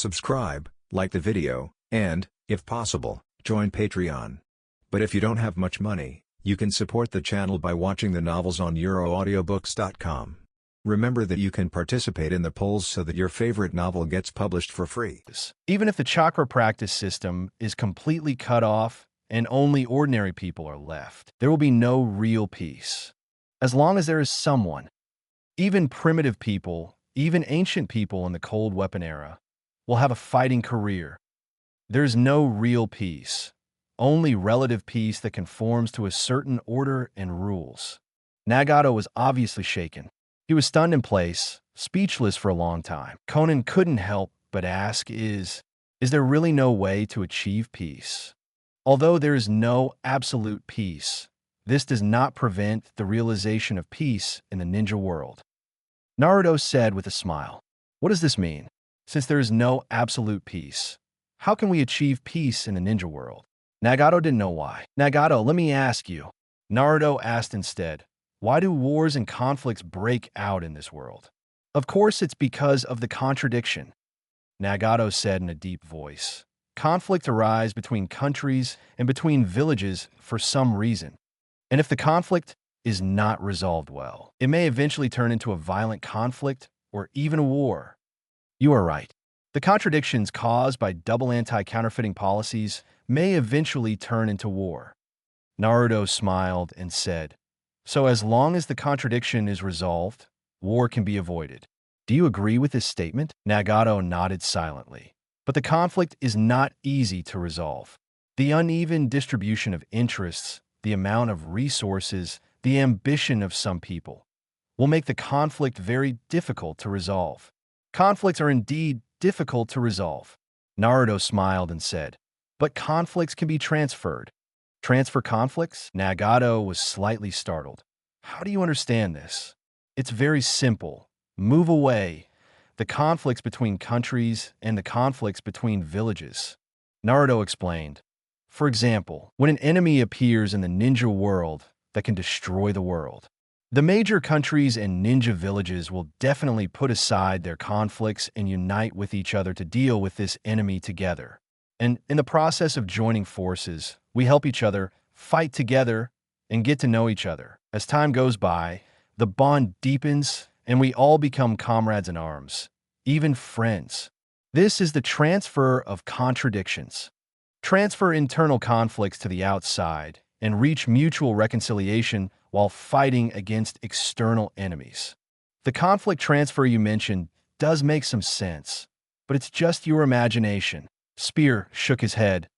subscribe, like the video, and, if possible, join Patreon. But if you don't have much money, you can support the channel by watching the novels on euroaudiobooks.com. Remember that you can participate in the polls so that your favorite novel gets published for free. Even if the chakra practice system is completely cut off and only ordinary people are left, there will be no real peace. As long as there is someone, even primitive people, even ancient people in the cold weapon era, will have a fighting career. There's no real peace, only relative peace that conforms to a certain order and rules. Nagato was obviously shaken. He was stunned in place, speechless for a long time. Conan couldn't help but ask, is there really no way to achieve peace? Although there is no absolute peace, this does not prevent the realization of peace in the ninja world. Naruto said with a smile, "What does this mean? Since there is no absolute peace, how can we achieve peace in the ninja world?" Nagato didn't know why. "Nagato, let me ask you." Naruto asked instead, "Why do wars and conflicts break out in this world?" "Of course it's because of the contradiction," Nagato said in a deep voice. "Conflict arises between countries and between villages for some reason. And if the conflict is not resolved well, it may eventually turn into a violent conflict or even a war." "You are right. The contradictions caused by double anti-counterfeiting policies may eventually turn into war." Naruto smiled and said, "So as long as the contradiction is resolved, war can be avoided. Do you agree with this statement?" Nagato nodded silently. "But the conflict is not easy to resolve. The uneven distribution of interests, the amount of resources, the ambition of some people will make the conflict very difficult to resolve." "Conflicts are indeed difficult to resolve," Naruto smiled and said, "but conflicts can be transferred." "Transfer conflicts?" Nagato was slightly startled. "How do you understand this?" "It's very simple. Move away the conflicts between countries and the conflicts between villages," Naruto explained. "For example, when an enemy appears in the ninja world that can destroy the world, the major countries and ninja villages will definitely put aside their conflicts and unite with each other to deal with this enemy together. And in the process of joining forces, we help each other, fight together, and get to know each other. As time goes by, the bond deepens and we all become comrades in arms, even friends. This is the transfer of contradictions. Transfer internal conflicts to the outside and reach mutual reconciliation while fighting against external enemies. The conflict transfer you mentioned does make some sense, but it's just your imagination." Spear shook his head.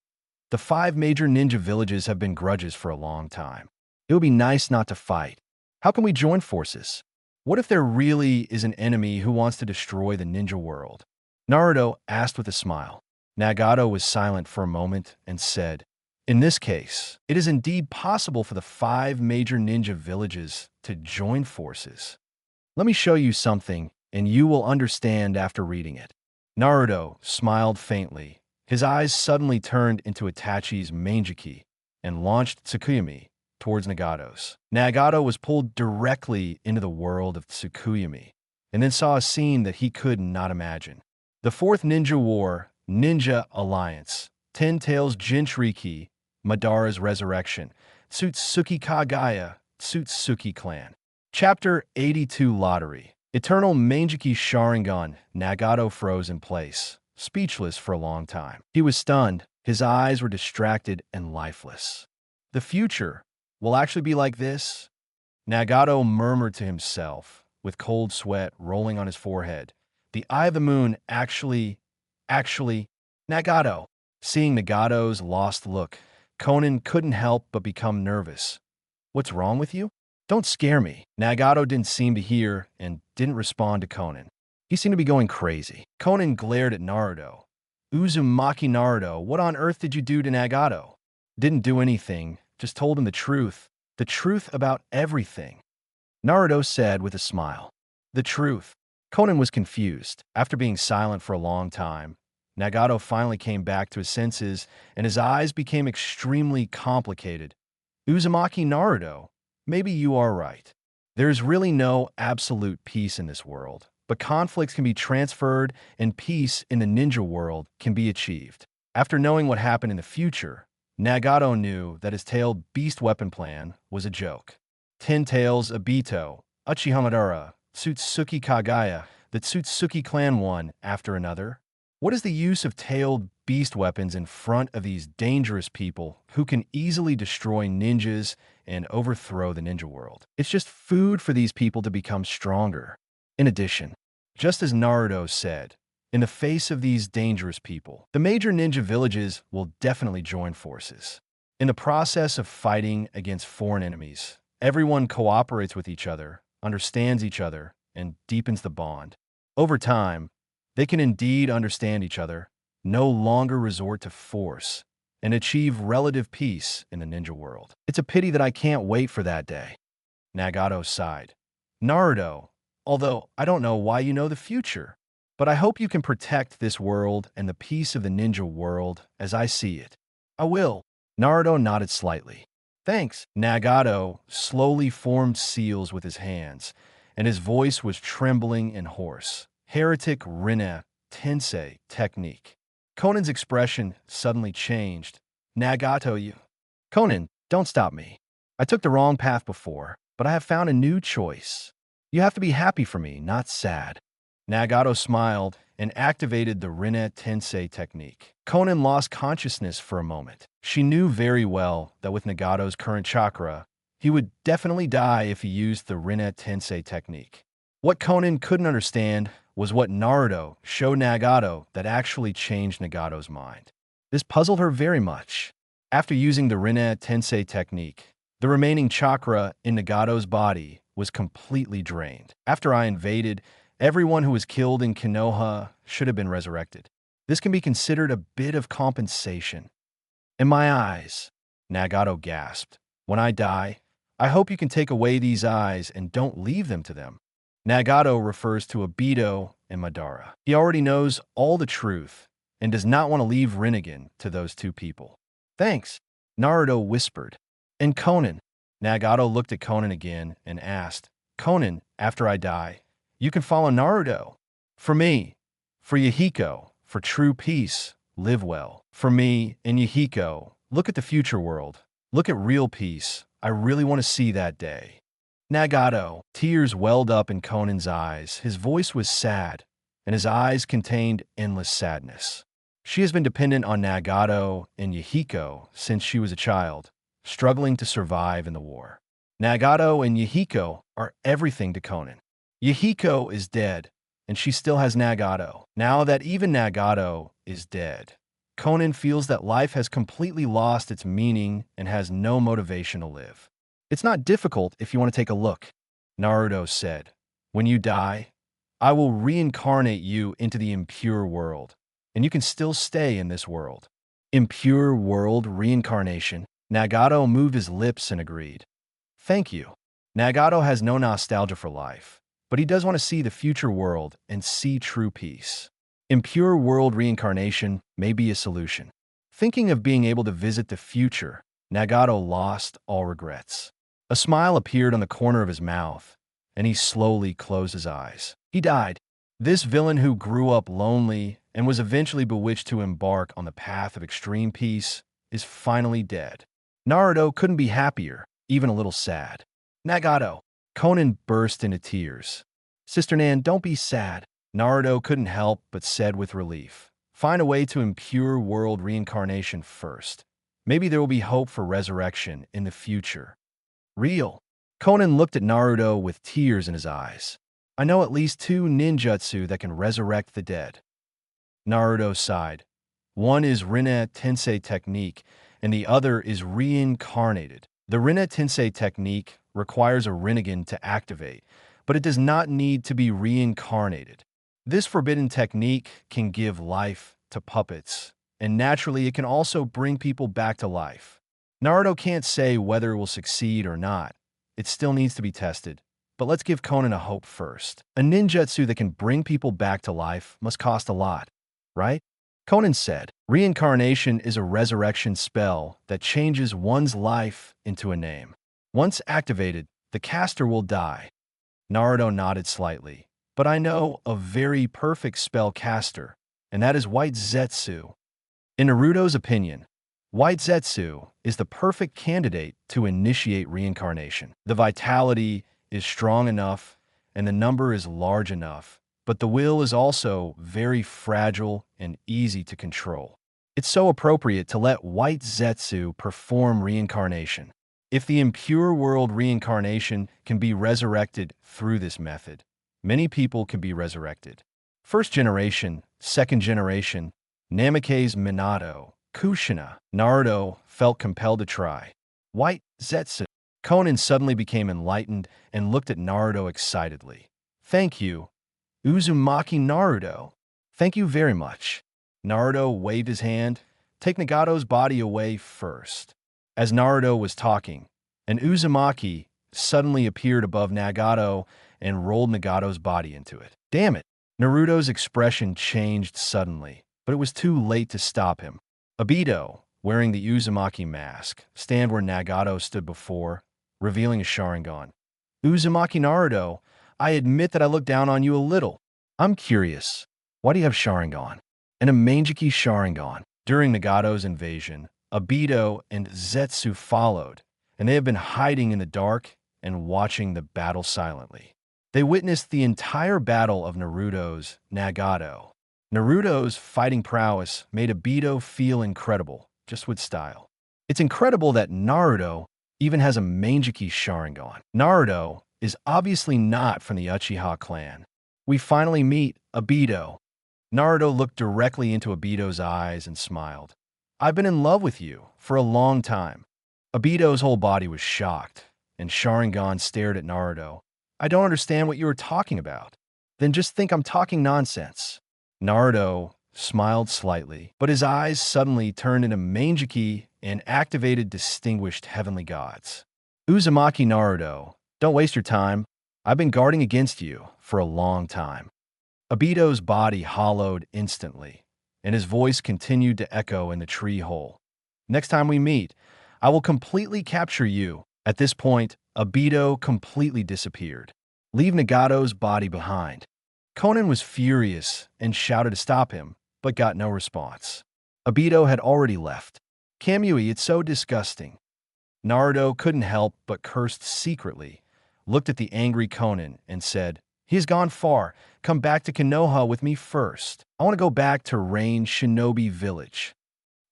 "The 5 major ninja villages have been grudges for a long time. It would be nice not to fight. How can we join forces? What if there really is an enemy who wants to destroy the ninja world?" Naruto asked with a smile. Nagato was silent for a moment and said, "In this case, it is indeed possible for the 5 major ninja villages to join forces. Let me show you something, and you will understand after reading it." Naruto smiled faintly. His eyes suddenly turned into Itachi's Mangekyō and launched Tsukuyami towards Nagato's. Nagato was pulled directly into the world of Tsukuyami, and then saw a scene that he could not imagine. The 4th Ninja War, Ninja Alliance, Ten Tails Jinchuriki, Madara's Resurrection, Tsutsuki Kagaya, Tsutsuki Clan. Chapter 82 Lottery. Eternal Mangekyō Sharingan. Nagato froze in place, speechless for a long time. He was stunned. His eyes were distracted and lifeless. The future will actually be like this? Nagato murmured to himself, with cold sweat rolling on his forehead. The Eye of the Moon actually, Nagato. Seeing Nagato's lost look, Conan couldn't help but become nervous. "What's wrong with you? Don't scare me." Nagato didn't seem to hear and didn't respond to Conan. He seemed to be going crazy. Conan glared at Naruto. "Uzumaki Naruto, what on earth did you do to Nagato?" "Didn't do anything, just told him the truth about everything," Naruto said with a smile. "The truth?" Conan was confused. After being silent for a long time, Nagato finally came back to his senses, and his eyes became extremely complicated. "Uzumaki Naruto, maybe you are right. There is really no absolute peace in this world. but conflicts can be transferred and peace in the ninja world can be achieved. After knowing what happened in the future, Nagato knew that his tailed beast weapon plan was a joke. 10 tails Obito, Uchihamadara, Tsutsuki Kagaya, the Tsutsuki clan one after another. What is the use of tailed beast weapons in front of these dangerous people who can easily destroy ninjas and overthrow the ninja world? It's just food for these people to become stronger. In addition, just as Naruto said, in the face of these dangerous people, the major ninja villages will definitely join forces. In the process of fighting against foreign enemies, everyone cooperates with each other, understands each other, and deepens the bond. Over time, they can indeed understand each other, no longer resort to force, and achieve relative peace in the ninja world. It's a pity that I can't wait for that day. Nagato sighed. Naruto, although I don't know why you know the future, but I hope you can protect this world and the peace of the ninja world as I see it. I will. Naruto nodded slightly. Thanks. Nagato slowly formed seals with his hands, and his voice was trembling and hoarse. Heretic Rinnegan Tensei technique. Conan's expression suddenly changed. Nagato, you... Conan, don't stop me. I took the wrong path before, but I have found a new choice. You have to be happy for me, not sad. Nagato smiled and activated the Rinnegan Tensei technique. Conan lost consciousness for a moment. She knew very well that with Nagato's current chakra, he would definitely die if he used the Rinnegan Tensei technique. What Conan couldn't understand was what Naruto showed Nagato that actually changed Nagato's mind. This puzzled her very much. After using the Rinnegan Tensei technique, the remaining chakra in Nagato's body was completely drained. After I invaded, everyone who was killed in Konoha should have been resurrected. This can be considered a bit of compensation. In my eyes, Nagato gasped. When I die, I hope you can take away these eyes and don't leave them to them. Nagato refers to Obito and Madara. He already knows all the truth and does not want to leave Rinnegan to those two people. Thanks, Naruto whispered. And Conan. Nagato looked at Conan again and asked, Conan, after I die, you can follow Naruto. For me, for Yahiko, for true peace, live well. For me and Yahiko, look at the future world. Look at real peace. I really want to see that day. Nagato. Tears welled up in Conan's eyes. His voice was sad, and his eyes contained endless sadness. She has been dependent on Nagato and Yahiko since she was a child, struggling to survive in the war. Nagato and Yahiko are everything to Conan. Yahiko is dead, and she still has Nagato. Now that even Nagato is dead, Conan feels that life has completely lost its meaning and has no motivation to live. It's not difficult if you want to take a look, Naruto said. When you die, I will reincarnate you into the impure world, and you can still stay in this world. Impure world reincarnation. Nagato moved his lips and agreed. Thank you. Nagato has no nostalgia for life, but he does want to see the future world and see true peace. Impure world reincarnation may be a solution. Thinking of being able to visit the future, Nagato lost all regrets. A smile appeared on the corner of his mouth, and he slowly closed his eyes. He died. This villain who grew up lonely and was eventually bewitched to embark on the path of extreme peace is finally dead. Naruto couldn't be happier, even a little sad. Nagato. Conan burst into tears. Sister Nan, don't be sad. Naruto couldn't help but said with relief. Find a way to impure world reincarnation first. Maybe there will be hope for resurrection in the future. Real. Conan looked at Naruto with tears in his eyes. I know at least 2 ninjutsu that can resurrect the dead. Naruto sighed. One is Rinnegan Tensei technique, and the other is reincarnated. The Rinnegan Tensei technique requires a Rinnegan to activate, but it does not need to be reincarnated. This forbidden technique can give life to puppets, and naturally it can also bring people back to life. Naruto can't say whether it will succeed or not. It still needs to be tested. But let's give Conan a hope first. A ninjutsu that can bring people back to life must cost a lot, right? Conan said, reincarnation is a resurrection spell that changes one's life into a name. Once activated, the caster will die. Naruto nodded slightly. but I know a very perfect spell caster, and that is White Zetsu. In Naruto's opinion, White Zetsu is the perfect candidate to initiate reincarnation. The vitality is strong enough, and the number is large enough, but the will is also very fragile and easy to control. It's so appropriate to let White Zetsu perform reincarnation. If the impure world reincarnation can be resurrected through this method, many people can be resurrected. First generation, second generation, Namake's Minato, Kushina, Naruto felt compelled to try. White Zetsu. Konan suddenly became enlightened and looked at Naruto excitedly. Thank you, Uzumaki Naruto. Thank you very much. Naruto waved his hand. Take Nagato's body away first. As Naruto was talking, an Uzumaki suddenly appeared above Nagato and rolled Nagato's body into it. Damn it! Naruto's expression changed suddenly, but it was too late to stop him. Obito, wearing the Uzumaki mask, stand where Nagato stood before, revealing a Sharingan. Uzumaki Naruto, I admit that I looked down on you a little. I'm curious, why do you have Sharingan? And a Mangekyō Sharingan. During Nagato's invasion, Obito and Zetsu followed, and they have been hiding in the dark and watching the battle silently. They witnessed the entire battle of Naruto's Nagato. Naruto's fighting prowess made Obito feel incredible, just with style. It's incredible that Naruto even has a Mangekyō Sharingan. Naruto is obviously not from the Uchiha clan. We finally meet Obito. Naruto looked directly into Obito's eyes and smiled. I've been in love with you for a long time. Obito's whole body was shocked, and Sharingan stared at Naruto. I don't understand what you were talking about. Then just think I'm talking nonsense. Naruto smiled slightly, but his eyes suddenly turned into Mangekyō and activated distinguished heavenly gods. Uzumaki Naruto, don't waste your time. I've been guarding against you for a long time. Obito's body hollowed instantly, and his voice continued to echo in the tree hole. Next time we meet, I will completely capture you. At this point, Obito completely disappeared. Leave Nagato's body behind. Konan was furious and shouted to stop him, but got no response. Obito had already left. Kamui, it's so disgusting. Naruto couldn't help but cursed secretly, looked at the angry Konan, and said, He has gone far. Come back to Konoha with me first. I want to go back to Rain Shinobi Village.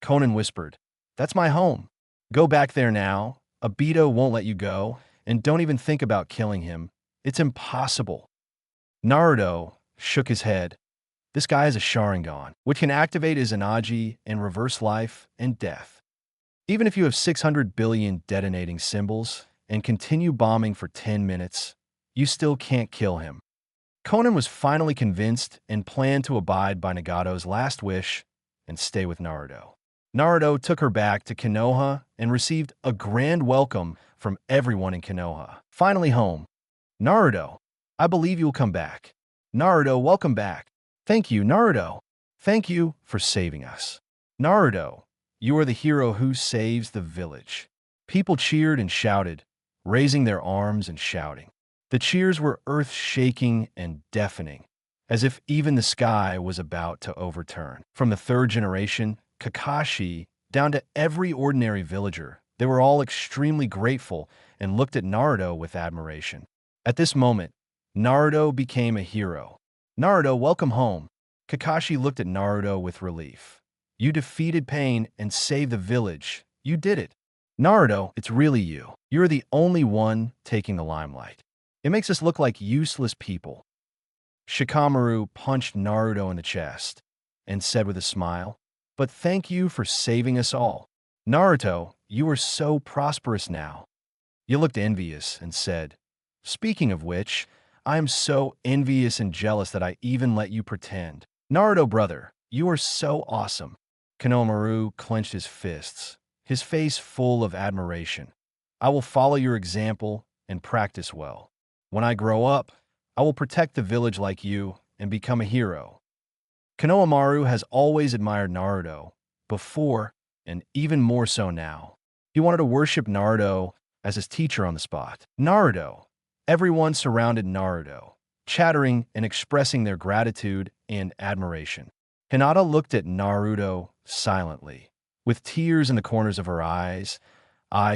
Konan whispered, That's my home. Go back there now. Obito won't let you go, and don't even think about killing him. It's impossible. Naruto shook his head. This guy has a Sharingan, which can activate his Izanagi and reverse life and death. Even if you have 600 billion detonating symbols and continue bombing for 10 minutes, you still can't kill him. Konan was finally convinced and planned to abide by Nagato's last wish and stay with Naruto. Naruto took her back to Konoha and received a grand welcome from everyone in Konoha. Finally home. Naruto, I believe you'll come back. Naruto, welcome back. Thank you, Naruto. Thank you for saving us. Naruto, you are the hero who saves the village. People cheered and shouted, raising their arms and shouting. The cheers were earth-shaking and deafening, as if even the sky was about to overturn. From the third generation, Kakashi, down to every ordinary villager, they were all extremely grateful and looked at Naruto with admiration. At this moment, Naruto became a hero. Naruto, welcome home. Kakashi looked at Naruto with relief. You defeated pain and saved the village. You did it. Naruto, it's really you. You're the only one taking the limelight. It makes us look like useless people. Shikamaru punched Naruto in the chest and said with a smile, But thank you for saving us all. Naruto, you are so prosperous now. You looked envious and said, Speaking of which, I am so envious and jealous that I even let you pretend. Naruto, brother, you are so awesome. Konohamaru clenched his fists, his face full of admiration. I will follow your example and practice well. When I grow up, I will protect the village like you and become a hero. Konohamaru has always admired Naruto, before and even more so now. He wanted to worship Naruto as his teacher on the spot. Naruto. Everyone surrounded Naruto, chattering and expressing their gratitude and admiration. Hinata looked at Naruto silently, with tears in the corners of her eyes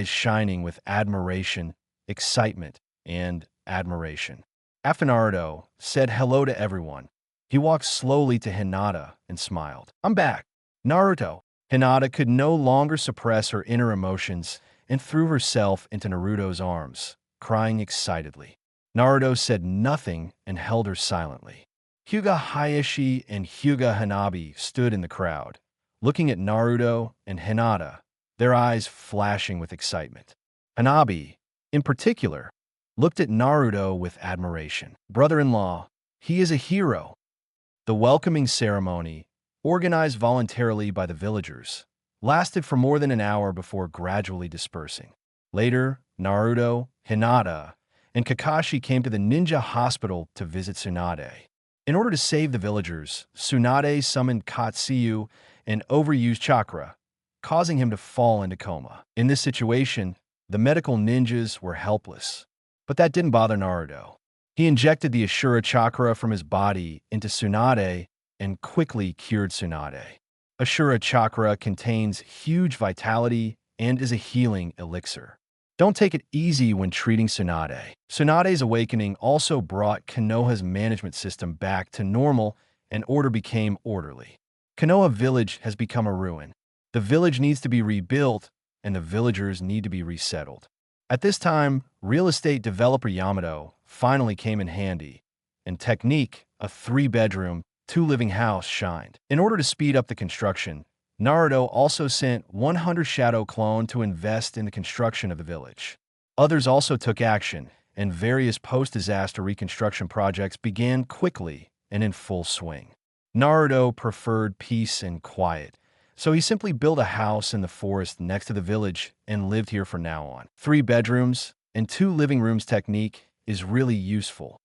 shining with admiration, excitement, and admiration. After Naruto said hello to everyone, he walked slowly to Hinata and smiled. "I'm back, Naruto." Hinata could no longer suppress her inner emotions and threw herself into Naruto's arms, crying excitedly. Naruto said nothing and held her silently. Hyuga Hayashi and Hyuga Hanabi stood in the crowd, looking at Naruto and Hinata, their eyes flashing with excitement. Hanabi, in particular, looked at Naruto with admiration. "Brother-in-law, he is a hero." The welcoming ceremony, organized voluntarily by the villagers, lasted for more than an hour before gradually dispersing. Later, Naruto, Hinata, and Kakashi came to the ninja hospital to visit Tsunade. In order to save the villagers, Tsunade summoned Katsuyu and overused chakra, causing him to fall into coma. In this situation, the medical ninjas were helpless. But that didn't bother Naruto. He injected the Ashura chakra from his body into Tsunade and quickly cured Tsunade. Ashura chakra contains huge vitality and is a healing elixir. Don't take it easy when treating Tsunade. Tsunade's awakening also brought Konoha's management system back to normal and order became orderly. Konoha village has become a ruin. The village needs to be rebuilt and the villagers need to be resettled. At this time, real estate developer Yamato finally came in handy, and Technique, a 3-bedroom, 2-living house, shined. In order to speed up the construction, Naruto also sent 100 Shadow Clone to invest in the construction of the village. Others also took action, and various post-disaster reconstruction projects began quickly and in full swing. Naruto preferred peace and quiet, so he simply built a house in the forest next to the village and lived here from now on. 3 bedrooms and 2 living rooms technique is really useful.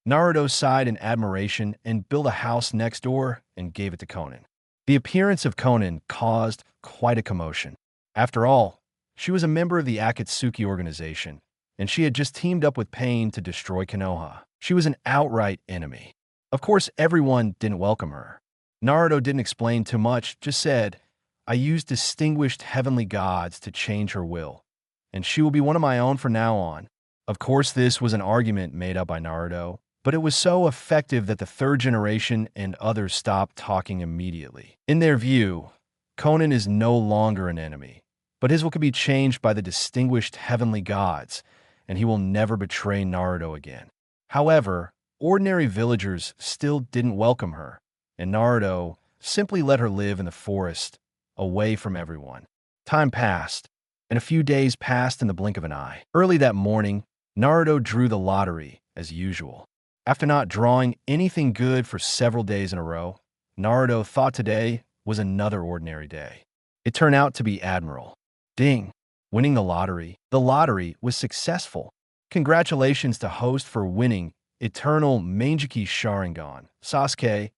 Naruto sighed in admiration and built a house next door and gave it to Konan. The appearance of Konan caused quite a commotion. After all, she was a member of the Akatsuki organization, and she had just teamed up with Pain to destroy Konoha. She was an outright enemy. Of course, everyone didn't welcome her. Naruto didn't explain too much, just said, "I used distinguished heavenly gods to change her will, and she will be one of my own from now on." Of course, this was an argument made up by Naruto, but it was so effective that the 3rd generation and others stopped talking immediately. In their view, Konan is no longer an enemy, but his will could be changed by the distinguished heavenly gods, and he will never betray Naruto again. However, ordinary villagers still didn't welcome her, and Naruto simply let her live in the forest, away from everyone. Time passed, and a few days passed in the blink of an eye. Early that morning, Naruto drew the lottery, as usual. After not drawing anything good for several days in a row, Naruto thought today was another ordinary day. It turned out to be Admiral. Ding! Winning the lottery. The lottery was successful. Congratulations to host for winning Eternal Mangekyō Sharingan. Sasuke.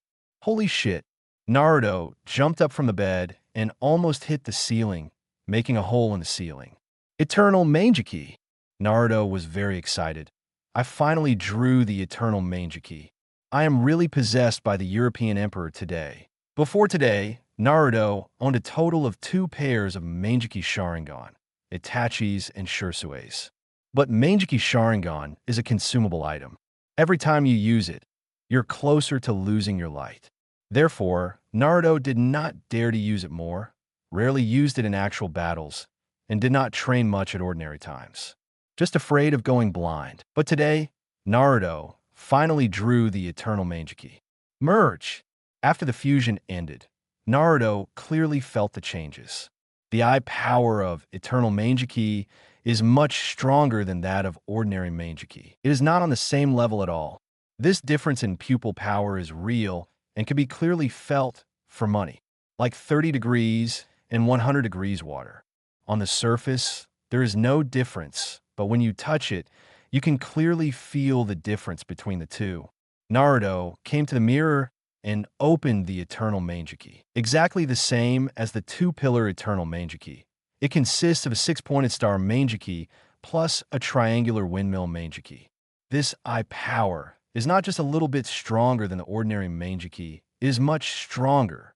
Holy shit. Naruto jumped up from the bed and almost hit the ceiling, making a hole in the ceiling. Eternal Mangekyō. Naruto was very excited. I finally drew the Eternal Mangekyō. I am really possessed by the European Emperor today. Before today, Naruto owned a total of 2 pairs of Mangekyō Sharingan, Itachi's and Shursue's. But Mangekyō Sharingan is a consumable item. Every time you use it, you're closer to losing your light. Therefore, Naruto did not dare to use it more, rarely used it in actual battles, and did not train much at ordinary times. Just afraid of going blind. But today, Naruto finally drew the Eternal Mangekyō. Merge! After the fusion ended, Naruto clearly felt the changes. The eye power of Eternal Mangekyō is much stronger than that of ordinary Mangekyō. It is not on the same level at all. This difference in pupil power is real and can be clearly felt for money, like 30 degrees and 100 degrees water. On the surface, there is no difference, but when you touch it, you can clearly feel the difference between the two. Naruto came to the mirror and opened the Eternal Mangekyō. Exactly the same as the 2-pillar Eternal Mangekyō. It consists of a 6-pointed star Mangekyō plus a triangular windmill Mangekyō. This eye power is not just a little bit stronger than the ordinary Mangekyō, it is much stronger.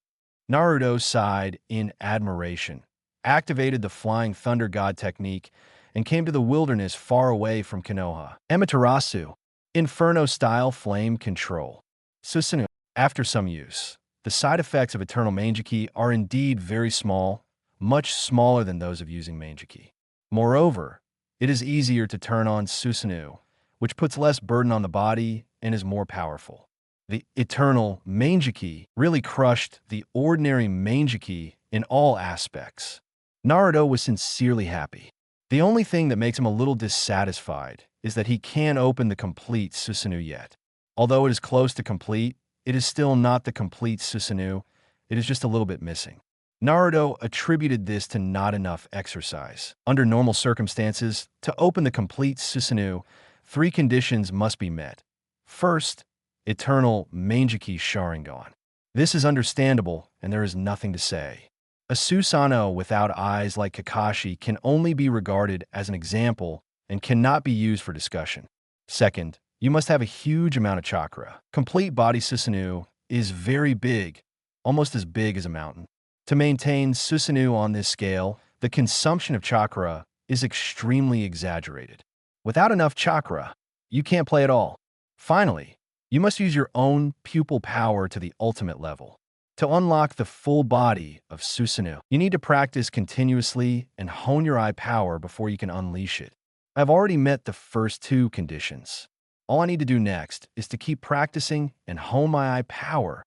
Naruto sighed in admiration, activated the Flying Thunder God technique, and came to the wilderness far away from Konoha. Amaterasu, Inferno-style flame control. Susanoo, after some use, the side effects of Eternal Mangekyō are indeed very small, much smaller than those of using Mangekyō. Moreover, it is easier to turn on Susanoo, which puts less burden on the body and is more powerful. The Eternal Mangekyō really crushed the ordinary Mangekyō in all aspects. Naruto was sincerely happy. The only thing that makes him a little dissatisfied is that he can't open the complete Susanoo yet. Although it is close to complete, it is still not the complete Susanoo, it is just a little bit missing. Naruto attributed this to not enough exercise. Under normal circumstances, to open the complete Susanoo, 3 conditions must be met. First, Eternal Mangekyō Sharingan. This is understandable, and there is nothing to say. A Susanoo without eyes like Kakashi can only be regarded as an example and cannot be used for discussion. Second, you must have a huge amount of chakra. Complete body Susanoo is very big, almost as big as a mountain. To maintain Susanoo on this scale, the consumption of chakra is extremely exaggerated. Without enough chakra, you can't play at all. Finally, you must use your own pupil power to the ultimate level. To unlock the full body of Susanoo, you need to practice continuously and hone your eye power before you can unleash it. I've already met the first 2 conditions. All I need to do next is to keep practicing and hone my eye power.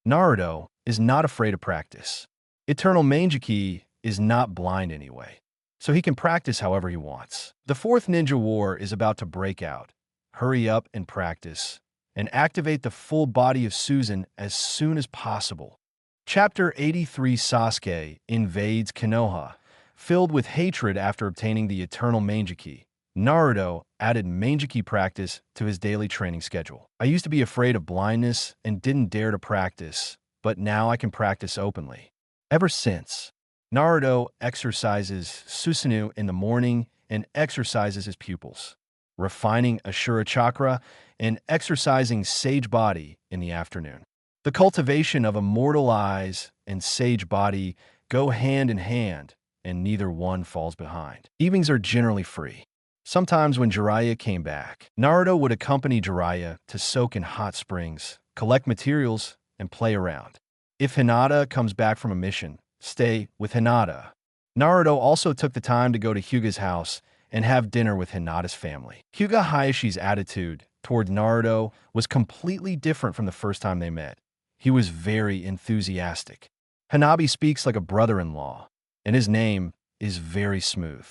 Naruto is not afraid of practice. Eternal Mangekyō is not blind anyway, so he can practice however he wants. The 4th Ninja War is about to break out. Hurry up and practice, and activate the full body of Susan as soon as possible. Chapter 83 Sasuke invades Konoha. Filled with hatred after obtaining the Eternal Mangekyō, Naruto added Mangekyō practice to his daily training schedule. I used to be afraid of blindness and didn't dare to practice, but now I can practice openly. Ever since, Naruto exercises Susanoo in the morning and exercises his pupils, refining Ashura Chakra and exercising Sage Body in the afternoon. The cultivation of immortal eyes and Sage Body go hand in hand, and neither one falls behind. Evenings are generally free. Sometimes when Jiraiya came back, Naruto would accompany Jiraiya to soak in hot springs, collect materials, and play around. If Hinata comes back from a mission, stay with Hinata. Naruto also took the time to go to Hyuga's house and have dinner with Hinata's family. Hyuga Hayashi's attitude toward Naruto was completely different from the first time they met. He was very enthusiastic. Hanabi speaks like a brother-in-law, and his name is very smooth.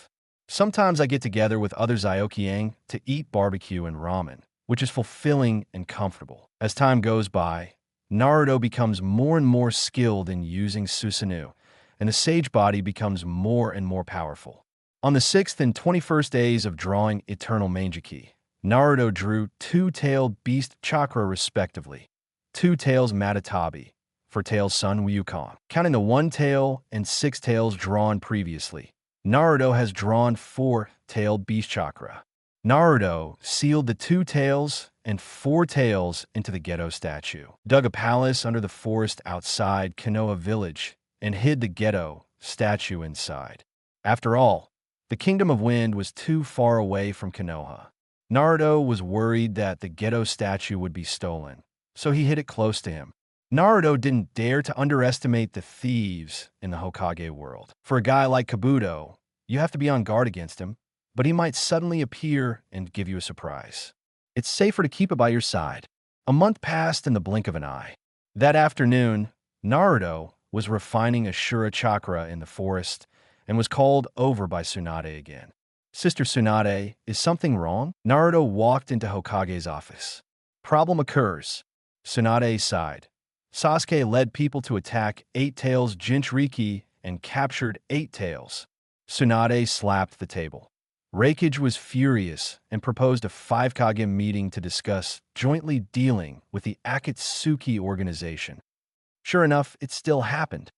Sometimes I get together with other Zyokyang to eat barbecue and ramen, which is fulfilling and comfortable. As time goes by, Naruto becomes more and more skilled in using Susanoo, and the Sage Body becomes more and more powerful. On the 6th and 21st days of drawing Eternal Mangekyō, Naruto drew 2-tailed beast chakra respectively, 2 tails Matatabi, for tails Sun Wukong. Counting the 1 tail and 6 tails drawn previously, Naruto has drawn 4-tailed beast chakra. Naruto sealed the 2 tails and 4 tails into the Gedo Statue, dug a palace under the forest outside Konoha village, and hid the Gedo Statue inside. After all, the Kingdom of Wind was too far away from Konoha. Naruto was worried that the Gedo Statue would be stolen, so he hid it close to him. Naruto didn't dare to underestimate the thieves in the Hokage world. For a guy like Kabuto, you have to be on guard against him, but he might suddenly appear and give you a surprise. It's safer to keep it by your side. A month passed in the blink of an eye. That afternoon, Naruto was refining Ashura Chakra in the forest and was called over by Tsunade again. Sister Tsunade, is something wrong? Naruto walked into Hokage's office. Problem occurs. Tsunade sighed. Sasuke led people to attack 8 Tails Jinchuriki and captured 8 Tails. Tsunade slapped the table. Reikage was furious and proposed a 5 Kage meeting to discuss jointly dealing with the Akatsuki organization. Sure enough, it still happened.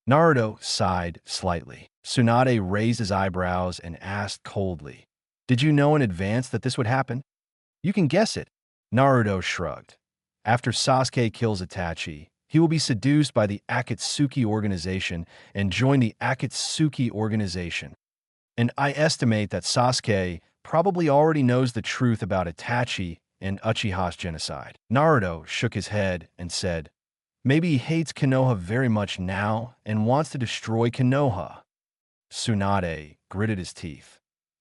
Naruto sighed slightly. Tsunade raised his eyebrows and asked coldly, "Did you know in advance that this would happen?" "You can guess it. Naruto shrugged. After Sasuke kills Itachi, he will be seduced by the Akatsuki organization and join the Akatsuki organization. And I estimate that Sasuke probably already knows the truth about Itachi and Uchiha's genocide. Naruto shook his head and said, maybe he hates Konoha very much now and wants to destroy Konoha. Tsunade gritted his teeth.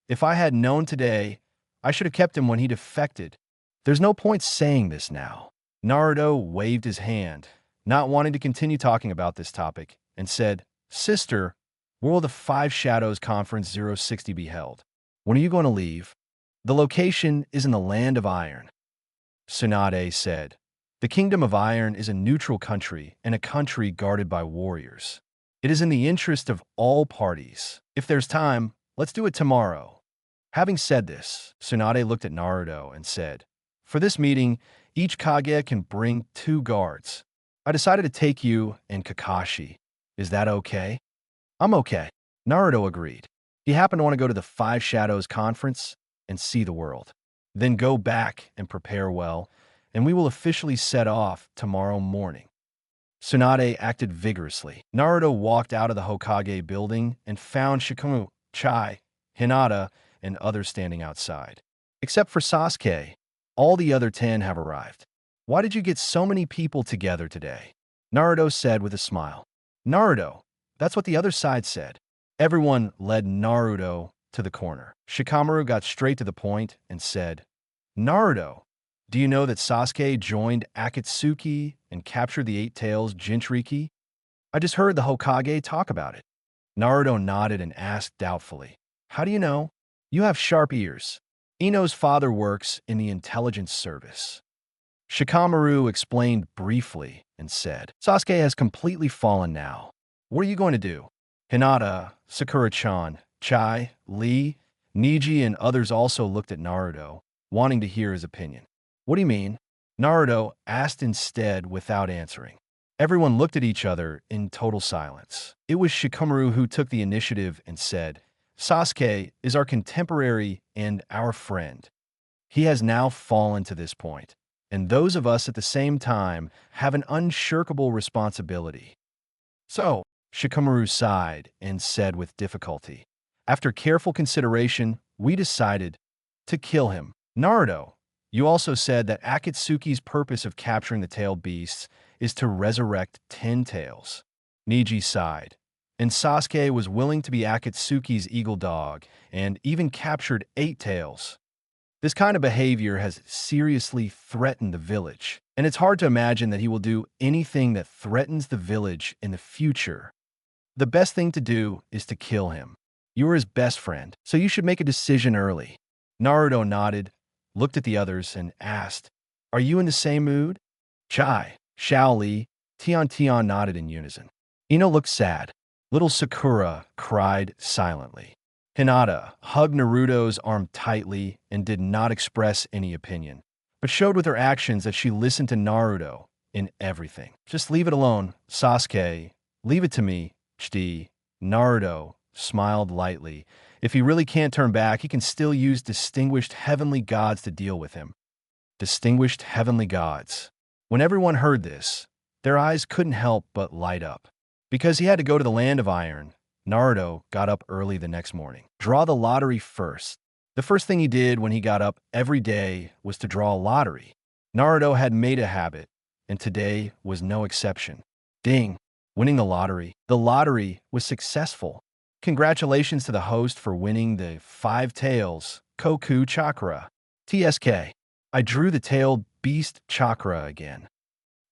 If I had known today, I should have kept him when he defected. There's no point saying this now. Naruto waved his hand, not wanting to continue talking about this topic, and said, Sister, where will the Five Shadows Conference 060 be held? When are you going to leave? The location is in the Land of Iron. Tsunade said, the Kingdom of Iron is a neutral country and a country guarded by warriors. It is in the interest of all parties. If there's time, let's do it tomorrow. Having said this, Tsunade looked at Naruto and said, for this meeting, each Kage can bring 2 guards. I decided to take you and Kakashi. Is that okay? I'm okay. Naruto agreed. He happened to want to go to the Five Shadows Conference and see the world. Then go back and prepare well, and we will officially set off tomorrow morning. Tsunade acted vigorously. Naruto walked out of the Hokage building and found Shikamaru, Chai, Hinata, and others standing outside. Except for Sasuke, all the other 10 have arrived. Why did you get so many people together today? Naruto said with a smile. Naruto, that's what the other side said. Everyone led Naruto to the corner. Shikamaru got straight to the point and said, Naruto, do you know that Sasuke joined Akatsuki and captured the 8 Tails Jinchuriki? I just heard the Hokage talk about it. Naruto nodded and asked doubtfully, how do you know? You have sharp ears. Ino's father works in the intelligence service. Shikamaru explained briefly and said, Sasuke has completely fallen now. What are you going to do? Hinata, Sakura-chan, Chai, Lee, Neji, and others also looked at Naruto, wanting to hear his opinion. What do you mean? Naruto asked instead without answering. Everyone looked at each other in total silence. It was Shikamaru who took the initiative and said, Sasuke is our contemporary and our friend. He has now fallen to this point, and those of us at the same time have an unshirkable responsibility. So, Shikamaru sighed and said with difficulty, after careful consideration, we decided to kill him. Naruto, you also said that Akatsuki's purpose of capturing the tailed beasts is to resurrect 10 tails. Neji sighed, and Sasuke was willing to be Akatsuki's eagle dog and even captured 8 tails. This kind of behavior has seriously threatened the village, and it's hard to imagine that he will do anything that threatens the village in the future. The best thing to do is to kill him. You are his best friend, so you should make a decision early. Naruto nodded, looked at the others, and asked, are you in the same mood? Chai, Shaoli, Tian nodded in unison. Ino looked sad. Little Sakura cried silently. Hinata hugged Naruto's arm tightly and did not express any opinion, but showed with her actions that she listened to Naruto in everything. Just leave it alone, Sasuke. Leave it to me, Chidi. Naruto smiled lightly. If he really can't turn back, he can still use distinguished heavenly gods to deal with him. Distinguished heavenly gods. When everyone heard this, their eyes couldn't help but light up. Because he had to go to the Land of Iron, Naruto got up early the next morning. Draw the lottery first. The first thing he did when he got up every day was to draw a lottery. Naruto had made a habit, and today was no exception. Ding! Winning the lottery. The lottery was successful. Congratulations to the host for winning the 5 Tails Koku Chakra. TSK. I drew the tailed beast chakra again.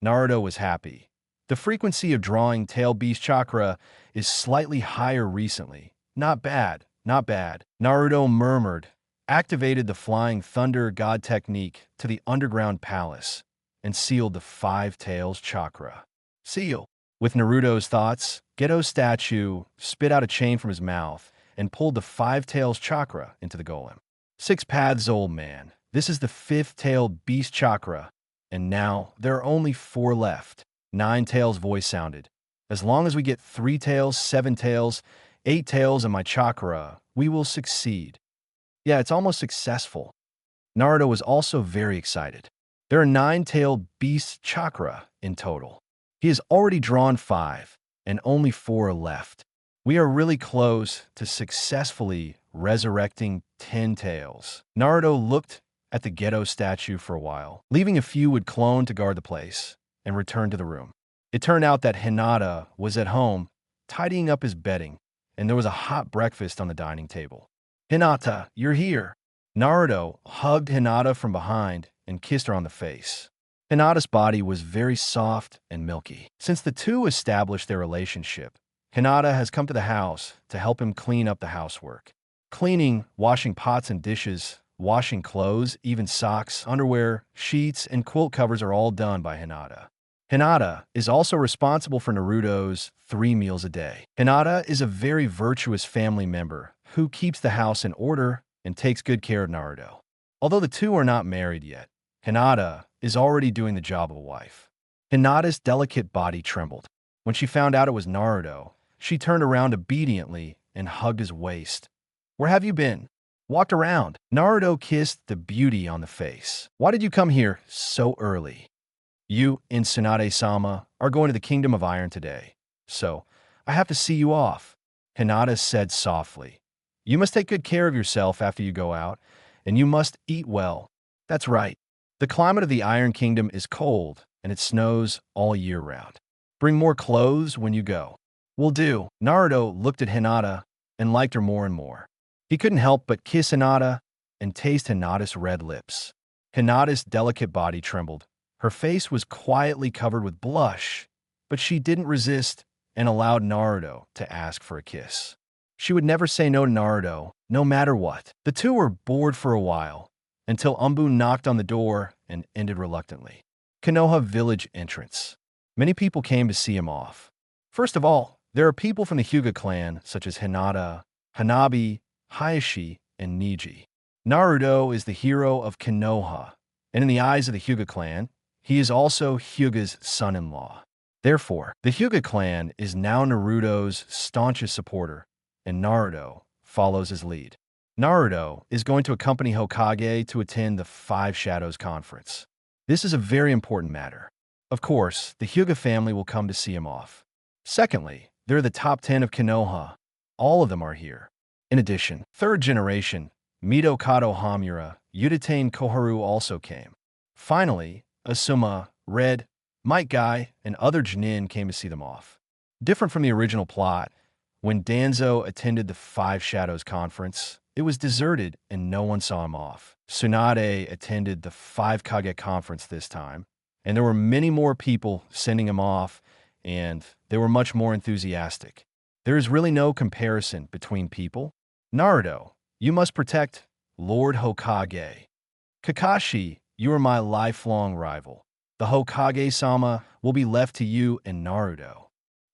Naruto was happy. The frequency of drawing tail beast chakra is slightly higher recently. Not bad, not bad. Naruto murmured, activated the Flying Thunder God technique to the underground palace, and sealed the 5 Tails chakra. Seal. With Naruto's thoughts, Gedo Statue spit out a chain from his mouth and pulled the 5 Tails chakra into the golem. 6 paths, old man. This is the 5th tailed beast chakra, and now there are only 4 left. 9 Tails' voice sounded. As long as we get 3 tails, 7 tails, 8 tails, and my chakra, we will succeed. Yeah, it's almost successful. Naruto was also very excited. There are 9-tailed beast chakra in total. He has already drawn 5, and only 4 are left. We are really close to successfully resurrecting 10 tails. Naruto looked at the Gedo statue for a while, leaving a few would clone to guard the place, and returned to the room. It turned out that Hinata was at home, tidying up his bedding, and there was a hot breakfast on the dining table. "Hinata, you're here." Naruto hugged Hinata from behind and kissed her on the face. Hinata's body was very soft and milky. Since the two established their relationship, Hinata has come to the house to help him clean up the housework. Cleaning, washing pots and dishes, washing clothes, even socks, underwear, sheets, and quilt covers are all done by Hinata. Hinata is also responsible for Naruto's 3 meals a day. Hinata is a very virtuous family member who keeps the house in order and takes good care of Naruto. Although the two are not married yet, Hinata is already doing the job of a wife. Hinata's delicate body trembled. When she found out it was Naruto, she turned around obediently and hugged his waist. "Where have you been?" "Walked around." Naruto kissed the beauty on the face. "Why did you come here so early?" "You and Tsunade-sama are going to the Kingdom of Iron today, so I have to see you off," Hinata said softly. "You must take good care of yourself after you go out, and you must eat well." "That's right. The climate of the Iron Kingdom is cold, and it snows all year round. Bring more clothes when you go." "Will do." Naruto looked at Hinata and liked her more and more. He couldn't help but kiss Hinata and taste Hinata's red lips. Hinata's delicate body trembled. Her face was quietly covered with blush, but she didn't resist and allowed Naruto to ask for a kiss. She would never say no to Naruto, no matter what. The two were bored for a while, until Umbu knocked on the door and ended reluctantly. Konoha village entrance. Many people came to see him off. First of all, there are people from the Hyuga clan, such as Hinata, Hanabi, Hayashi, and Niji. Naruto is the hero of Konoha, and in the eyes of the Hyuga clan, he is also Hyuga's son-in-law. Therefore, the Hyuga clan is now Naruto's staunchest supporter, and Naruto follows his lead. Naruto is going to accompany Hokage to attend the Five Shadows Conference. This is a very important matter. Of course, the Hyuga family will come to see him off. Secondly, there are the top 10 of Konoha. All of them are here. In addition, third generation, Mito Kato Hamura, Yuditane Koharu also came. Finally, Asuma, Red, Might Guy, and other Jonin came to see them off. Different from the original plot, when Danzo attended the Five Shadows Conference, it was deserted and no one saw him off. Tsunade attended the Five Kage Conference this time, and there were many more people sending him off, and they were much more enthusiastic. There is really no comparison between people. Naruto, you must protect Lord Hokage. Kakashi, you are my lifelong rival. The Hokage-sama will be left to you and Naruto.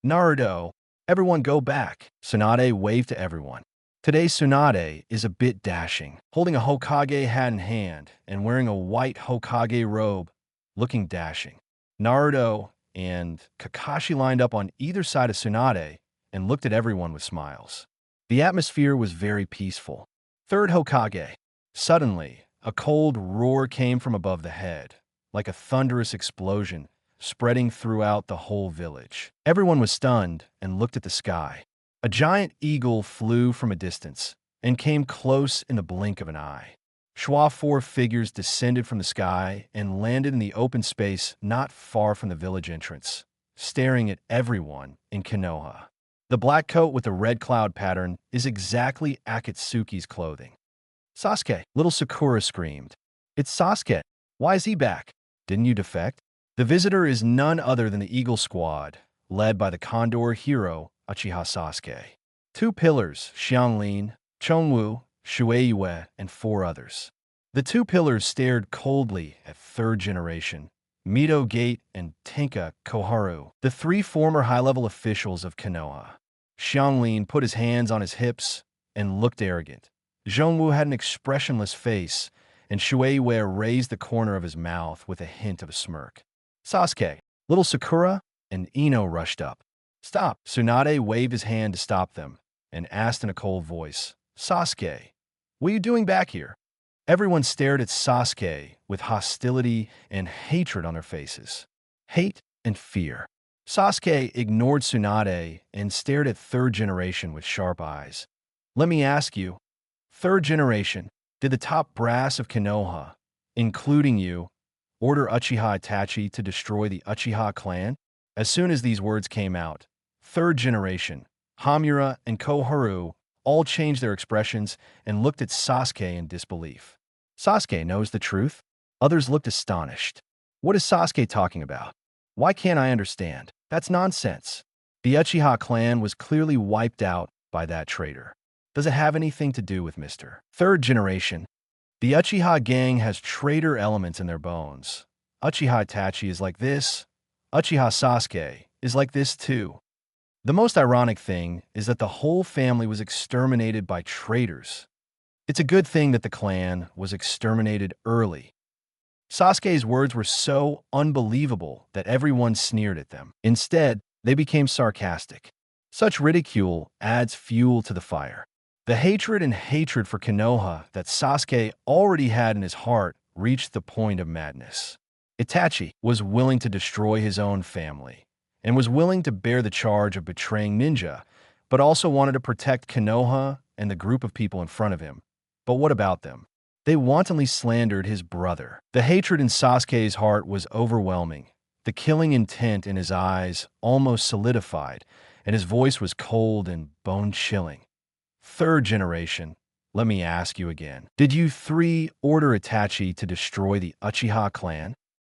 Naruto, everyone go back. Tsunade waved to everyone. Today, Tsunade is a bit dashing, holding a Hokage hat in hand and wearing a white Hokage robe, looking dashing. Naruto and Kakashi lined up on either side of Tsunade and looked at everyone with smiles. The atmosphere was very peaceful. Third Hokage. Suddenly, a cold roar came from above the head, like a thunderous explosion, spreading throughout the whole village. Everyone was stunned and looked at the sky. A giant eagle flew from a distance and came close in the blink of an eye. Schwa 4 figures descended from the sky and landed in the open space not far from the village entrance, staring at everyone in Konoha. The black coat with the red cloud pattern is exactly Akatsuki's clothing. "Sasuke!" Little Sakura screamed. "It's Sasuke! Why is he back? Didn't you defect?" The visitor is none other than the Eagle Squad, led by the Condor hero Uchiha Sasuke. 2 pillars, Xianglin, Chongwu, Shueiyue, and 4 others. The 2 pillars stared coldly at third generation, Mito Gate and Tenka Koharu, the 3 former high-level officials of Konoha. Xianglin put his hands on his hips and looked arrogant. Zhongwu had an expressionless face, and Shueiyue raised the corner of his mouth with a hint of a smirk. "Sasuke!" Little Sakura and Ino rushed up. "Stop!" Tsunade waved his hand to stop them and asked in a cold voice, "Sasuke, what are you doing back here?" Everyone stared at Sasuke with hostility and hatred on their faces. Hate and fear. Sasuke ignored Tsunade and stared at third generation with sharp eyes. Let me ask you, third generation, did the top brass of Konoha, including you, order Uchiha Itachi to destroy the Uchiha clan? As soon as these words came out, third generation, Hamura and Koharu all changed their expressions and looked at Sasuke in disbelief. Sasuke knows the truth? Others looked astonished. What is Sasuke talking about? Why can't I understand? That's nonsense. The Uchiha clan was clearly wiped out by that traitor. Does it have anything to do with Mr. Third Generation? The Uchiha gang has traitor elements in their bones. Uchiha Itachi is like this. Uchiha Sasuke is like this too. The most ironic thing is that the whole family was exterminated by traitors. It's a good thing that the clan was exterminated early. Sasuke's words were so unbelievable that everyone sneered at them. Instead, they became sarcastic. Such ridicule adds fuel to the fire. The hatred for Konoha that Sasuke already had in his heart reached the point of madness. Itachi was willing to destroy his own family and was willing to bear the charge of betraying Ninja, but also wanted to protect Konoha and the group of people in front of him. But what about them? They wantonly slandered his brother. The hatred in Sasuke's heart was overwhelming. The killing intent in his eyes almost solidified, and his voice was cold and bone-chilling. Third generation, let me ask you again. Did you three order Itachi to destroy the Uchiha clan?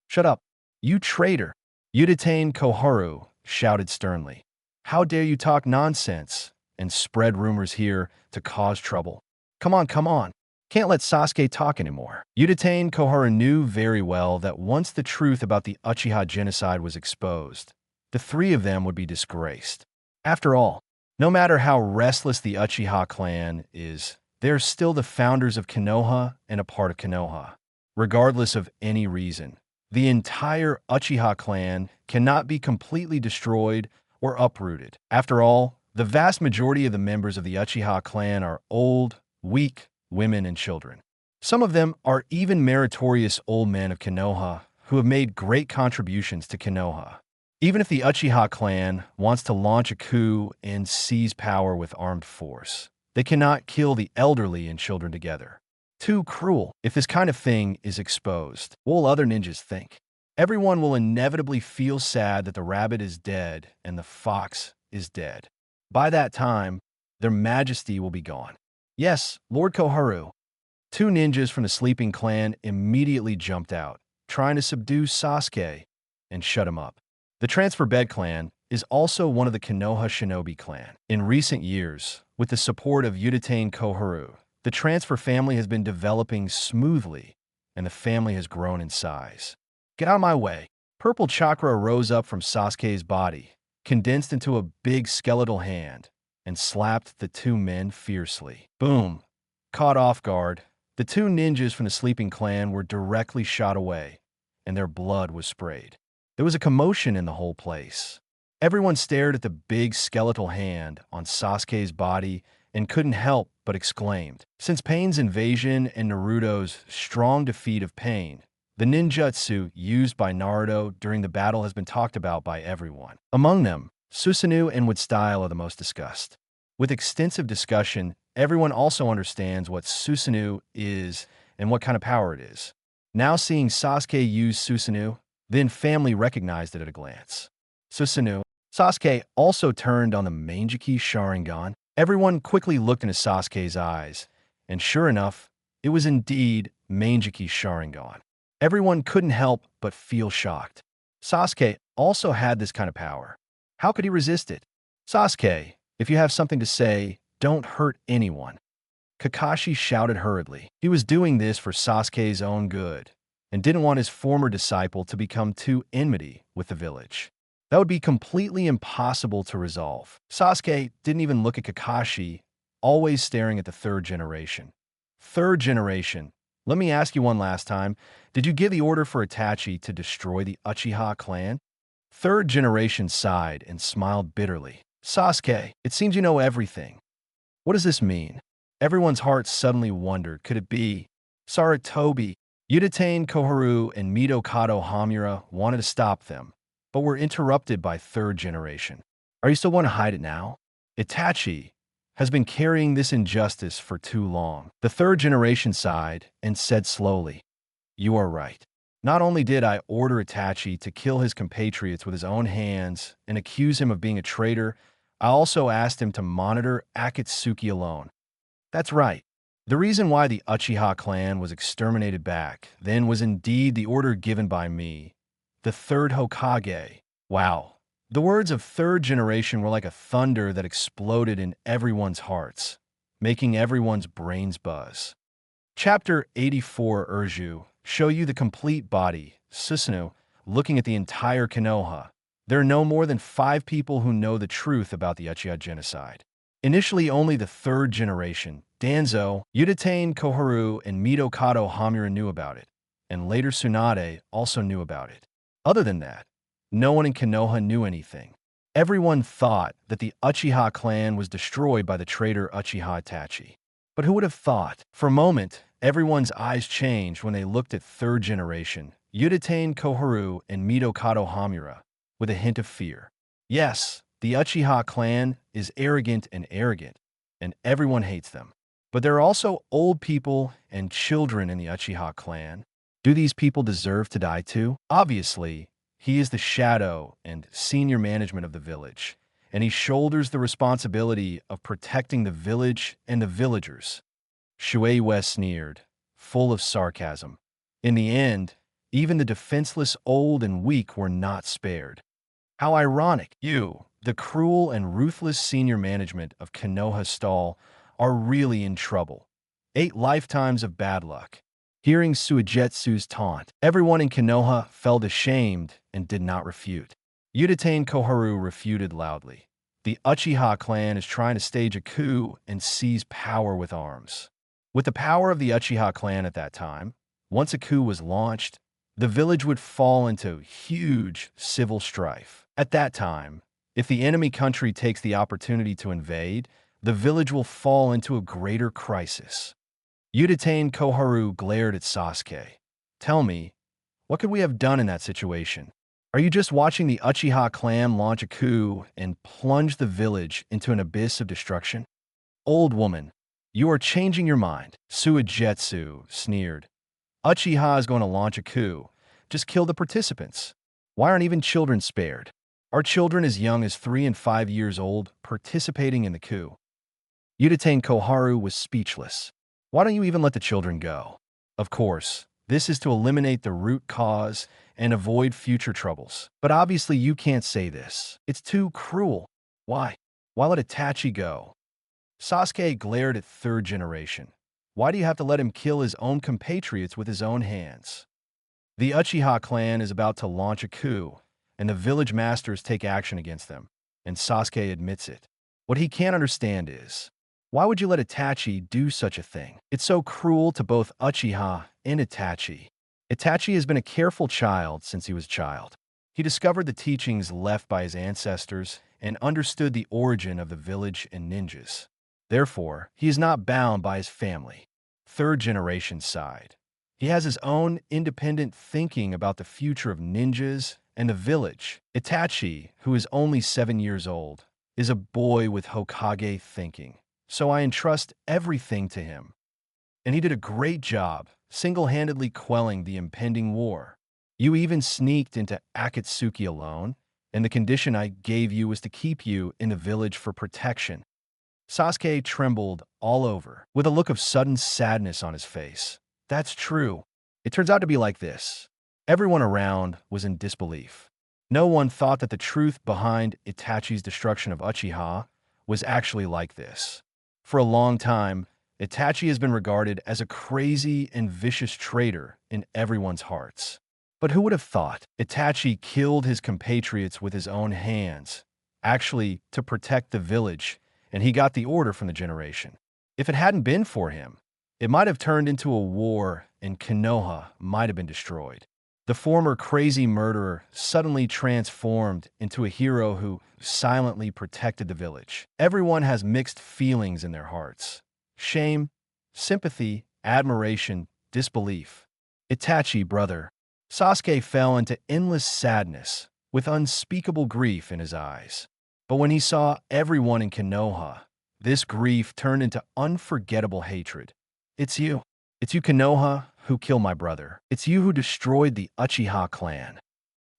Shut up, you traitor! Udatain Koharu shouted sternly. How dare you talk nonsense and spread rumors here to cause trouble? Come on. Can't let Sasuke talk anymore. Udatain Koharu knew very well that once the truth about the Uchiha genocide was exposed, the three of them would be disgraced. After all, no matter how restless the Uchiha clan is, they're still the founders of Konoha and a part of Konoha. Regardless of any reason, the entire Uchiha clan cannot be completely destroyed or uprooted. After all, the vast majority of the members of the Uchiha clan are old, weak women and children. Some of them are even meritorious old men of Konoha who have made great contributions to Konoha. Even if the Uchiha clan wants to launch a coup and seize power with armed force, they cannot kill the elderly and children together. Too cruel. If this kind of thing is exposed, what will other ninjas think? Everyone will inevitably feel sad that the rabbit is dead and the fox is dead. By that time, their majesty will be gone. Yes, Lord Koharu. Two ninjas from the sleeping clan immediately jumped out, trying to subdue Sasuke and shut him up. The Transfer Bed clan is also one of the Konoha Shinobi clan. In recent years, with the support of Udatain Koharu, the Transfer family has been developing smoothly, and the family has grown in size. Get out of my way. Purple chakra rose up from Sasuke's body, condensed into a big skeletal hand, and slapped the two men fiercely. Boom! Caught off guard, the two ninjas from the sleeping clan were directly shot away, and their blood was sprayed. There was a commotion in the whole place. Everyone stared at the big skeletal hand on Sasuke's body and couldn't help but exclaimed. Since Pain's invasion and Naruto's strong defeat of Pain, the ninjutsu used by Naruto during the battle has been talked about by everyone. Among them, Susanoo and Wood Style are the most discussed. With extensive discussion, everyone also understands what Susanoo is and what kind of power it is. Now seeing Sasuke use Susanoo, then family recognized it at a glance. Susanoo. Sasuke also turned on the Mangekyō Sharingan. Everyone quickly looked into Sasuke's eyes, and sure enough, it was indeed Mangekyō Sharingan. Everyone couldn't help but feel shocked. Sasuke also had this kind of power. How could he resist it? Sasuke, if you have something to say, don't hurt anyone. Kakashi shouted hurriedly. He was doing this for Sasuke's own good, and didn't want his former disciple to become too enmity with the village. That would be completely impossible to resolve. Sasuke didn't even look at Kakashi, always staring at the third generation. Third generation, let me ask you one last time, did you give the order for Itachi to destroy the Uchiha clan? Third generation sighed and smiled bitterly. Sasuke, it seems you know everything. What does this mean? Everyone's hearts suddenly wondered, could it be Saratobi, Udatane Koharu, and Midokado Hamura wanted to stop them, but were interrupted by third generation. Are you still going to hide it now? Itachi has been carrying this injustice for too long. The third generation sighed and said slowly, "You are right. Not only did I order Itachi to kill his compatriots with his own hands and accuse him of being a traitor, I also asked him to monitor Akatsuki alone. That's right. The reason why the Uchiha clan was exterminated back then was indeed the order given by me, the third Hokage." Wow. The words of third generation were like a thunder that exploded in everyone's hearts, making everyone's brains buzz. Chapter 84 Urju show you the complete body, Susanoo, looking at the entire Konoha. There are no more than 5 people who know the truth about the Uchiha genocide. Initially, only the third generation, Danzo, Udatane Koharu, and Midokado Hamura knew about it, and later Tsunade also knew about it. Other than that, no one in Konoha knew anything. Everyone thought that the Uchiha clan was destroyed by the traitor Uchiha Itachi. But who would have thought? For a moment, everyone's eyes changed when they looked at third generation, Udatane Koharu and Midokado Hamura, with a hint of fear. Yes, the Uchiha clan is arrogant, and everyone hates them. But there are also old people and children in the Uchiha clan. Do these people deserve to die too? Obviously, he is the shadow and senior management of the village, and he shoulders the responsibility of protecting the village and the villagers. Shuei sneered, full of sarcasm. In the end, even the defenseless old and weak were not spared. How ironic. You, the cruel and ruthless senior management of Konoha Stall, are really in trouble. 8 lifetimes of bad luck. Hearing Suigetsu's taunt, everyone in Konoha felt ashamed and did not refute. Udatane Koharu refuted loudly. The Uchiha clan is trying to stage a coup and seize power with arms. With the power of the Uchiha clan at that time, once a coup was launched, the village would fall into huge civil strife. At that time, if the enemy country takes the opportunity to invade, the village will fall into a greater crisis. Udatane Koharu glared at Sasuke. Tell me, what could we have done in that situation? Are you just watching the Uchiha clan launch a coup and plunge the village into an abyss of destruction? Old woman, you are changing your mind, Suigetsu sneered. Uchiha is going to launch a coup. Just kill the participants. Why aren't even children spared? Are children as young as 3 and 5 years old participating in the coup? Udatane Koharu was speechless. Why don't you even let the children go? Of course, this is to eliminate the root cause and avoid future troubles. But obviously you can't say this. It's too cruel. Why? Why let Itachi go? Sasuke glared at third generation. Why do you have to let him kill his own compatriots with his own hands? The Uchiha clan is about to launch a coup, and the village masters take action against them, and Sasuke admits it. What he can't understand is, why would you let Itachi do such a thing? It's so cruel to both Uchiha and Itachi. Itachi has been a careful child since he was a child. He discovered the teachings left by his ancestors and understood the origin of the village and ninjas. Therefore, he is not bound by his family. Third generation side. He has his own independent thinking about the future of ninjas and the village. Itachi, who is only 7 years old, is a boy with Hokage thinking. So I entrust everything to him. And he did a great job, single-handedly quelling the impending war. You even sneaked into Akatsuki alone, and the condition I gave you was to keep you in the village for protection. Sasuke trembled all over, with a look of sudden sadness on his face. That's true. It turns out to be like this. Everyone around was in disbelief. No one thought that the truth behind Itachi's destruction of Uchiha was actually like this. For a long time, Itachi has been regarded as a crazy and vicious traitor in everyone's hearts. But who would have thought Itachi killed his compatriots with his own hands, actually to protect the village, and he got the order from the generation. If it hadn't been for him, it might have turned into a war and Konoha might have been destroyed. The former crazy murderer suddenly transformed into a hero who silently protected the village. Everyone has mixed feelings in their hearts. Shame, sympathy, admiration, disbelief. Itachi, brother. Sasuke fell into endless sadness, with unspeakable grief in his eyes. But when he saw everyone in Konoha, this grief turned into unforgettable hatred. It's you. It's you, Konoha, who killed my brother. It's you who destroyed the Uchiha clan.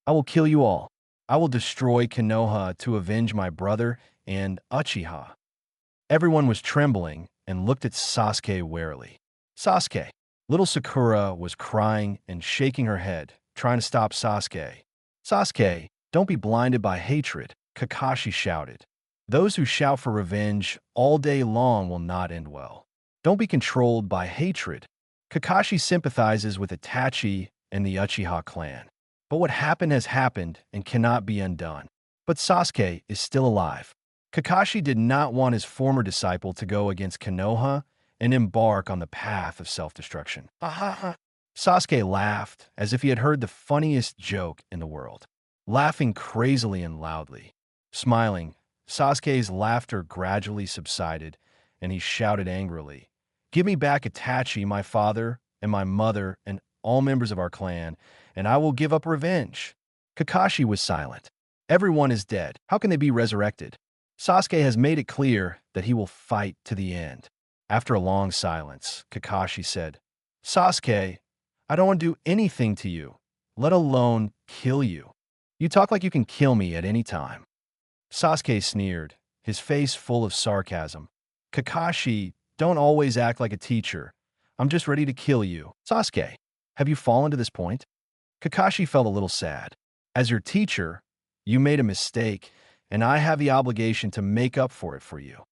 I will kill you all. I will destroy Konoha to avenge my brother and Uchiha. Everyone was trembling and looked at Sasuke warily. Sasuke. Little Sakura was crying and shaking her head, trying to stop Sasuke. Sasuke, don't be blinded by hatred, Kakashi shouted. Those who shout for revenge all day long will not end well. Don't be controlled by hatred. Kakashi sympathizes with Itachi and the Uchiha clan. But what happened has happened and cannot be undone. But Sasuke is still alive. Kakashi did not want his former disciple to go against Konoha and embark on the path of self-destruction. Sasuke laughed as if he had heard the funniest joke in the world, laughing crazily and loudly. Smiling, Sasuke's laughter gradually subsided, and he shouted angrily, "Give me back Itachi, my father, and my mother, and all members of our clan, and I will give up revenge." Kakashi was silent. Everyone is dead. How can they be resurrected? Sasuke has made it clear that he will fight to the end. After a long silence, Kakashi said, "Sasuke, I don't want to do anything to you, let alone kill you. You talk like you can kill me at any time." Sasuke sneered, his face full of sarcasm. "Kakashi, don't always act like a teacher. I'm just ready to kill you." "Sasuke, have you fallen to this point?" Kakashi felt a little sad. "As your teacher, you made a mistake, and I have the obligation to make up for it for you."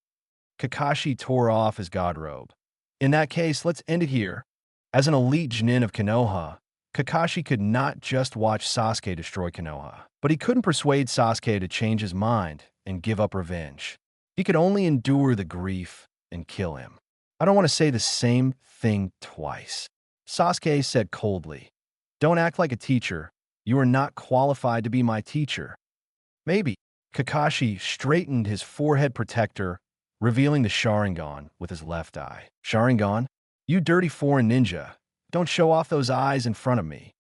Kakashi tore off his god robe. "In that case, let's end it here." As an elite genin of Konoha, Kakashi could not just watch Sasuke destroy Konoha, but he couldn't persuade Sasuke to change his mind and give up revenge. He could only endure the grief and kill him. "I don't want to say the same thing twice," Sasuke said coldly. "Don't act like a teacher. You are not qualified to be my teacher." "Maybe." Kakashi straightened his forehead protector, revealing the Sharingan with his left eye. "Sharingan? You dirty foreign ninja. Don't show off those eyes in front of me."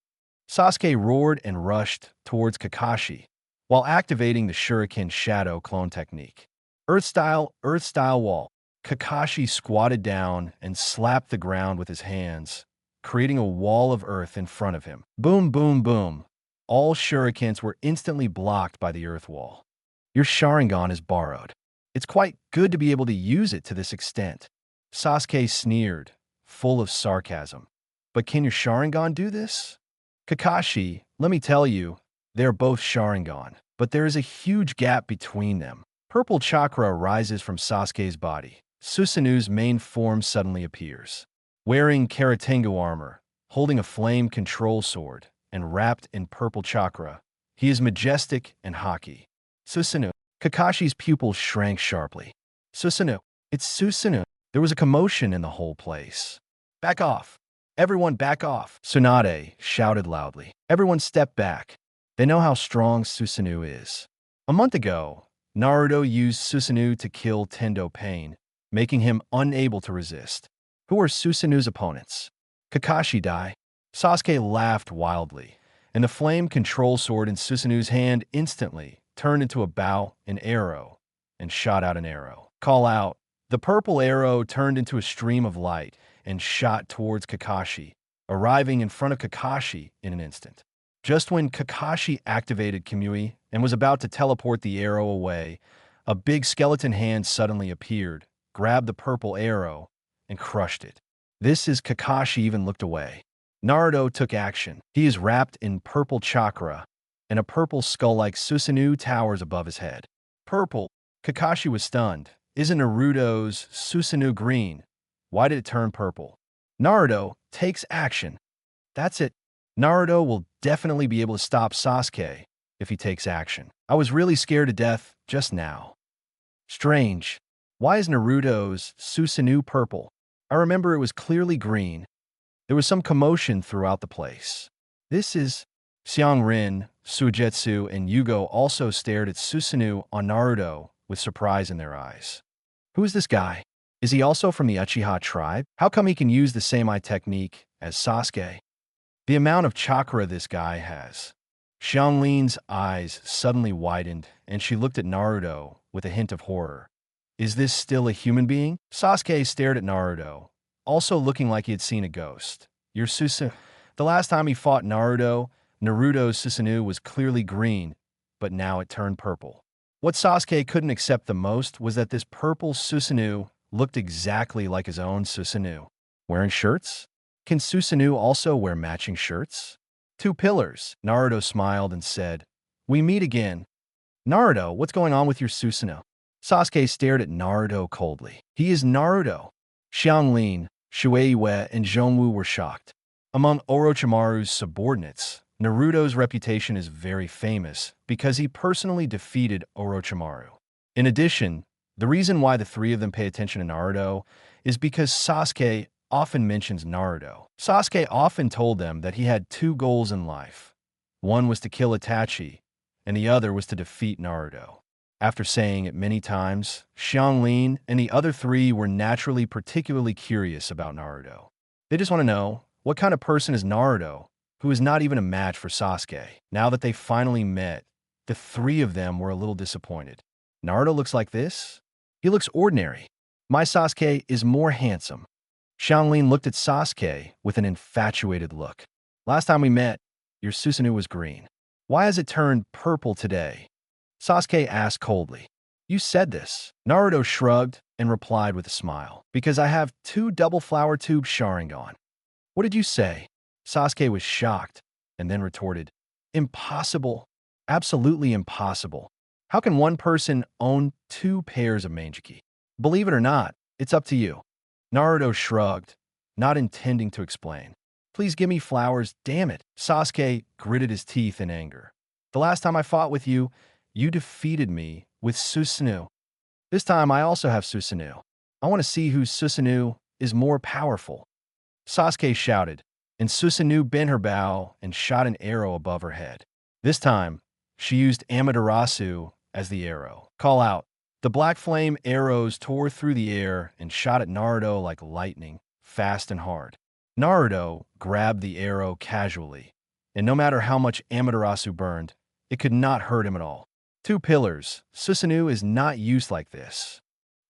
Sasuke roared and rushed towards Kakashi, while activating the Shuriken Shadow clone technique. Earth style wall. Kakashi squatted down and slapped the ground with his hands, creating a wall of earth in front of him. Boom, boom, boom. All shurikens were instantly blocked by the earth wall. "Your Sharingan is borrowed. It's quite good to be able to use it to this extent." Sasuke sneered, full of sarcasm. "But can your Sharingan do this?" "Kakashi, let me tell you, they're both Sharingan, but there is a huge gap between them." Purple chakra rises from Sasuke's body. Susanu's main form suddenly appears. Wearing Karatengo armor, holding a flame control sword, and wrapped in purple chakra, he is majestic and haughty. "Susanoo." Kakashi's pupils shrank sharply. "Susanoo. It's Susanoo." There was a commotion in the whole place. "Back off. Everyone back off," Tsunade shouted loudly. Everyone stepped back. They know how strong Susanoo is. A month ago, Naruto used Susanoo to kill Tendo Pain, making him unable to resist. Who are Susanoo's opponents? Kakashi Dai. Sasuke laughed wildly, and the flame control sword in Susanoo's hand instantly turned into a bow, an arrow, and shot out an arrow. "Call out." The purple arrow turned into a stream of light and shot towards Kakashi, arriving in front of Kakashi in an instant. Just when Kakashi activated Kamui and was about to teleport the arrow away, a big skeleton hand suddenly appeared, grabbed the purple arrow, and crushed it. This is Kakashi even looked away. Naruto took action. He is wrapped in purple chakra, and a purple skull-like Susanoo towers above his head. Purple. Kakashi was stunned. Isn't Naruto's Susanoo green? Why did it turn purple? Naruto takes action. That's it. Naruto will definitely be able to stop Sasuke if he takes action. I was really scared to death just now. Strange. Why is Naruto's Susanoo purple? I remember it was clearly green. There was some commotion throughout the place. This is... Xiangrin, Suigetsu, and Yugo also stared at Susanoo on Naruto with surprise in their eyes. Who is this guy? Is he also from the Uchiha tribe? How come he can use the same eye technique as Sasuke. The amount of chakra this guy has. Xianglin's eyes suddenly widened, and she looked at Naruto with a hint of horror. Is this still a human being? Sasuke stared at Naruto, also looking like he had seen a ghost. Your Susanoo. The last time he fought Naruto's Susanoo was clearly green, but now it turned purple. What Sasuke couldn't accept the most was that this purple Susanoo looked exactly like his own Susanoo. Wearing shirts? Can Susanoo also wear matching shirts? 2 pillars. Naruto smiled and said, "We meet again." Naruto, what's going on with your Susanoo? Sasuke stared at Naruto coldly. He is Naruto. Xianglin, Shueiwe, and Zhongwu were shocked. Among Orochimaru's subordinates, Naruto's reputation is very famous because he personally defeated Orochimaru. In addition, the reason why the 3 of them pay attention to Naruto is because Sasuke often mentions Naruto. Sasuke often told them that he had 2 goals in life. One was to kill Itachi, and the other was to defeat Naruto. After saying it many times, Xianglin and the other 3 were naturally particularly curious about Naruto. They just want to know, what kind of person is Naruto, who is not even a match for Sasuke? Now that they finally met, the 3 of them were a little disappointed. Naruto looks like this? He looks ordinary. My Sasuke is more handsome. Xianglin looked at Sasuke with an infatuated look. Last time we met, your Susanoo was green. Why has it turned purple today? Sasuke asked coldly. You said this. Naruto shrugged and replied with a smile. Because I have 2 double flower tube Sharingan. What did you say? Sasuke was shocked and then retorted. Impossible. Absolutely impossible. How can one person own 2 pairs of Mangekyō? Believe it or not, it's up to you. Naruto shrugged, not intending to explain. Please give me flowers, damn it. Sasuke gritted his teeth in anger. The last time I fought with you, you defeated me with Susanoo. This time I also have Susanoo. I want to see whose Susanoo is more powerful. Sasuke shouted, and Susanoo bent her bow and shot an arrow above her head. This time, she used Amaterasu as the arrow. Call out. The black flame arrows tore through the air and shot at Naruto like lightning, fast and hard. Naruto grabbed the arrow casually, and no matter how much Amaterasu burned, it could not hurt him at all. 2 pillars. Susanoo is not used like this.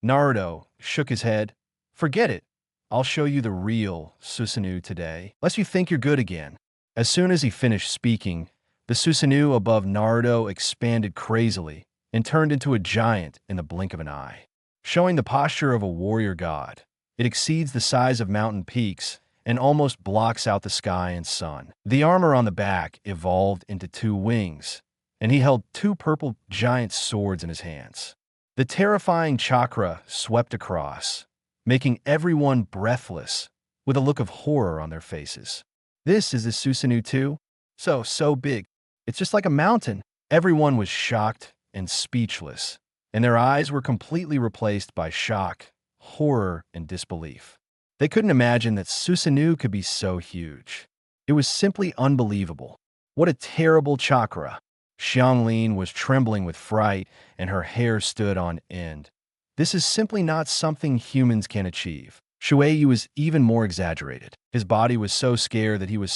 Naruto shook his head. Forget it. I'll show you the real Susanoo today, lest you think you're good again. As soon as he finished speaking, the Susanoo above Naruto expanded crazily and turned into a giant in the blink of an eye. Showing the posture of a warrior god, it exceeds the size of mountain peaks and almost blocks out the sky and sun. The armor on the back evolved into 2 wings, and he held 2 purple giant swords in his hands. The terrifying chakra swept across, making everyone breathless with a look of horror on their faces. This is the Susanoo too? So big. It's just like a mountain. Everyone was shocked and speechless, and their eyes were completely replaced by shock, horror, and disbelief. They couldn't imagine that Susanoo could be so huge. It was simply unbelievable. What a terrible chakra. Xianglin was trembling with fright, and her hair stood on end. This is simply not something humans can achieve. Shueiyu was even more exaggerated. His body was so scared that he was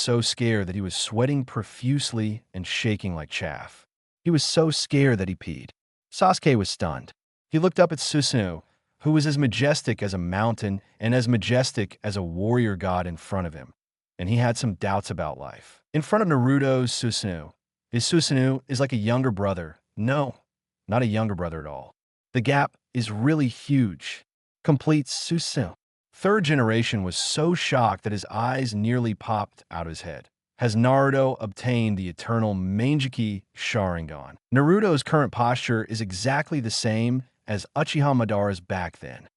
sweating profusely and shaking like chaff. He was so scared that he peed. Sasuke was stunned. He looked up at Susanoo, who was as majestic as a mountain and as majestic as a warrior god in front of him, and he had some doubts about life. In front of Naruto's Susanoo, his Susanoo is like a younger brother. No, not a younger brother at all. The gap is really huge. Complete Susanoo. 3rd generation was so shocked that his eyes nearly popped out of his head. Has Naruto obtained the eternal Mangekyō Sharingan? Naruto's current posture is exactly the same as Uchiha Madara's back then.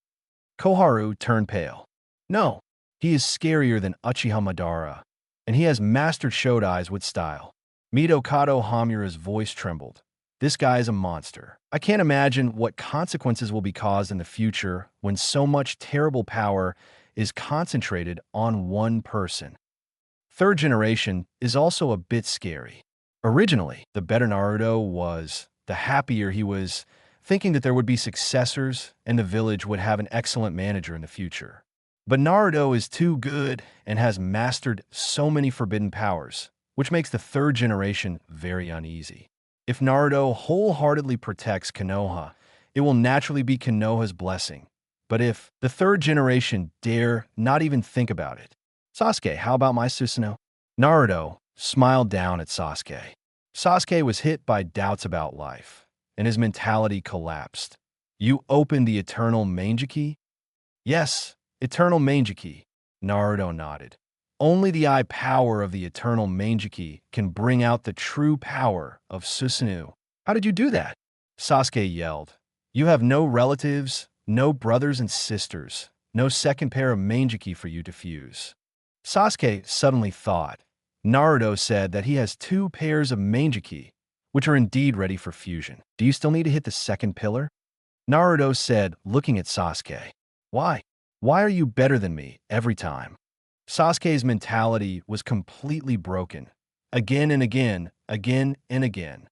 Koharu turned pale. No, he is scarier than Uchiha Madara, and he has mastered Shodai's with style. Midokado Hamura's voice trembled. This guy is a monster. I can't imagine what consequences will be caused in the future when so much terrible power is concentrated on one person. 3rd generation is also a bit scary. Originally, the better Naruto was, the happier he was, thinking that there would be successors and the village would have an excellent manager in the future. But Naruto is too good and has mastered so many forbidden powers, which makes the third generation very uneasy. If Naruto wholeheartedly protects Konoha, it will naturally be Konoha's blessing. But if the third generation dare not even think about it, Sasuke, how about my Susanoo? Naruto smiled down at Sasuke. Sasuke was hit by doubts about life, and his mentality collapsed. You opened the eternal Mangekyō? Yes, eternal Mangekyō. Naruto nodded. Only the eye power of the eternal Mangekyō can bring out the true power of Susanoo. How did you do that? Sasuke yelled. You have no relatives, no brothers and sisters, no second pair of Mangekyō for you to fuse. Sasuke suddenly thought. Naruto said that he has 2 pairs of Mangekyō, which are indeed ready for fusion. Do you still need to hit the second pillar? Naruto said, looking at Sasuke. Why? Why are you better than me every time? Sasuke's mentality was completely broken. Again and again, again and again.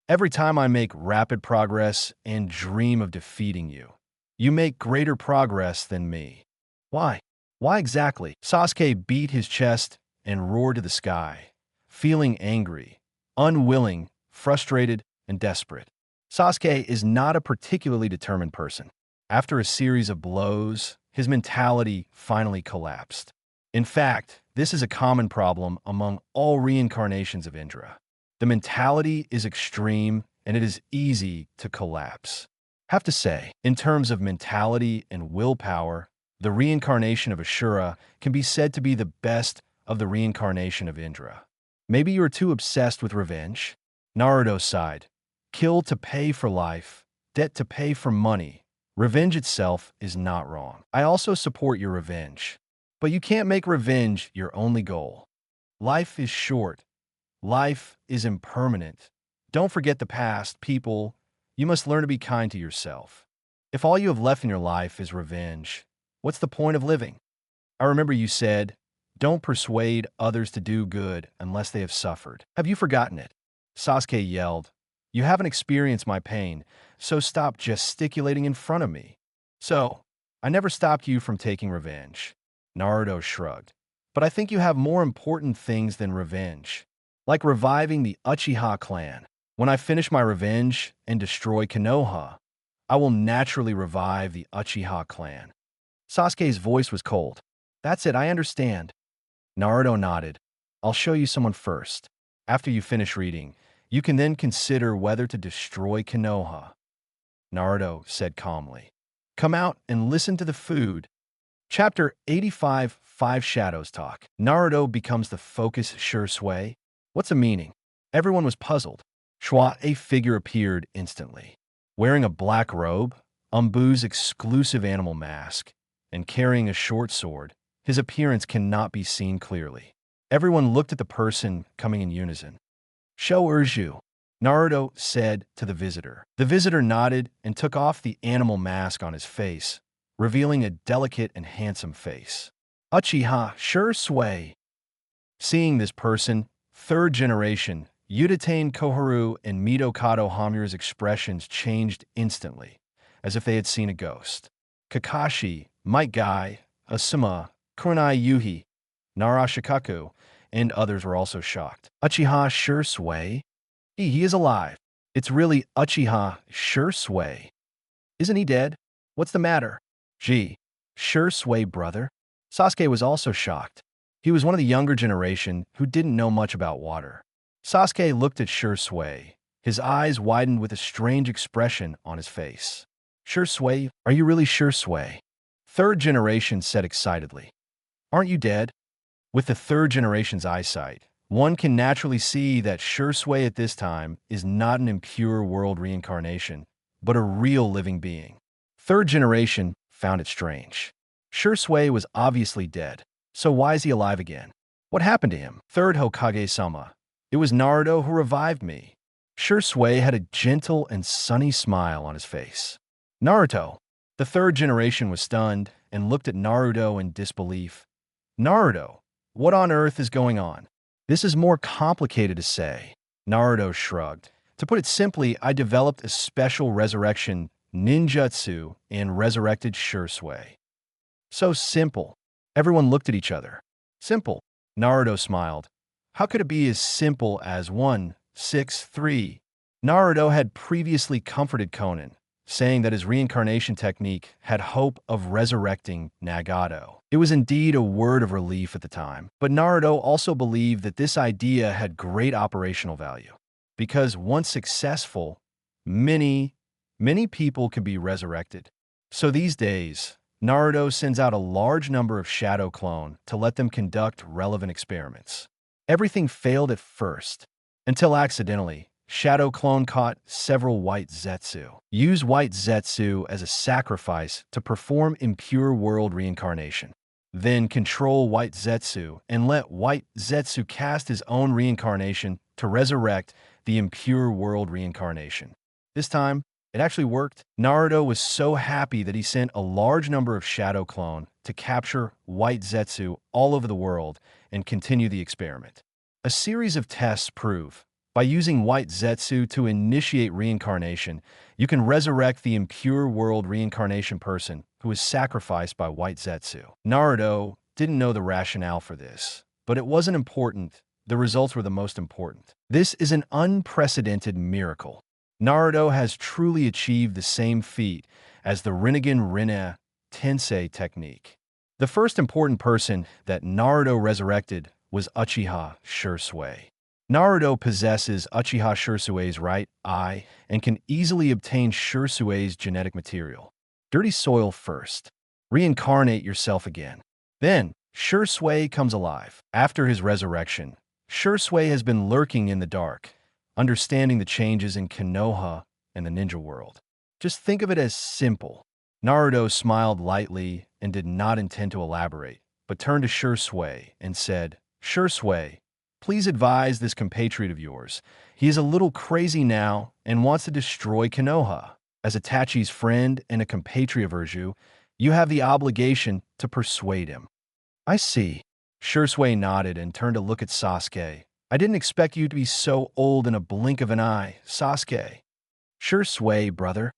Every time I make rapid progress and dream of defeating you, you make greater progress than me. Why? Why exactly? Sasuke beat his chest and roared to the sky, feeling angry, unwilling, frustrated, and desperate. Sasuke is not a particularly determined person. After a series of blows, his mentality finally collapsed. In fact, this is a common problem among all reincarnations of Indra. The mentality is extreme, and it is easy to collapse. Have to say, in terms of mentality and willpower, the reincarnation of Ashura can be said to be the best of the reincarnation of Indra. Maybe you are too obsessed with revenge? Naruto sighed. Kill to pay for life, debt to pay for money. Revenge itself is not wrong. I also support your revenge. But you can't make revenge your only goal. Life is short. Life is impermanent. Don't forget the past, people. You must learn to be kind to yourself. If all you have left in your life is revenge, what's the point of living? I remember you said, don't persuade others to do good unless they have suffered. Have you forgotten it? Sasuke yelled. You haven't experienced my pain, so stop gesticulating in front of me. So, I never stopped you from taking revenge. Naruto shrugged. But I think you have more important things than revenge. Like reviving the Uchiha clan. When I finish my revenge and destroy Konoha, I will naturally revive the Uchiha clan. Sasuke's voice was cold. That's it, I understand. Naruto nodded. I'll show you someone first. After you finish reading, you can then consider whether to destroy Konoha. Naruto said calmly. Come out and listen to the food. Chapter 85, 5 Shadows Talk. Naruto becomes the focus sure sway. What's the meaning? Everyone was puzzled. Schwa, a figure appeared instantly. Wearing a black robe, Umbu's exclusive animal mask, and carrying a short sword, his appearance cannot be seen clearly. Everyone looked at the person coming in unison. Sho Urju, Naruto said to the visitor. The visitor nodded and took off the animal mask on his face, revealing a delicate and handsome face. Uchiha sure sway. Seeing this person, third generation, Udatain Koharu and Midokado Hamura's expressions changed instantly, as if they had seen a ghost. Kakashi, Might Guy, Asuma, Kurenai Yuhi, Narashikaku, and others were also shocked. Uchiha sure sway? He is alive. It's really Uchiha sure sway. Isn't he dead? What's the matter? Gee, sure sway, brother. Sasuke was also shocked. He was one of the younger generation who didn't know much about water. Sasuke looked at Sure Sway. His eyes widened with a strange expression on his face. Sure Sway, are you really Sure Sway? Third generation said excitedly. Aren't you dead? With the third generation's eyesight, one can naturally see that Sure Sway at this time is not an impure world reincarnation, but a real living being. Third generation found it strange. Sure Sway was obviously dead, so why is he alive again? What happened to him? Third Hokage-sama. It was Naruto who revived me. Sure Sway had a gentle and sunny smile on his face. Naruto. The third generation was stunned and looked at Naruto in disbelief. Naruto, what on earth is going on? This is more complicated to say. Naruto shrugged. To put it simply, I developed a special resurrection ninjutsu and resurrected Sure Sway. So simple. Everyone looked at each other. Simple. Naruto smiled. How could it be as simple as 163? Naruto had previously comforted Conan, saying that his reincarnation technique had hope of resurrecting Nagato. It was indeed a word of relief at the time, but Naruto also believed that this idea had great operational value. Because once successful, many people can be resurrected. So these days, Naruto sends out a large number of Shadow Clone to let them conduct relevant experiments. Everything failed at first, until accidentally, Shadow Clone caught several white Zetsu. Use white Zetsu as a sacrifice to perform impure world reincarnation. Then control white Zetsu and let white Zetsu cast his own reincarnation to resurrect the impure world reincarnation. This time, it actually worked. Naruto was so happy that he sent a large number of Shadow Clone to capture white Zetsu all over the world and continue the experiment. A series of tests prove by using white Zetsu to initiate reincarnation, you can resurrect the impure world reincarnation person who was sacrificed by white Zetsu. Naruto didn't know the rationale for this, but it wasn't important. The results were the most important. This is an unprecedented miracle. Naruto has truly achieved the same feat as the Rinnegan Rinne Tensei technique. The first important person that Naruto resurrected was Uchiha Shisui. Naruto possesses Uchiha Shisui's right eye and can easily obtain Shisui's genetic material. Dirty soil first. Reincarnate yourself again. Then, Shisui comes alive. After his resurrection, Shisui has been lurking in the dark, understanding the changes in Konoha and the ninja world. Just think of it as simple. Naruto smiled lightly and did not intend to elaborate, but turned to Shisui and said, Shisui, please advise this compatriot of yours. He is a little crazy now and wants to destroy Konoha. As Itachi's friend and a compatriot of you, you have the obligation to persuade him. I see. Shisui nodded and turned to look at Sasuke. I didn't expect you to be so old in a blink of an eye, Sasuke. Shisui, brother.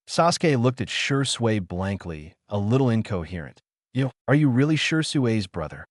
Sasuke looked at Shisui blankly, a little incoherent. Are you really Shisui's brother?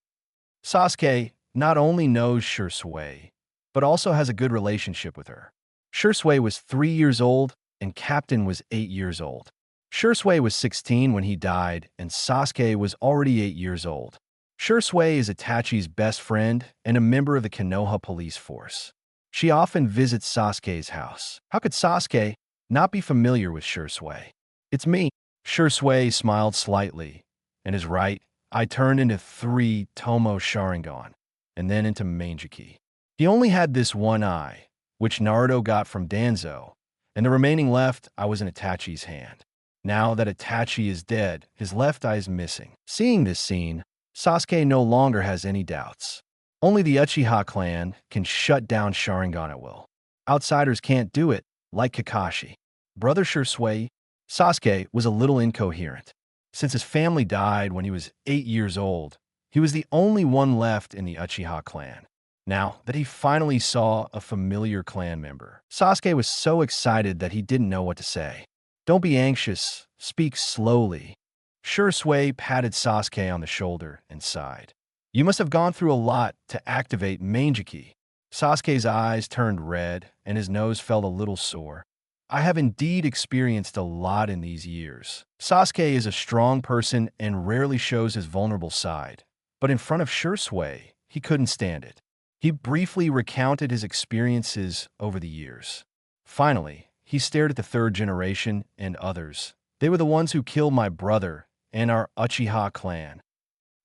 Sasuke not only knows Shisui, but also has a good relationship with her. Shisui was 3 years old and Captain was 8 years old. Shisui was 16 when he died and Sasuke was already 8 years old. Shisui is Itachi's best friend and a member of the Konoha police force. She often visits Sasuke's house. How could Sasuke not be familiar with Shisui? It's me. Shisui smiled slightly, and his right eye turned into 3 Tomo Sharingan, and then into Mangekyō. He only had this one eye, which Naruto got from Danzo, and the remaining left eye was in Itachi's hand. Now that Itachi is dead, his left eye is missing. Seeing this scene, Sasuke no longer has any doubts. Only the Uchiha clan can shut down Sharingan at will. Outsiders can't do it, like Kakashi. Brother Shisui, Sasuke was a little incoherent. Since his family died when he was 8 years old, he was the only one left in the Uchiha clan. Now that he finally saw a familiar clan member, Sasuke was so excited that he didn't know what to say. Don't be anxious, speak slowly. Shisui patted Sasuke on the shoulder and sighed. You must have gone through a lot to activate Mangekyō. Sasuke's eyes turned red and his nose felt a little sore. I have indeed experienced a lot in these years. Sasuke is a strong person and rarely shows his vulnerable side. But in front of Shisui, he couldn't stand it. He briefly recounted his experiences over the years. Finally, he stared at the third generation and others. They were the ones who killed my brother and our Uchiha clan.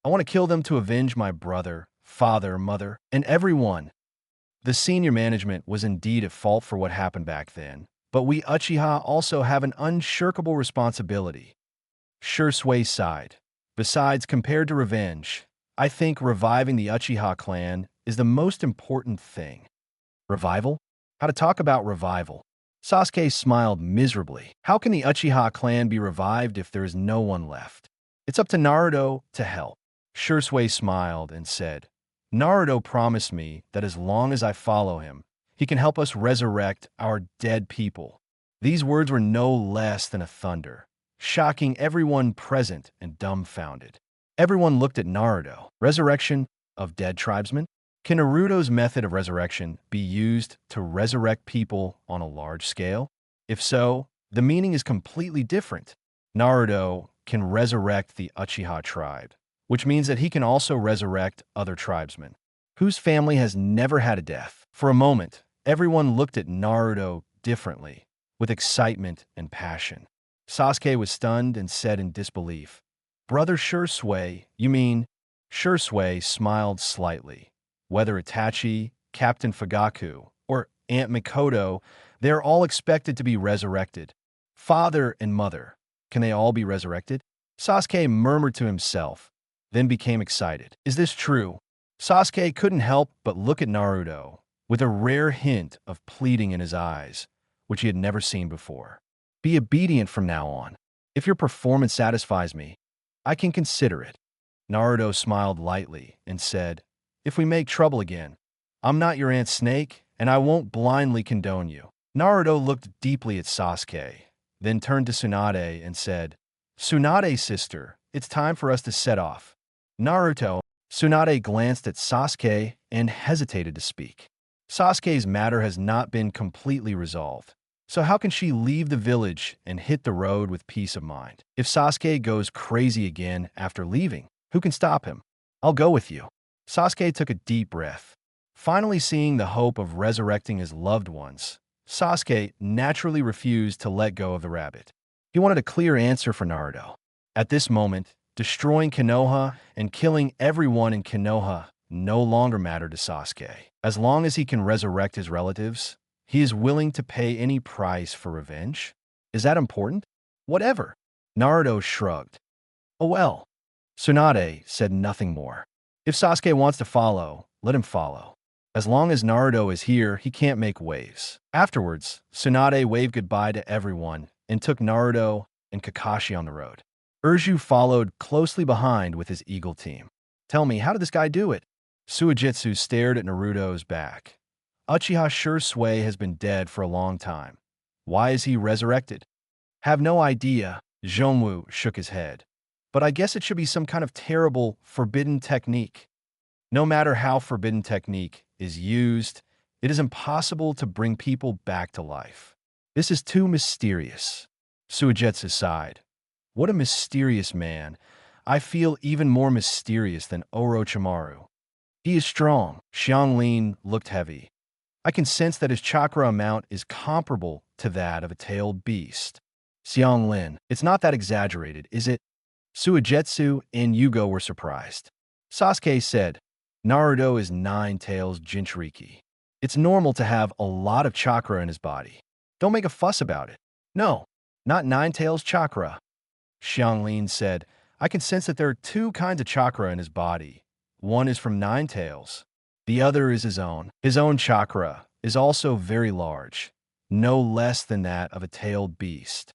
I want to kill them to avenge my brother, father, mother, and everyone. The senior management was indeed at fault for what happened back then, but we Uchiha also have an unshirkable responsibility. Shisui sighed. Besides, compared to revenge, I think reviving the Uchiha clan is the most important thing. Revival? How to talk about revival? Sasuke smiled miserably. How can the Uchiha clan be revived if there is no one left? It's up to Naruto to help. Shisui smiled and said, Naruto promised me that as long as I follow him, he can help us resurrect our dead people. These words were no less than a thunder, shocking everyone present and dumbfounded. Everyone looked at Naruto. Resurrection of dead tribesmen? Can Naruto's method of resurrection be used to resurrect people on a large scale? If so, the meaning is completely different. Naruto can resurrect the Uchiha tribe, which means that he can also resurrect other tribesmen whose family has never had a death. For a moment, everyone looked at Naruto differently, with excitement and passion. Sasuke was stunned and said in disbelief, "Brother Shursui, you mean?" Shursui smiled slightly. Whether Itachi, Captain Fugaku, or Aunt Mikoto, they're all expected to be resurrected. Father and mother, can they all be resurrected? Sasuke murmured to himself, then became excited. Is this true? Sasuke couldn't help but look at Naruto, with a rare hint of pleading in his eyes, which he had never seen before. Be obedient from now on. If your performance satisfies me, I can consider it. Naruto smiled lightly and said, if we make trouble again, I'm not your Aunt Snake, and I won't blindly condone you. Naruto looked deeply at Sasuke, then turned to Tsunade and said, Tsunade, sister, it's time for us to set off. Naruto. Tsunade glanced at Sasuke and hesitated to speak. Sasuke's matter has not been completely resolved, so how can she leave the village and hit the road with peace of mind? If Sasuke goes crazy again after leaving, who can stop him? I'll go with you. Sasuke took a deep breath. Finally seeing the hope of resurrecting his loved ones, Sasuke naturally refused to let go of the rabbit. He wanted a clear answer for Naruto. At this moment, destroying Konoha and killing everyone in Konoha no longer mattered to Sasuke. As long as he can resurrect his relatives, he is willing to pay any price for revenge. Is that important? Whatever. Naruto shrugged. Oh well. Tsunade said nothing more. If Sasuke wants to follow, let him follow. As long as Naruto is here, he can't make waves. Afterwards, Tsunade waved goodbye to everyone and took Naruto and Kakashi on the road. Urju followed closely behind with his eagle team. Tell me, how did this guy do it? Suijutsu stared at Naruto's back. Uchiha Shursui has been dead for a long time. Why is he resurrected? Have no idea, Zhongwu shook his head. But I guess it should be some kind of terrible, forbidden technique. No matter how forbidden technique is used, it is impossible to bring people back to life. This is too mysterious. Suijutsu sighed. What a mysterious man. I feel even more mysterious than Orochimaru. He is strong. Xianglin looked heavy. I can sense that his chakra amount is comparable to that of a tailed beast. Xianglin, it's not that exaggerated, is it? Suijutsu and Yugo were surprised. Sasuke said, Naruto is 9 tails Jinchuriki. It's normal to have a lot of chakra in his body. Don't make a fuss about it. No, not 9 tails chakra. Xianglin said, I can sense that there are 2 kinds of chakra in his body. One is from 9 tails. The other is his own. His own chakra is also very large, no less than that of a tailed beast.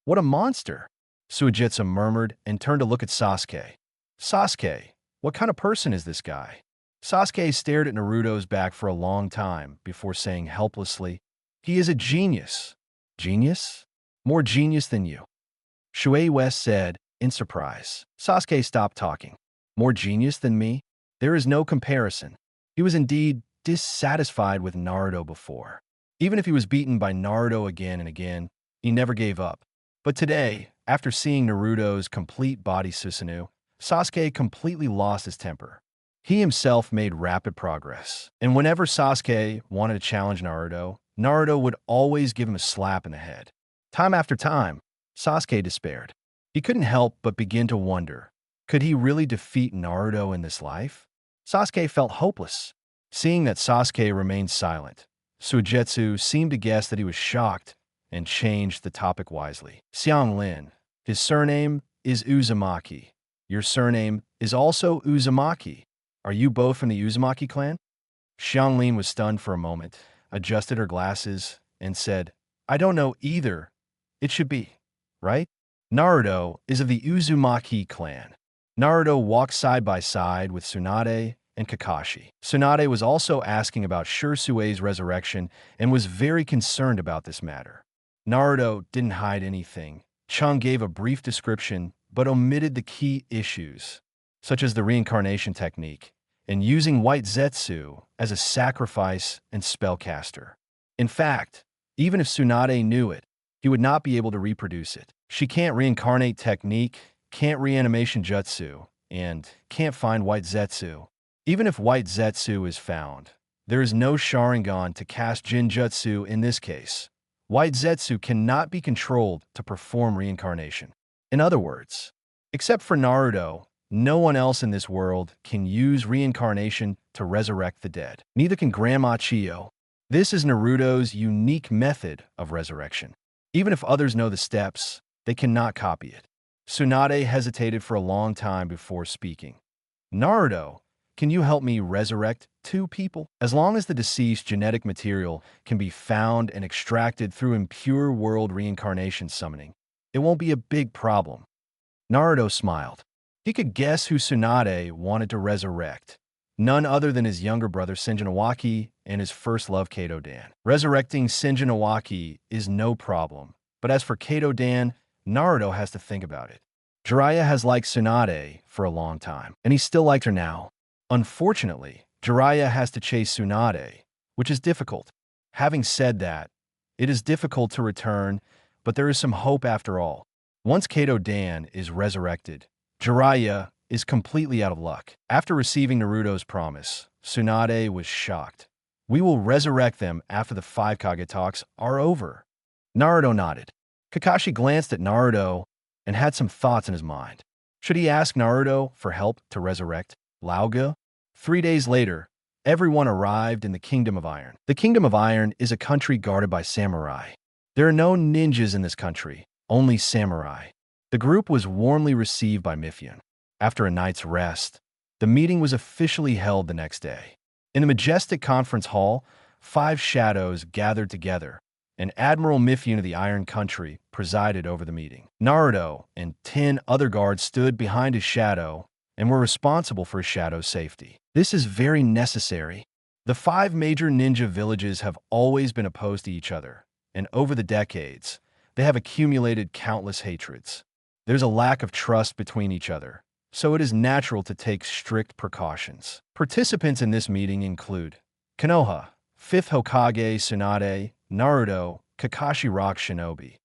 What a monster! Suijutsu murmured and turned to look at Sasuke. Sasuke, what kind of person is this guy? Sasuke stared at Naruto's back for a long time before saying helplessly, he is a genius. Genius? More genius than you. Shui West said, in surprise. Sasuke stopped talking. More genius than me? There is no comparison. He was indeed dissatisfied with Naruto before. Even if he was beaten by Naruto again and again, he never gave up. But today, after seeing Naruto's complete body Susanoo, Sasuke completely lost his temper. He himself made rapid progress, and whenever Sasuke wanted to challenge Naruto, Naruto would always give him a slap in the head. Time after time, Sasuke despaired. He couldn't help but begin to wonder, could he really defeat Naruto in this life? Sasuke felt hopeless. Seeing that Sasuke remained silent, Suijutsu seemed to guess that he was shocked and changed the topic wisely. Xianglin, his surname is Uzumaki. Your surname is also Uzumaki. Are you both from the Uzumaki clan? Xianglin was stunned for a moment, adjusted her glasses, and said, I don't know either. It should be, right? Naruto is of the Uzumaki clan. Naruto walked side by side with Tsunade and Kakashi. Tsunade was also asking about Shursui's resurrection and was very concerned about this matter. Naruto didn't hide anything. Chung gave a brief description, but omitted the key issues. such as the reincarnation technique, and using white Zetsu as a sacrifice and spellcaster. In fact, even if Tsunade knew it, he would not be able to reproduce it. She can't reincarnate technique, can't reanimation jutsu, and can't find white Zetsu. Even if white Zetsu is found, there is no Sharingan to cast Jinjutsu in this case. White Zetsu cannot be controlled to perform reincarnation. In other words, except for Naruto, no one else in this world can use reincarnation to resurrect the dead. Neither can Grandma Chiyo. This is Naruto's unique method of resurrection. Even if others know the steps, they cannot copy it. Tsunade hesitated for a long time before speaking. Naruto, can you help me resurrect 2 people? As long as the deceased genetic material can be found and extracted through impure world reincarnation summoning, it won't be a big problem. Naruto smiled. He could guess who Tsunade wanted to resurrect. None other than his younger brother Shinji Iwaki and his first love Gedo-dan. Resurrecting Shinji Iwaki is no problem, but as for Gedo-dan, Naruto has to think about it. Jiraiya has liked Tsunade for a long time, and he still liked her now. Unfortunately, Jiraiya has to chase Tsunade, which is difficult. Having said that, it is difficult to return, but there is some hope after all. Once Gedo-dan is resurrected, Jiraiya is completely out of luck. After receiving Naruto's promise, Tsunade was shocked. We will resurrect them after the 5 Kage talks are over. Naruto nodded. Kakashi glanced at Naruto and had some thoughts in his mind. Should he ask Naruto for help to resurrect Lauga? 3 days later, everyone arrived in the Kingdom of Iron. The Kingdom of Iron is a country guarded by samurai. There are no ninjas in this country, only samurai. The group was warmly received by Mifune. After a night's rest, the meeting was officially held the next day. In the majestic conference hall, 5 shadows gathered together, and Admiral Mifune of the Iron Country presided over the meeting. Naruto and 10 other guards stood behind his shadow and were responsible for his shadow's safety. This is very necessary. The 5 major ninja villages have always been opposed to each other, and over the decades, they have accumulated countless hatreds. There's a lack of trust between each other, so it is natural to take strict precautions. Participants in this meeting include Konoha, 5th Hokage Tsunade, Naruto, Kakashi Rock Shinobi,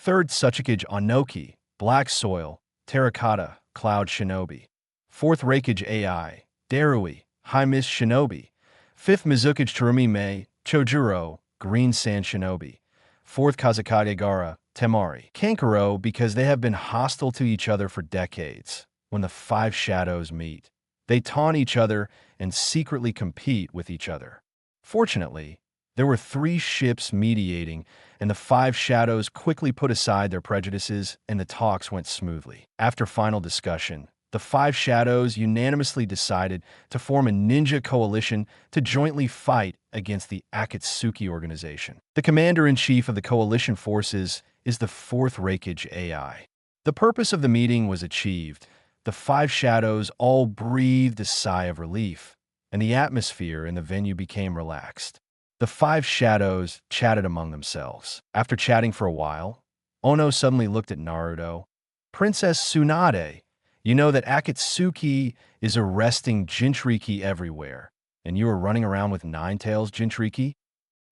3rd Tsuchikage Onoki, Black Soil, Terracotta, Cloud Shinobi, 4th Reikage AI, Darui, High Mist Shinobi, 5th Mizukage Terumi Mei, Chojuro, Green Sand Shinobi, 4th Kazekage Gara, Temari, Kankuro, because they have been hostile to each other for decades. When the 5 shadows meet, they taunt each other and secretly compete with each other. Fortunately, there were 3 ships mediating, and the 5 shadows quickly put aside their prejudices, and the talks went smoothly. After final discussion, the 5 shadows unanimously decided to form a ninja coalition to jointly fight against the Akatsuki organization. The commander-in-chief of the coalition forces is the 4th Reikage AI. The purpose of the meeting was achieved. The 5 shadows all breathed a sigh of relief, and the atmosphere in the venue became relaxed. The 5 shadows chatted among themselves. After chatting for a while, Ono suddenly looked at Naruto. Princess Tsunade, you know that Akatsuki is arresting Jinchuriki everywhere, and you are running around with 9-tails Jinchuriki?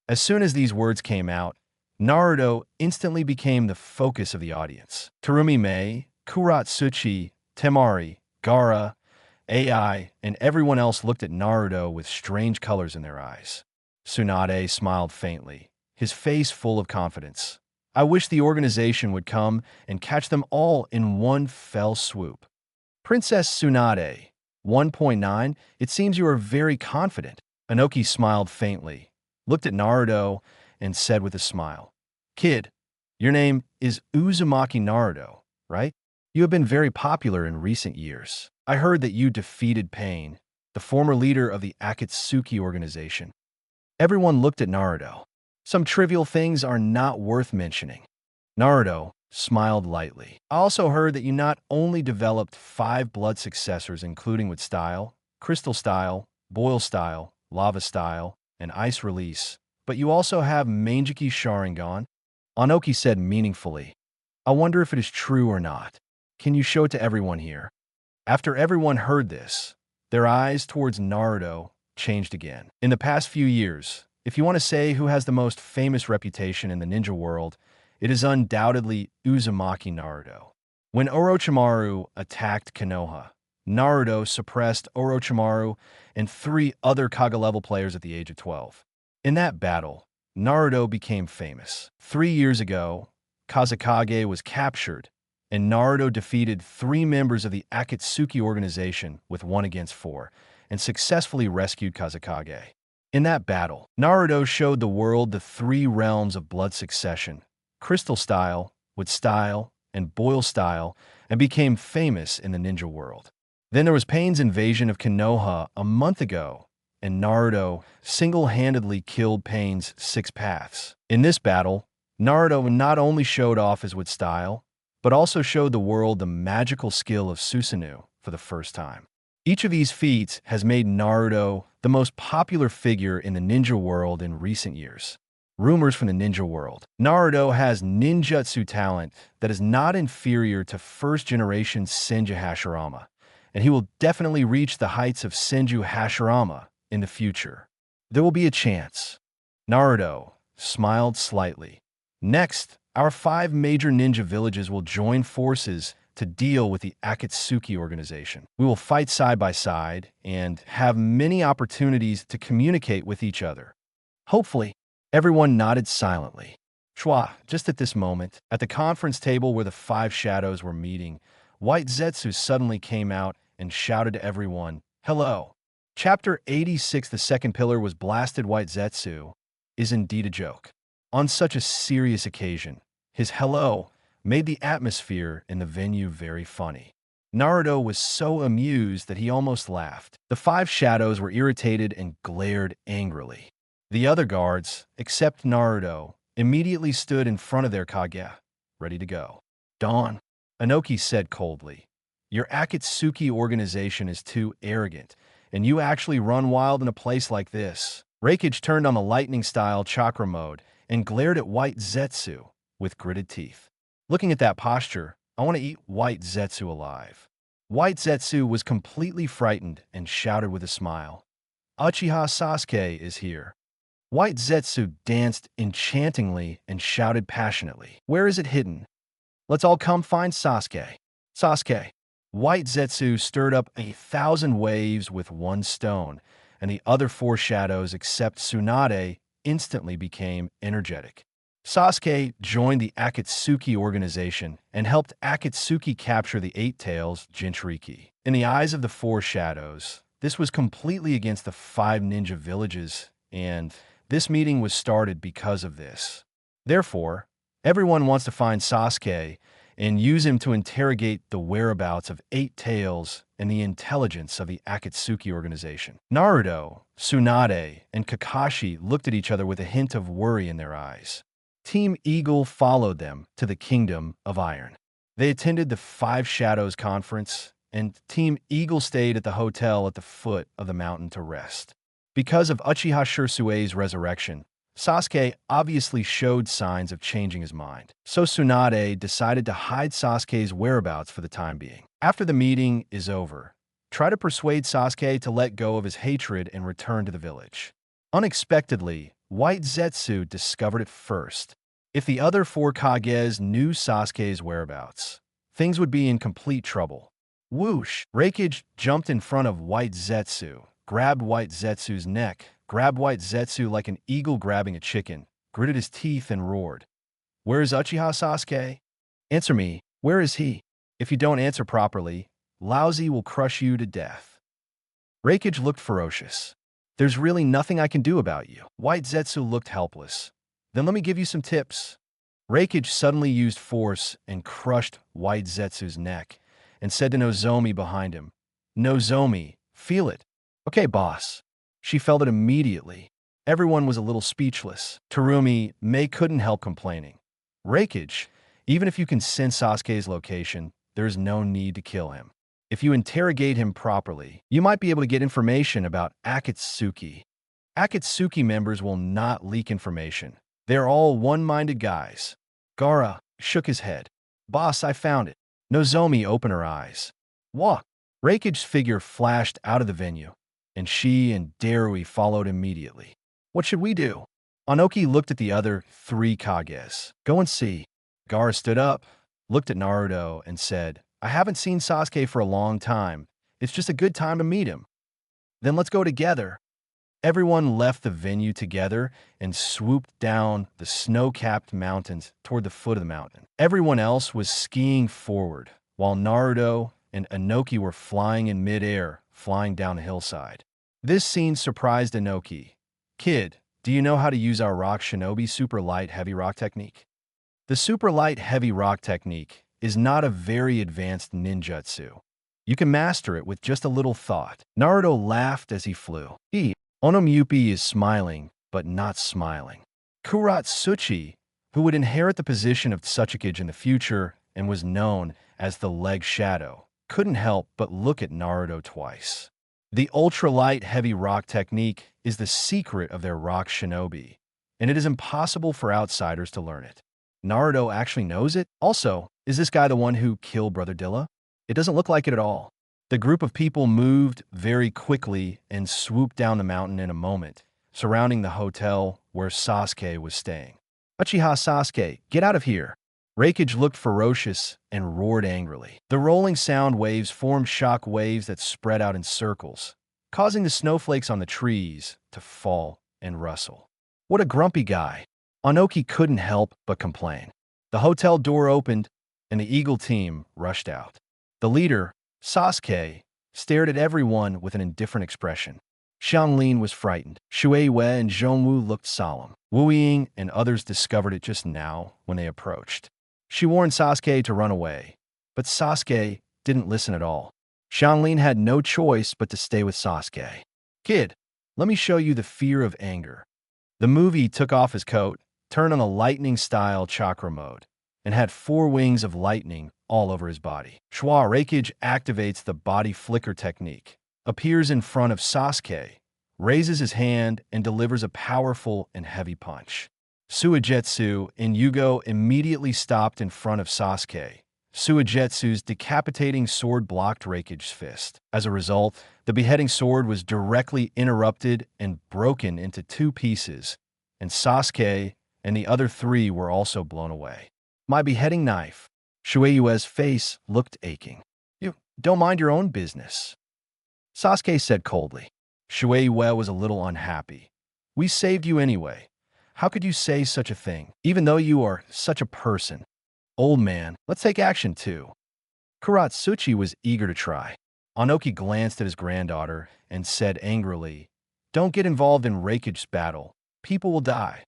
As soon as these words came out, Naruto instantly became the focus of the audience. Terumi Mei, Kuratsuchi, Temari, Gara, AI, and everyone else looked at Naruto with strange colors in their eyes. Tsunade smiled faintly, his face full of confidence. I wish the organization would come and catch them all in one fell swoop. Princess Tsunade, 1.9, it seems you are very confident. Inoki smiled faintly, looked at Naruto, and said with a smile, Kid, your name is Uzumaki Naruto, right? You have been very popular in recent years. I heard that you defeated Pain, the former leader of the Akatsuki organization. Everyone looked at Naruto. Some trivial things are not worth mentioning. Naruto smiled lightly. I also heard that you not only developed 5 blood successors, including with Style, Crystal Style, Boil Style, Lava Style, and Ice Release, but you also have Mangekyō Sharingan. Onoki said meaningfully, I wonder if it is true or not. Can you show it to everyone here? After everyone heard this, their eyes towards Naruto changed again. In the past few years, if you want to say who has the most famous reputation in the ninja world, it is undoubtedly Uzumaki Naruto. When Orochimaru attacked Konoha, Naruto suppressed Orochimaru and 3 other Kage-level players at the age of 12. In that battle, Naruto became famous. 3 years ago, Kazekage was captured, and Naruto defeated 3 members of the Akatsuki organization with 1 against 4, and successfully rescued Kazekage. In that battle, Naruto showed the world the 3 realms of blood succession, Crystal Style, Wood Style, and Boil Style, and became famous in the ninja world. Then there was Pain's invasion of Konoha a month ago, and Naruto single-handedly killed Pain's 6 paths. In this battle, Naruto not only showed off his Wood Style, but also showed the world the magical skill of Susanoo for the first time. Each of these feats has made Naruto the most popular figure in the ninja world in recent years. Rumors from the ninja world. Naruto has ninjutsu talent that is not inferior to first-generation Senju Hashirama, and he will definitely reach the heights of Senju Hashirama in the future. There will be a chance. Naruto smiled slightly. Next, our 5 major ninja villages will join forces to deal with the Akatsuki organization. We will fight side by side and have many opportunities to communicate with each other. Hopefully, everyone nodded silently. Schwa, just at this moment, at the conference table where the 5 shadows were meeting, White Zetsu suddenly came out and shouted to everyone, "Hello." Chapter 86, The Second Pillar Was Blasted. White Zetsu is indeed a joke. On such a serious occasion, his hello made the atmosphere in the venue very funny. Naruto was so amused that he almost laughed. The 5 shadows were irritated and glared angrily. The other guards, except Naruto, immediately stood in front of their Kage, ready to go. "Dawn," Inoki said coldly. "Your Akatsuki organization is too arrogant, and you actually run wild in a place like this." Reikage turned on the lightning-style chakra mode and glared at White Zetsu with gritted teeth. "Looking at that posture, I want to eat White Zetsu alive." White Zetsu was completely frightened and shouted with a smile, "Uchiha Sasuke is here." White Zetsu danced enchantingly and shouted passionately, "Where is it hidden? Let's all come find Sasuke." Sasuke. White Zetsu stirred up 1,000 waves with 1 stone, and the other 4 shadows except Tsunade instantly became energetic. Sasuke joined the Akatsuki organization and helped Akatsuki capture the 8 Tails Jinchuriki. In the eyes of the 4 shadows, this was completely against the 5 ninja villages, and this meeting was started because of this. Therefore, everyone wants to find Sasuke and use him to interrogate the whereabouts of 8 Tails and the intelligence of the Akatsuki organization. Naruto, Tsunade, and Kakashi looked at each other with a hint of worry in their eyes. Team Eagle followed them to the Kingdom of Iron. They attended the 5 Shadows conference, and Team Eagle stayed at the hotel at the foot of the mountain to rest. Because of Uchiha Shirsue's resurrection, Sasuke obviously showed signs of changing his mind. So Tsunade decided to hide Sasuke's whereabouts for the time being. After the meeting is over, try to persuade Sasuke to let go of his hatred and return to the village. Unexpectedly, White Zetsu discovered it first. If the other 4 Kages knew Sasuke's whereabouts, things would be in complete trouble. Whoosh! Reikage jumped in front of White Zetsu, grabbed White Zetsu's neck, grabbed White Zetsu like an eagle grabbing a chicken, gritted his teeth and roared, "Where is Uchiha Sasuke? Answer me, where is he? If you don't answer properly, Laozi will crush you to death." Reikage looked ferocious. "There's really nothing I can do about you." White Zetsu looked helpless. "Then let me give you some tips." Reikage suddenly used force and crushed White Zetsu's neck and said to Nozomi behind him, "Nozomi, feel it." "Okay, boss." She felt it immediately. Everyone was a little speechless. Terumi, Mei couldn't help complaining. "Reikage, even if you can sense Sasuke's location, there is no need to kill him. If you interrogate him properly, you might be able to get information about Akatsuki. Akatsuki members will not leak information. They're all one-minded guys." Gaara shook his head. "Boss, I found it." Nozomi opened her eyes. "What?" Reikage's figure flashed out of the venue, and she and Darui followed immediately. What should we do? Anoki looked at the other 3 Kages. Go and see. Gaara stood up, looked at Naruto, and said, I haven't seen Sasuke for a long time. It's just a good time to meet him. Then let's go together. Everyone left the venue together and swooped down the snow-capped mountains toward the foot of the mountain. Everyone else was skiing forward, while Naruto and Anoki were flying in midair, flying down a hillside. This scene surprised Anoki. Kid, do you know how to use our rock shinobi super light heavy rock technique? The super light heavy rock technique is not a very advanced ninjutsu. You can master it with just a little thought. Naruto laughed as he flew. Onomyupi is smiling, but not smiling. Kuratsuchi, who would inherit the position of Tsuchikage in the future and was known as the Leg Shadow, couldn't help but look at Naruto twice. The ultralight heavy rock technique is the secret of their rock shinobi, and it is impossible for outsiders to learn it. Naruto actually knows it? Also, is this guy the one who killed Brother Dilla? It doesn't look like it at all. The group of people moved very quickly and swooped down the mountain in a moment, surrounding the hotel where Sasuke was staying. Uchiha Sasuke, get out of here! Reikage looked ferocious and roared angrily. The rolling sound waves formed shock waves that spread out in circles, causing the snowflakes on the trees to fall and rustle. What a grumpy guy! Anoki couldn't help but complain. The hotel door opened, and the Eagle team rushed out. The leader, Sasuke, stared at everyone with an indifferent expression. Xianglin was frightened. Shuei and Zhongwu looked solemn. Wu Ying and others discovered it just now when they approached. She warned Sasuke to run away, but Sasuke didn't listen at all. Xianglin had no choice but to stay with Sasuke. Kid, let me show you the fear of anger. The movie took off his coat, turned on the lightning-style chakra mode, and had 4 wings of lightning all over his body. Schwa Reikage activates the body flicker technique, appears in front of Sasuke, raises his hand, and delivers a powerful and heavy punch. Suigetsu and Yugo immediately stopped in front of Sasuke. Suigetsu's decapitating sword blocked Reikage's fist. As a result, the beheading sword was directly interrupted and broken into 2 pieces, and Sasuke and the other 3 were also blown away. My beheading knife. Shueiyue's face looked aching. You don't mind your own business, Sasuke said coldly. Shueiyue was a little unhappy. We saved you anyway. How could you say such a thing, even though you are such a person? Old man, let's take action too. Kuratsuchi was eager to try. Anoki glanced at his granddaughter and said angrily, Don't get involved in Reikage's battle. People will die.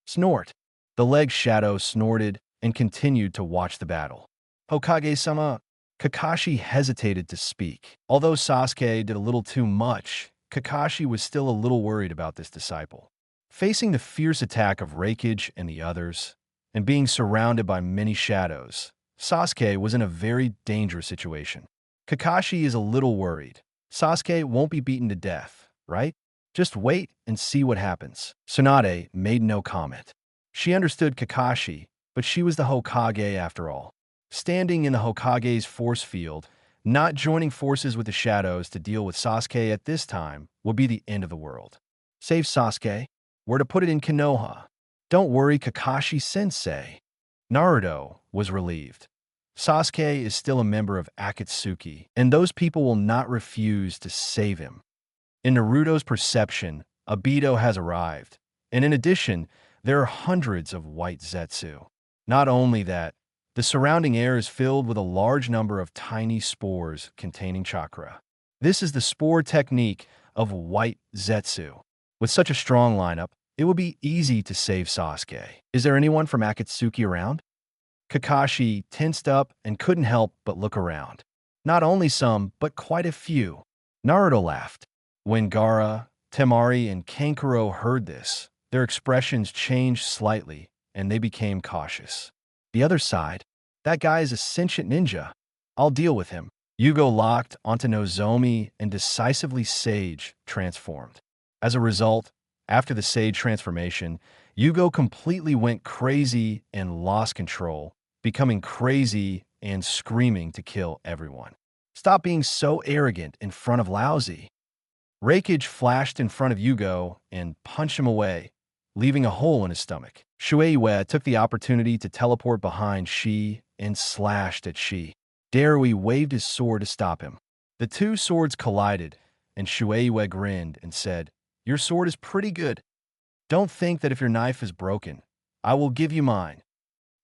Snort. The Leg Shadow snorted and continued to watch the battle. Hokage-sama, Kakashi hesitated to speak. Although Sasuke did a little too much, Kakashi was still a little worried about this disciple. Facing the fierce attack of Reikage and the others, and being surrounded by many shadows, Sasuke was in a very dangerous situation. Kakashi is a little worried. Sasuke won't be beaten to death, right? Just wait and see what happens. Tsunade made no comment. She understood Kakashi, but she was the Hokage after all. Standing in the Hokage's force field, not joining forces with the shadows to deal with Sasuke at this time would be the end of the world. Save Sasuke. We're to put it in Konoha. Don't worry, Kakashi-sensei. Naruto was relieved. Sasuke is still a member of Akatsuki, and those people will not refuse to save him. In Naruto's perception, Obito has arrived, and in addition, there are hundreds of white Zetsu. Not only that, the surrounding air is filled with a large number of tiny spores containing chakra. This is the spore technique of white Zetsu. With such a strong lineup, it will be easy to save Sasuke. Is there anyone from Akatsuki around? Kakashi tensed up and couldn't help but look around. Not only some, but quite a few. Naruto laughed. When Gaara, Temari, and Kankuro heard this, their expressions changed slightly, and they became cautious. The other side, that guy is a sentient ninja. I'll deal with him. Yugo locked onto Nozomi and decisively Sage transformed. As a result, after the Sage transformation, Yugo completely went crazy and lost control, becoming crazy and screaming to kill everyone. Stop being so arrogant in front of Lousy. Reikage flashed in front of Yugo and punched him away, leaving a hole in his stomach. Shueiwe took the opportunity to teleport behind Shi and slashed at Shi. Darui waved his sword to stop him. The two swords collided, and Shueiwe grinned and said, "Your sword is pretty good. Don't think that if your knife is broken, I will give you mine."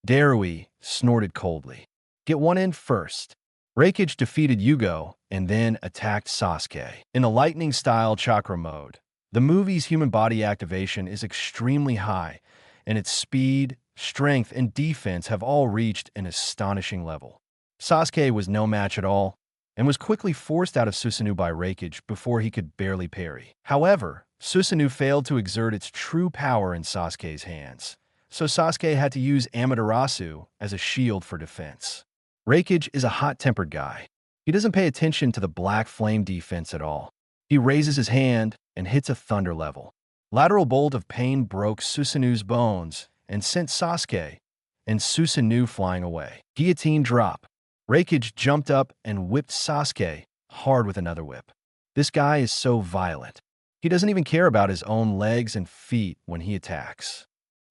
Darui snorted coldly. "Get one in first." Reikage defeated Yugo and then attacked Sasuke. In the lightning-style chakra mode, the movie's human body activation is extremely high, and its speed, strength, and defense have all reached an astonishing level. Sasuke was no match at all, and was quickly forced out of Susanoo by Reikage before he could barely parry. However, Susanoo failed to exert its true power in Sasuke's hands, so Sasuke had to use Amaterasu as a shield for defense. Reikage is a hot-tempered guy. He doesn't pay attention to the black flame defense at all. He raises his hand and hits a thunder level. Lateral bolt of pain broke Susanoo's bones and sent Sasuke and Susanoo flying away. Guillotine drop. Reikage jumped up and whipped Sasuke hard with another whip. This guy is so violent. He doesn't even care about his own legs and feet when he attacks.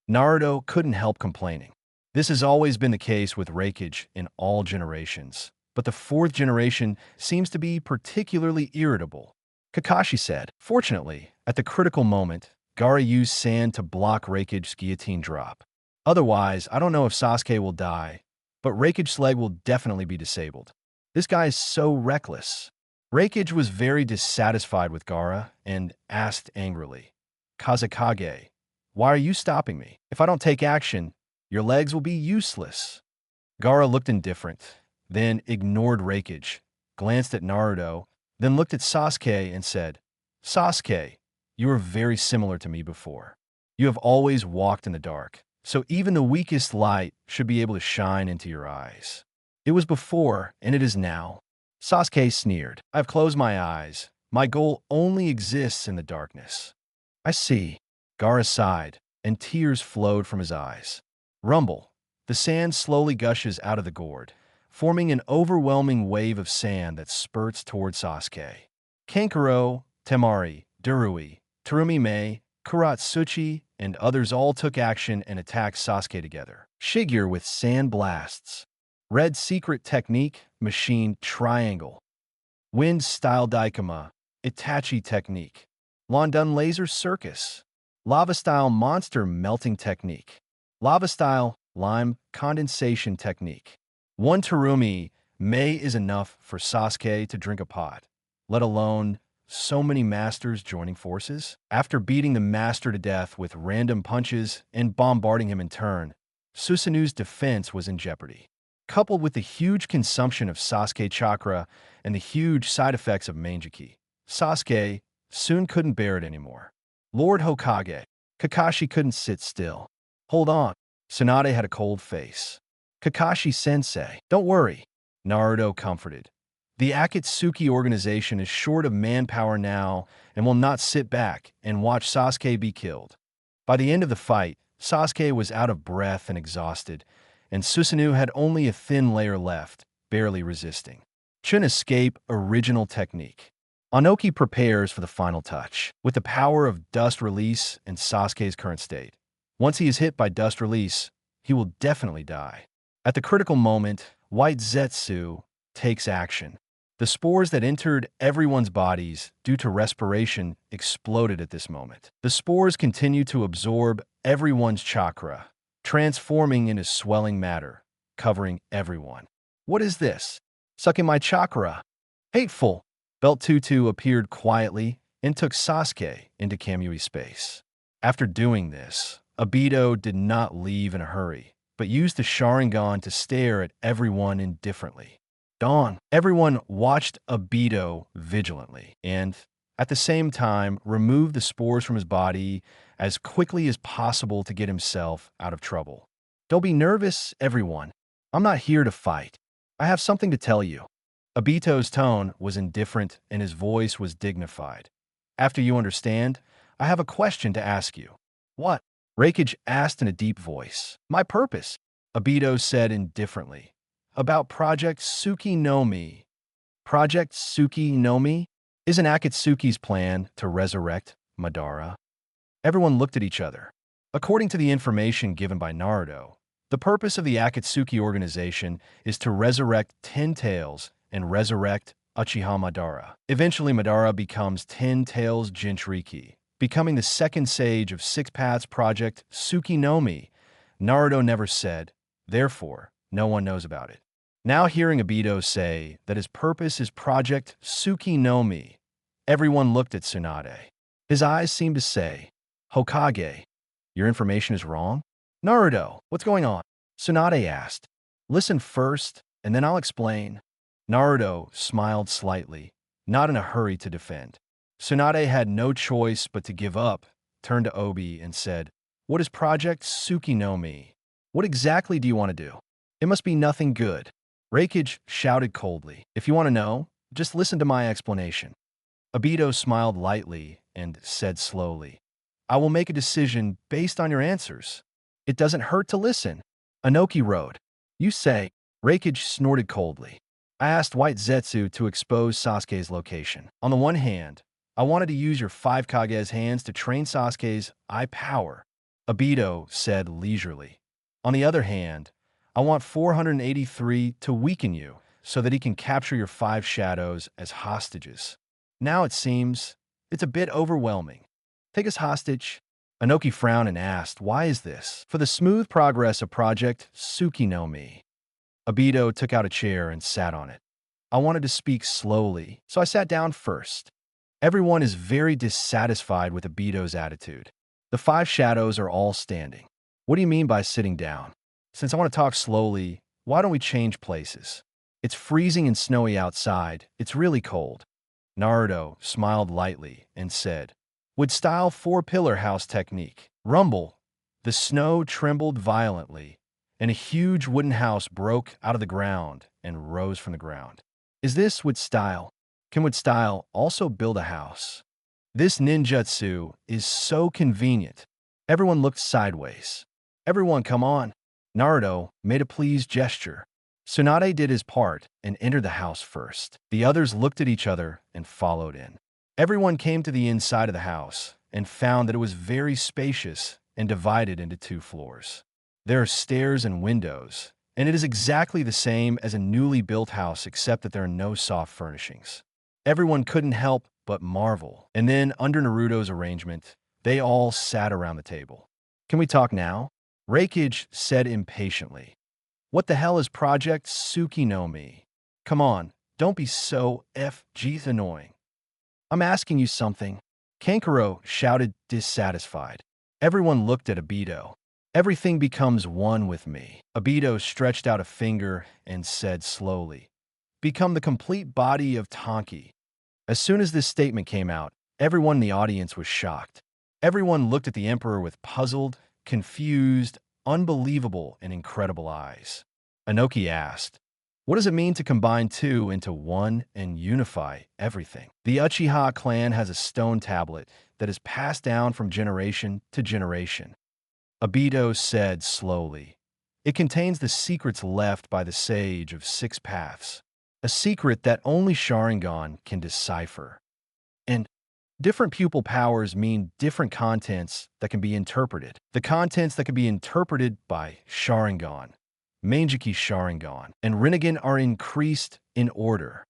Naruto couldn't help complaining. This has always been the case with Reikage in all generations, but the fourth generation seems to be particularly irritable. Kakashi said, "Fortunately, at the critical moment, Gaara used sand to block Reikage's guillotine drop. Otherwise, I don't know if Sasuke will die, but Reikage's leg will definitely be disabled. This guy is so reckless." Reikage was very dissatisfied with Gaara and asked angrily, "Kazekage, why are you stopping me? If I don't take action, your legs will be useless." Gaara looked indifferent, then ignored Reikage, glanced at Naruto, then looked at Sasuke and said, "Sasuke, you are very similar to me before. You have always walked in the dark, so even the weakest light should be able to shine into your eyes. It was before, and it is now." Sasuke sneered, "I've closed my eyes. My goal only exists in the darkness." "I see." Gaara sighed, and tears flowed from his eyes. Rumble. The sand slowly gushes out of the gourd, forming an overwhelming wave of sand that spurts toward Sasuke. Kankuro, Temari, Darui, Terumi Mei, Kuratsuchi, and others all took action and attacked Sasuke together. Shigure with sand blasts. Red secret technique, machine triangle. Wind style Daikama, Itachi technique. London laser circus. Lava style monster melting technique. Lava style lime condensation technique. One Terumi Mei is enough for Sasuke to drink a pot, let alone so many masters joining forces. After beating the master to death with random punches and bombarding him in turn, Susanoo's defense was in jeopardy. Coupled with the huge consumption of Sasuke chakra and the huge side effects of Mangekyō, Sasuke soon couldn't bear it anymore. Lord Hokage. Kakashi couldn't sit still. "Hold on." Tsunade had a cold face. "Kakashi-sensei, don't worry," Naruto comforted. "The Akatsuki organization is short of manpower now and will not sit back and watch Sasuke be killed." By the end of the fight, Sasuke was out of breath and exhausted, and Susanoo had only a thin layer left, barely resisting. Chun escape original technique. Anoki prepares for the final touch. With the power of dust release in Sasuke's current state, once he is hit by dust release, he will definitely die. At the critical moment, White Zetsu takes action. The spores that entered everyone's bodies due to respiration exploded at this moment. The spores continue to absorb everyone's chakra, transforming into swelling matter, covering everyone. "What is this? Sucking my chakra. Hateful." Belt Tutu appeared quietly and took Sasuke into Kamui space. After doing this, Obito did not leave in a hurry, but used the Sharingan to stare at everyone indifferently. Dawn. Everyone watched Obito vigilantly and, at the same time, removed the spores from his body as quickly as possible to get himself out of trouble. "Don't be nervous, everyone. I'm not here to fight. I have something to tell you." Obito's tone was indifferent and his voice was dignified. "After you understand, I have a question to ask you." "What?" Reikage asked in a deep voice. "My purpose," Obito said indifferently. "About Project Tsuki no Mi." Project Tsuki no Mi? Isn't Akatsuki's plan to resurrect Madara? Everyone looked at each other. According to the information given by Naruto, the purpose of the Akatsuki organization is to resurrect 10 Tails and resurrect Uchiha Madara. Eventually, Madara becomes 10 Tails Jinchuriki, becoming the second sage of Six Paths Project Tsuki no Mi. Naruto never said, therefore, no one knows about it. Now hearing Obito say that his purpose is Project Tsuki no Mi, everyone looked at Tsunade. His eyes seemed to say, Hokage, your information is wrong? Naruto, what's going on? Tsunade asked. Listen first, and then I'll explain. Naruto smiled slightly, not in a hurry to defend. Tsunade had no choice but to give up, turned to Obi and said, what is Project Tsuki no Mi? What exactly do you want to do? It must be nothing good. Reikage shouted coldly. If you want to know, just listen to my explanation. Obito smiled lightly and said slowly, I will make a decision based on your answers. It doesn't hurt to listen. Inoki wrote, you say. Reikage snorted coldly. I asked White Zetsu to expose Sasuke's location. On the one hand, I wanted to use your 5 Kage's hands to train Sasuke's eye power, Obito said leisurely. On the other hand, I want 483 to weaken you so that he can capture your 5 shadows as hostages. Now it seems it's a bit overwhelming. Take us hostage? Inoki frowned and asked, why is this? For the smooth progress of Project Tsuki no Mi. Obito took out a chair and sat on it. I wanted to speak slowly, so I sat down first. Everyone is very dissatisfied with Obito's attitude. The 5 shadows are all standing. What do you mean by sitting down? Since I want to talk slowly, why don't we change places? It's freezing and snowy outside. It's really cold. Naruto smiled lightly and said, would style 4-pillar house technique. Rumble. The snow trembled violently, and a huge wooden house broke out of the ground and rose from the ground. Is this wood style? Can wood style also build a house? This ninjutsu is so convenient. Everyone looked sideways. Everyone, come on. Naruto made a pleased gesture. Tsunade did his part and entered the house first. The others looked at each other and followed in. Everyone came to the inside of the house and found that it was very spacious and divided into 2 floors. There are stairs and windows, and it is exactly the same as a newly built house except that there are no soft furnishings. Everyone couldn't help but marvel. And then, under Naruto's arrangement, they all sat around the table. Can we talk now? Reikage said impatiently. What the hell is Project Tsuki no Mi? Come on, don't be so annoying. I'm asking you something. Kankuro shouted dissatisfied. Everyone looked at Obito. Everything becomes one with me. Obito stretched out a finger and said slowly, become the complete body of Tonki. As soon as this statement came out, everyone in the audience was shocked. Everyone looked at the Emperor with puzzled, confused, unbelievable, and incredible eyes. Inoki asked, what does it mean to combine 2 into 1 and unify everything? The Uchiha clan has a stone tablet that is passed down from generation to generation. Obito said slowly, it contains the secrets left by the sage of 6 paths, a secret that only Sharingan can decipher. And different pupil powers mean different contents that can be interpreted. The contents that can be interpreted by Sharingan, Mangekyō Sharingan, and Rinnegan are increased in order.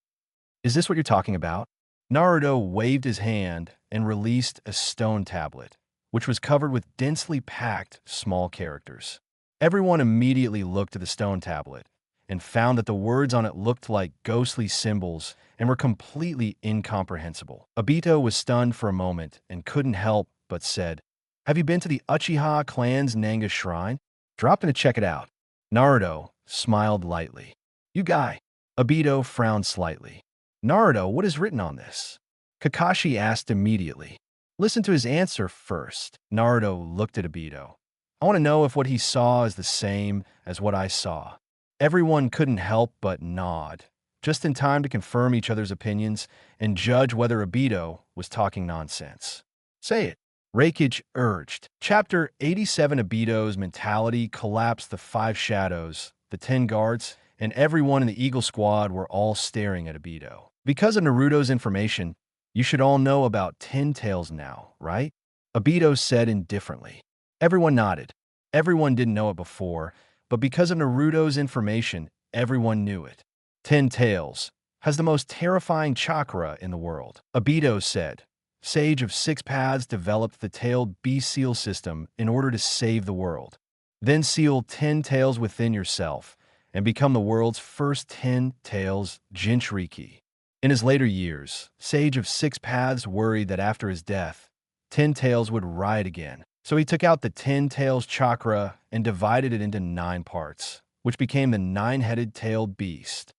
Is this what you're talking about? Naruto waved his hand and released a stone tablet, which was covered with densely packed small characters. Everyone immediately looked at the stone tablet and found that the words on it looked like ghostly symbols and were completely incomprehensible. Obito was stunned for a moment and couldn't help but said, have you been to the Uchiha clan's Nanga shrine? Drop in to check it out. Naruto smiled lightly. You guy. Obito frowned slightly. Naruto, what is written on this? Kakashi asked immediately. Listen to his answer first. Naruto looked at Obito. I want to know if what he saw is the same as what I saw. Everyone couldn't help but nod, just in time to confirm each other's opinions and judge whether Obito was talking nonsense. Say it. Reikage urged. Chapter 87. Obito's mentality collapsed. The 5 shadows, the 10 guards, and everyone in the Eagle Squad were all staring at Obito. Because of Naruto's information, you should all know about 10 tails now, right? Obito said indifferently. Everyone nodded. Everyone didn't know it before, but because of Naruto's information, everyone knew it. 10 tails has the most terrifying chakra in the world. Obito said, Sage of Six Paths developed the tailed beast seal system in order to save the world. Then seal 10 tails within yourself and become the world's first 10 tails Jinchuriki. In his later years, Sage of Six Paths worried that after his death, 10 tails would riot again. So he took out the 10 tails chakra and divided it into 9 parts, which became the 9-headed tailed beast.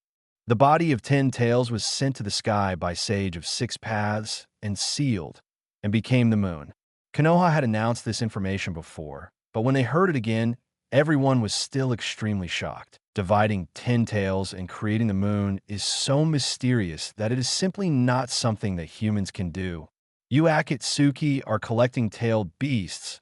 The body of 10 tails was sent to the sky by Sage of Six Paths and sealed, and became the moon. Konoha had announced this information before, but when they heard it again, everyone was still extremely shocked. Dividing 10 tails and creating the moon is so mysterious that it is simply not something that humans can do. You Akatsuki are collecting tailed beasts,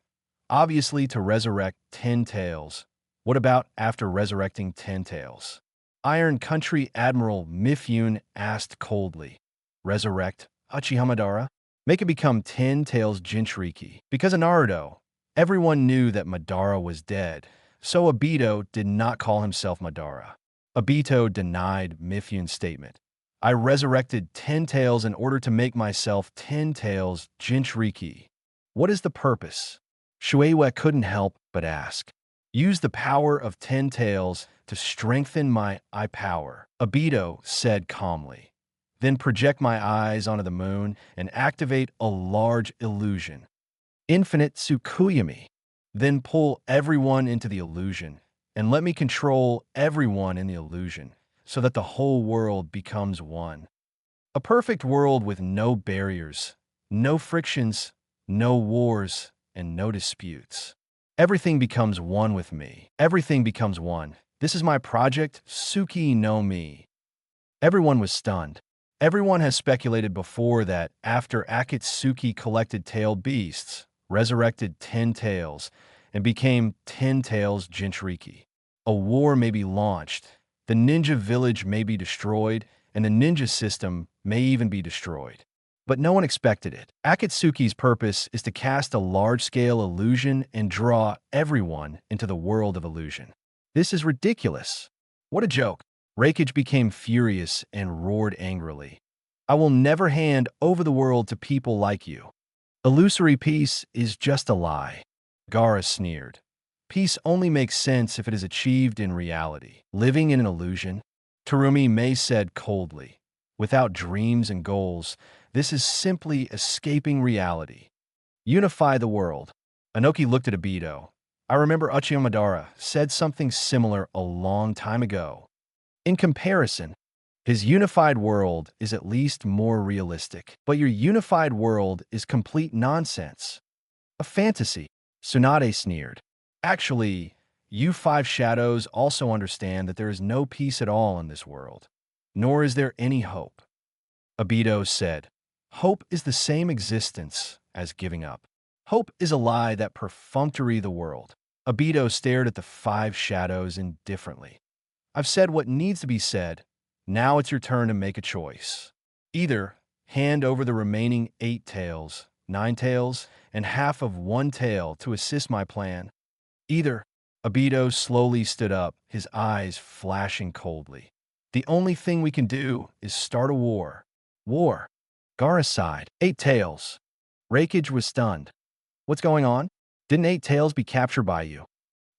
obviously to resurrect 10 tails. What about after resurrecting 10 tails? Iron Country Admiral Mifune asked coldly. Resurrect Uchiha? Make it become 10 tails Jinchuriki. Because of Naruto, everyone knew that Madara was dead, so Obito did not call himself Madara. Obito denied Mifune's statement. I resurrected 10 tails in order to make myself 10 tails Jinchuriki. What is the purpose? Shueiwa couldn't help but ask. Use the power of 10 tails to strengthen my eye power, Obito said calmly. Then project my eyes onto the moon and activate a large illusion. Infinite Tsukuyami. Then pull everyone into the illusion, and let me control everyone in the illusion, so that the whole world becomes one. A perfect world with no barriers, no frictions, no wars, and no disputes. Everything becomes one with me. Everything becomes one. This is my project, Suki no Mi. Everyone was stunned. Everyone has speculated before that after Akatsuki collected tailed beasts, resurrected 10 tails, and became 10 tails Jinchuriki, a war may be launched, the ninja village may be destroyed, and the ninja system may even be destroyed. But no one expected it. Akatsuki's purpose is to cast a large-scale illusion and draw everyone into the world of illusion. This is ridiculous. What a joke. Reikage became furious and roared angrily. I will never hand over the world to people like you. Illusory peace is just a lie. Gaara sneered. Peace only makes sense if it is achieved in reality. Living in an illusion? Terumi Mei said coldly. Without dreams and goals, this is simply escaping reality. Unify the world. Inoki looked at Obito. I remember Uchiha Madara said something similar a long time ago. In comparison, his unified world is at least more realistic. But your unified world is complete nonsense. A fantasy. Tsunade sneered. Actually, you 5 shadows also understand that there is no peace at all in this world, nor is there any hope. Obito said, hope is the same existence as giving up. Hope is a lie that perfunctory the world. Obito stared at the 5 shadows indifferently. I've said what needs to be said. Now it's your turn to make a choice. Either hand over the remaining 8 tails, 9 tails, and half of 1 tail to assist my plan. Either. Obito slowly stood up, his eyes flashing coldly. The only thing we can do is start a war. War. Gaara sighed. 8 tails. Reikage was stunned. What's going on? Didn't 8 tails be captured by you?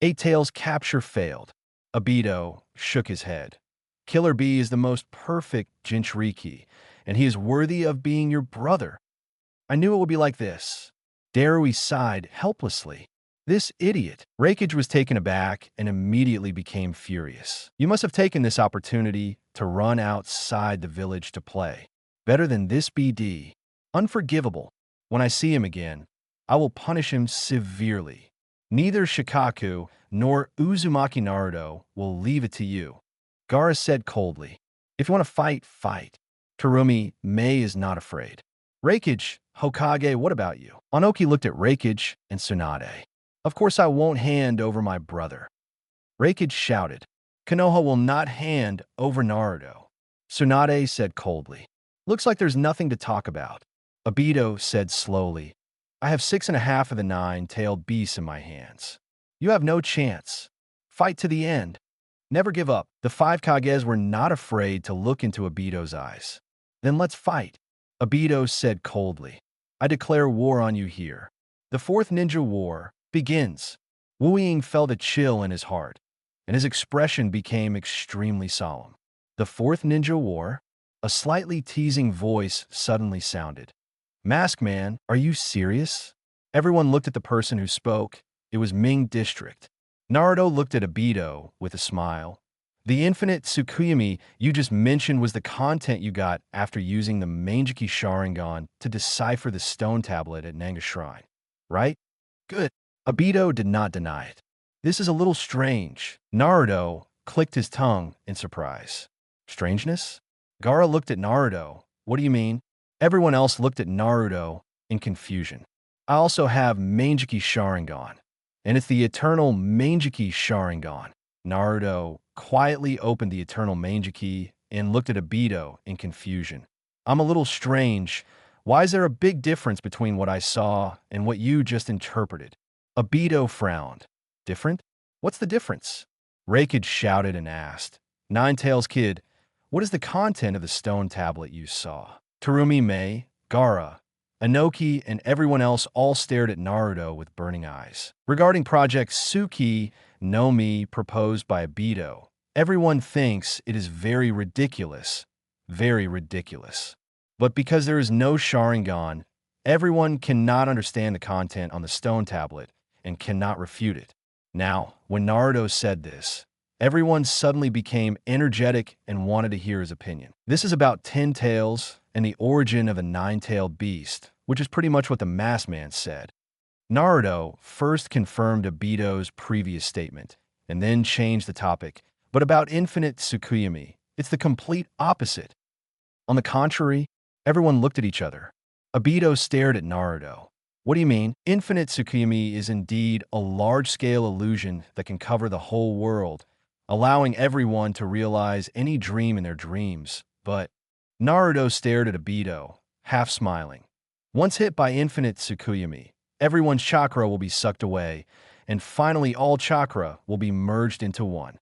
8 tails capture failed. Obito shook his head. Killer Bee is the most perfect Jinchuriki, and he is worthy of being your brother. I knew it would be like this. Darui sighed helplessly. This idiot. Reikage was taken aback and immediately became furious. You must have taken this opportunity to run outside the village to play. Better than this BD. Unforgivable. When I see him again, I will punish him severely. Neither Shikaku nor Uzumaki Naruto will leave it to you. Gaara said coldly. If you want to fight, fight. Terumi Mei is not afraid. Reikage, Hokage, what about you? Inoki looked at Reikage and Tsunade. Of course I won't hand over my brother. Reikage shouted. Konoha will not hand over Naruto. Tsunade said coldly. Looks like there's nothing to talk about. Obito said slowly, I have 6.5 of the 9-tailed beasts in my hands. You have no chance. Fight to the end. Never give up. The 5 Kages were not afraid to look into Obito's eyes. Then let's fight. Obito said coldly, I declare war on you here. The 4th Ninja War begins. Wu Ying felt a chill in his heart, and his expression became extremely solemn. The 4th Ninja War? A slightly teasing voice suddenly sounded. Mask Man, are you serious? Everyone looked at the person who spoke. It was Ming District. Naruto looked at Obito with a smile. The infinite Tsukuyomi you just mentioned was the content you got after using the Mangekyō Sharingan to decipher the stone tablet at Nanga Shrine, right? Good. Obito did not deny it. This is a little strange. Naruto clicked his tongue in surprise. Strangeness? Gaara looked at Naruto. What do you mean? Everyone else looked at Naruto in confusion. I also have Mangekyō Sharingan, and it's the eternal Mangekyō Sharingan. Naruto quietly opened the eternal Mangekyō and looked at Obito in confusion. I'm a little strange. Why is there a big difference between what I saw and what you just interpreted? Obito frowned. Different? What's the difference? Raikage shouted and asked. Nine-Tails Kid, what is the content of the stone tablet you saw? Terumi Mei, Gaara, Inoki, and everyone else all stared at Naruto with burning eyes. Regarding Project Tsuki no Mi proposed by Obito, everyone thinks it is very ridiculous. Very ridiculous. But because there is no Sharingan, everyone cannot understand the content on the stone tablet and cannot refute it. Now, when Naruto said this, everyone suddenly became energetic and wanted to hear his opinion. This is about 10 tails and the origin of a 9-tailed beast, which is pretty much what the masked man said. Naruto first confirmed Obito's previous statement and then changed the topic, but about infinite Tsukuyomi, it's the complete opposite. On the contrary, everyone looked at each other. Obito stared at Naruto. What do you mean? Infinite Tsukuyomi is indeed a large-scale illusion that can cover the whole world, allowing everyone to realize any dream in their dreams. But Naruto stared at Obito, half smiling. Once hit by infinite Tsukuyomi, everyone's chakra will be sucked away, and finally all chakra will be merged into one.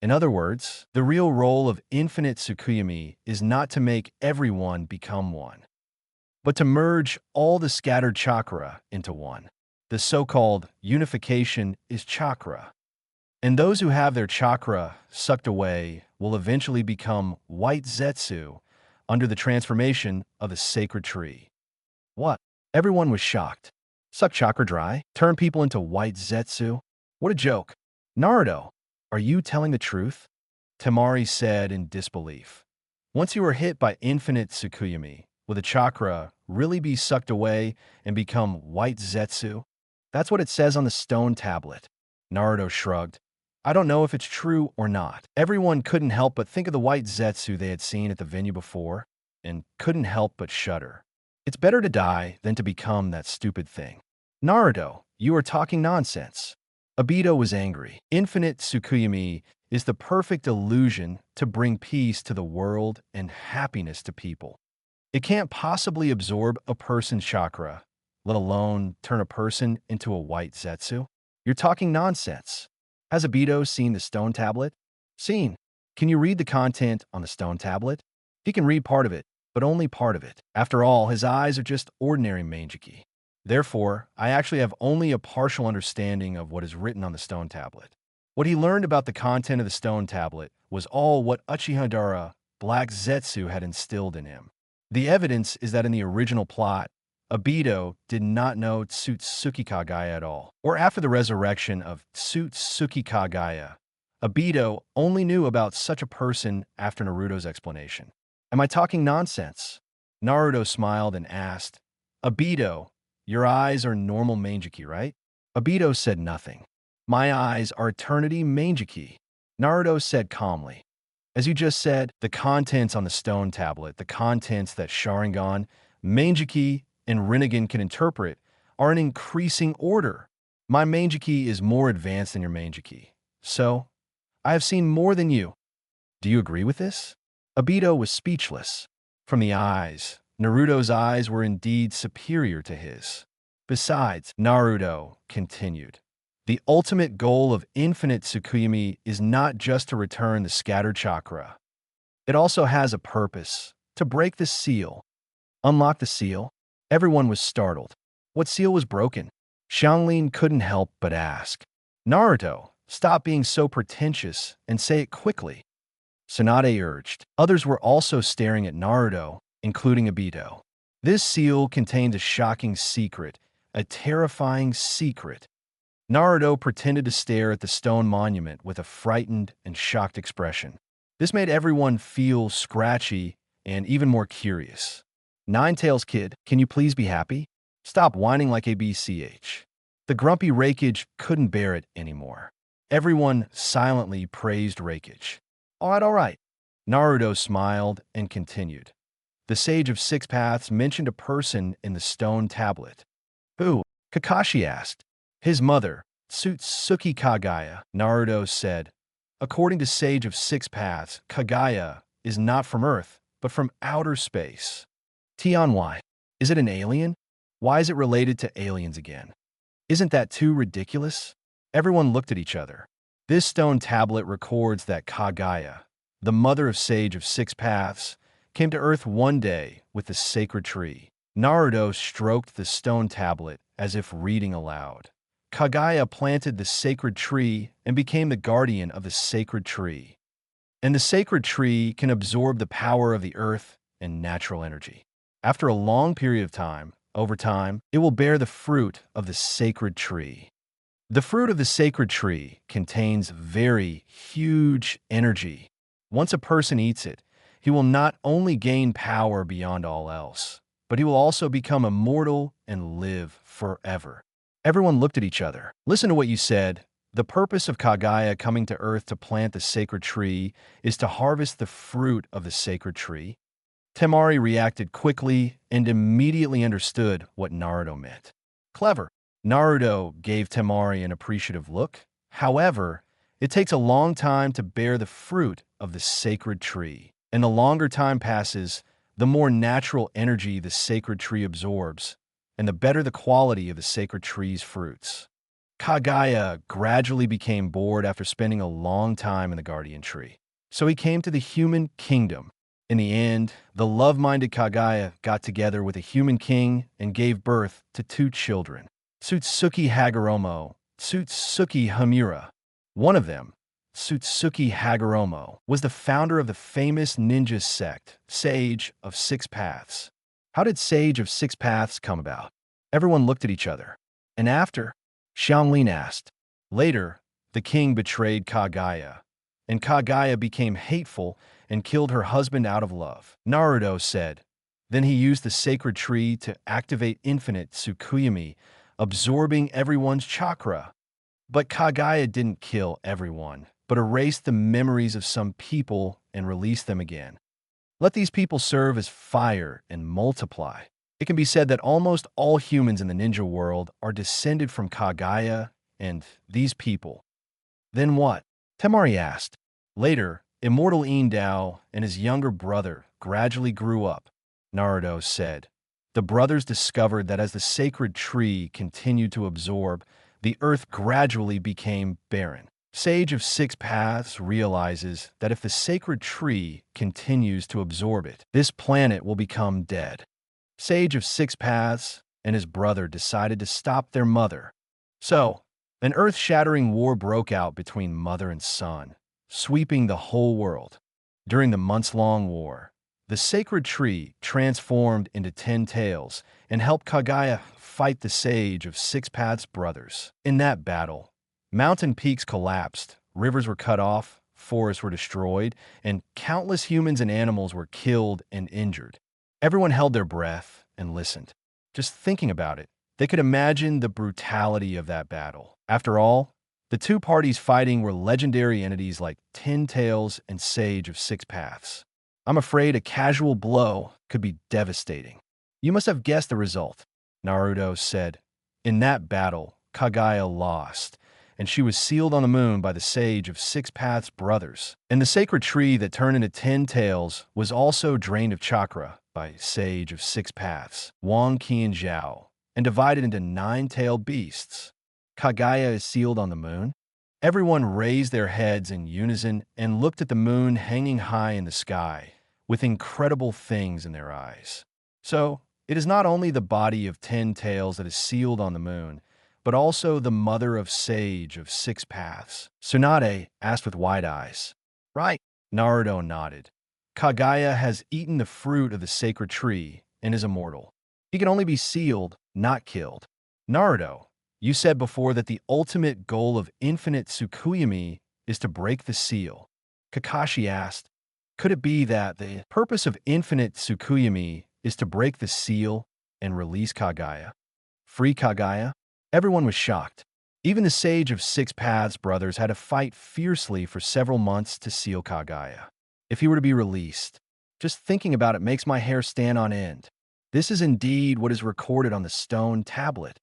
In other words, the real role of infinite Tsukuyomi is not to make everyone become one, but to merge all the scattered chakra into one. The so-called unification is chakra. And those who have their chakra sucked away will eventually become white Zetsu under the transformation of the sacred tree. What? Everyone was shocked. Suck chakra dry? Turn people into white Zetsu? What a joke. Naruto, are you telling the truth? Temari said in disbelief. Once you were hit by infinite Tsukuyomi, will the chakra really be sucked away and become white Zetsu? That's what it says on the stone tablet. Naruto shrugged. I don't know if it's true or not. Everyone couldn't help but think of the white Zetsu they had seen at the venue before, and couldn't help but shudder. It's better to die than to become that stupid thing. Naruto, you are talking nonsense. Obito was angry. Infinite Tsukuyomi is the perfect illusion to bring peace to the world and happiness to people. It can't possibly absorb a person's chakra, let alone turn a person into a white Zetsu. You're talking nonsense. Has Obito seen the stone tablet? Seen. Can you read the content on the stone tablet? He can read part of it, but only part of it. After all, his eyes are just ordinary Mangekyō. Therefore, I actually have only a partial understanding of what is written on the stone tablet. What he learned about the content of the stone tablet was all what Uchihadara, Black Zetsu, had instilled in him. The evidence is that in the original plot, Obito did not know Tsutsuki Kagaya at all. Or after the resurrection of Tsutsuki Kagaya, Obito only knew about such a person after Naruto's explanation. Am I talking nonsense? Naruto smiled and asked, Obito, your eyes are normal Mangekyō, right? Obito said nothing. My eyes are eternity Mangekyō. Naruto said calmly. As you just said, the contents on the stone tablet, the contents that Sharingan, Mangekyō, and Rinnegan can interpret, are in increasing order. My Mangekyō is more advanced than your Mangekyō. So, I have seen more than you. Do you agree with this? Obito was speechless. From the eyes, Naruto's eyes were indeed superior to his. Besides, Naruto continued, the ultimate goal of infinite Tsukuyomi is not just to return the scattered chakra. It also has a purpose, to break the seal. Unlock the seal? Everyone was startled. What seal was broken? Xianglin couldn't help but ask. Naruto, stop being so pretentious and say it quickly. Tsunade urged. Others were also staring at Naruto, including Obito. This seal contained a shocking secret, a terrifying secret. Naruto pretended to stare at the stone monument with a frightened and shocked expression. This made everyone feel scratchy and even more curious. Ninetales kid, can you please be happy? Stop whining like a BCH. The grumpy Raikage couldn't bear it anymore. Everyone silently praised Raikage. All right. Naruto smiled and continued. The Sage of Six Paths mentioned a person in the stone tablet. Who? Kakashi asked. His mother, Tsutsuki Kagaya, Naruto said. According to Sage of Six Paths, Kagaya is not from Earth, but from outer space. Tion, why? Is it an alien? Why is it related to aliens again? Isn't that too ridiculous? Everyone looked at each other. This stone tablet records that Kagaya, the mother of Sage of Six Paths, came to Earth one day with the sacred tree. Naruto stroked the stone tablet as if reading aloud. Kagaya planted the sacred tree and became the guardian of the sacred tree. And the sacred tree can absorb the power of the earth and natural energy. After a long period of time, over time, it will bear the fruit of the sacred tree. The fruit of the sacred tree contains very huge energy. Once a person eats it, he will not only gain power beyond all else, but he will also become immortal and live forever. Everyone looked at each other. Listen to what you said. The purpose of Kagaya coming to Earth to plant the sacred tree is to harvest the fruit of the sacred tree. Temari reacted quickly and immediately understood what Naruto meant. Clever. Naruto gave Temari an appreciative look. However, it takes a long time to bear the fruit of the sacred tree. And the longer time passes, the more natural energy the sacred tree absorbs, and the better the quality of the sacred tree's fruits. Kagaya gradually became bored after spending a long time in the guardian tree. So he came to the human kingdom. In the end, the love-minded Kagaya got together with a human king and gave birth to two children, Tsutsuki Hagoromo, Tsutsuki Hamura. One of them, Tsutsuki Hagoromo, was the founder of the famous ninja sect, Sage of Six Paths. How did Sage of Six Paths come about? Everyone looked at each other. And after? Xianglin asked. Later, the king betrayed Kagaya, and Kagaya became hateful and killed her husband out of love. Naruto said. Then he used the sacred tree to activate infinite Tsukuyomi, absorbing everyone's chakra. But Kagaya didn't kill everyone, but erased the memories of some people and released them again. Let these people serve as fire and multiply. It can be said that almost all humans in the ninja world are descended from Kagaya and these people. Then what? Temari asked. Later, Immortal Indao and his younger brother gradually grew up, Naruto said. The brothers discovered that as the sacred tree continued to absorb, the earth gradually became barren. Sage of Six Paths realizes that if the sacred tree continues to absorb it, this planet will become dead. Sage of Six Paths and his brother decided to stop their mother. So, an earth-shattering war broke out between mother and son, sweeping the whole world. During the months-long war, the sacred tree transformed into 10 tails and helped Kagaya fight the Sage of Six Paths brothers. In that battle, mountain peaks collapsed, rivers were cut off, forests were destroyed, and countless humans and animals were killed and injured. Everyone held their breath and listened. Just thinking about it, they could imagine the brutality of that battle. After all, the two parties fighting were legendary entities like 10 Tails and Sage of Six Paths. I'm afraid a casual blow could be devastating. You must have guessed the result, Naruto said. In that battle, Kagaya lost, and she was sealed on the moon by the Sage of Six Paths brothers. And the sacred tree that turned into 10 tails was also drained of chakra by Sage of Six Paths, Wang Qianzhao, and divided into 9-tailed beasts. Kaguya is sealed on the moon? Everyone raised their heads in unison and looked at the moon hanging high in the sky, with incredible things in their eyes. So, it is not only the body of 10 tails that is sealed on the moon, but also the mother of Sage of Six Paths. Tsunade asked with wide eyes. Right, Naruto nodded. Kaguya has eaten the fruit of the sacred tree and is immortal. He can only be sealed, not killed. Naruto, you said before that the ultimate goal of infinite Tsukuyomi is to break the seal. Kakashi asked, could it be that the purpose of infinite Tsukuyomi is to break the seal and release Kaguya? Free Kaguya? Everyone was shocked. Even the Sage of Six Paths brothers had to fight fiercely for several months to seal Kaguya. If he were to be released, just thinking about it makes my hair stand on end. This is indeed what is recorded on the stone tablet.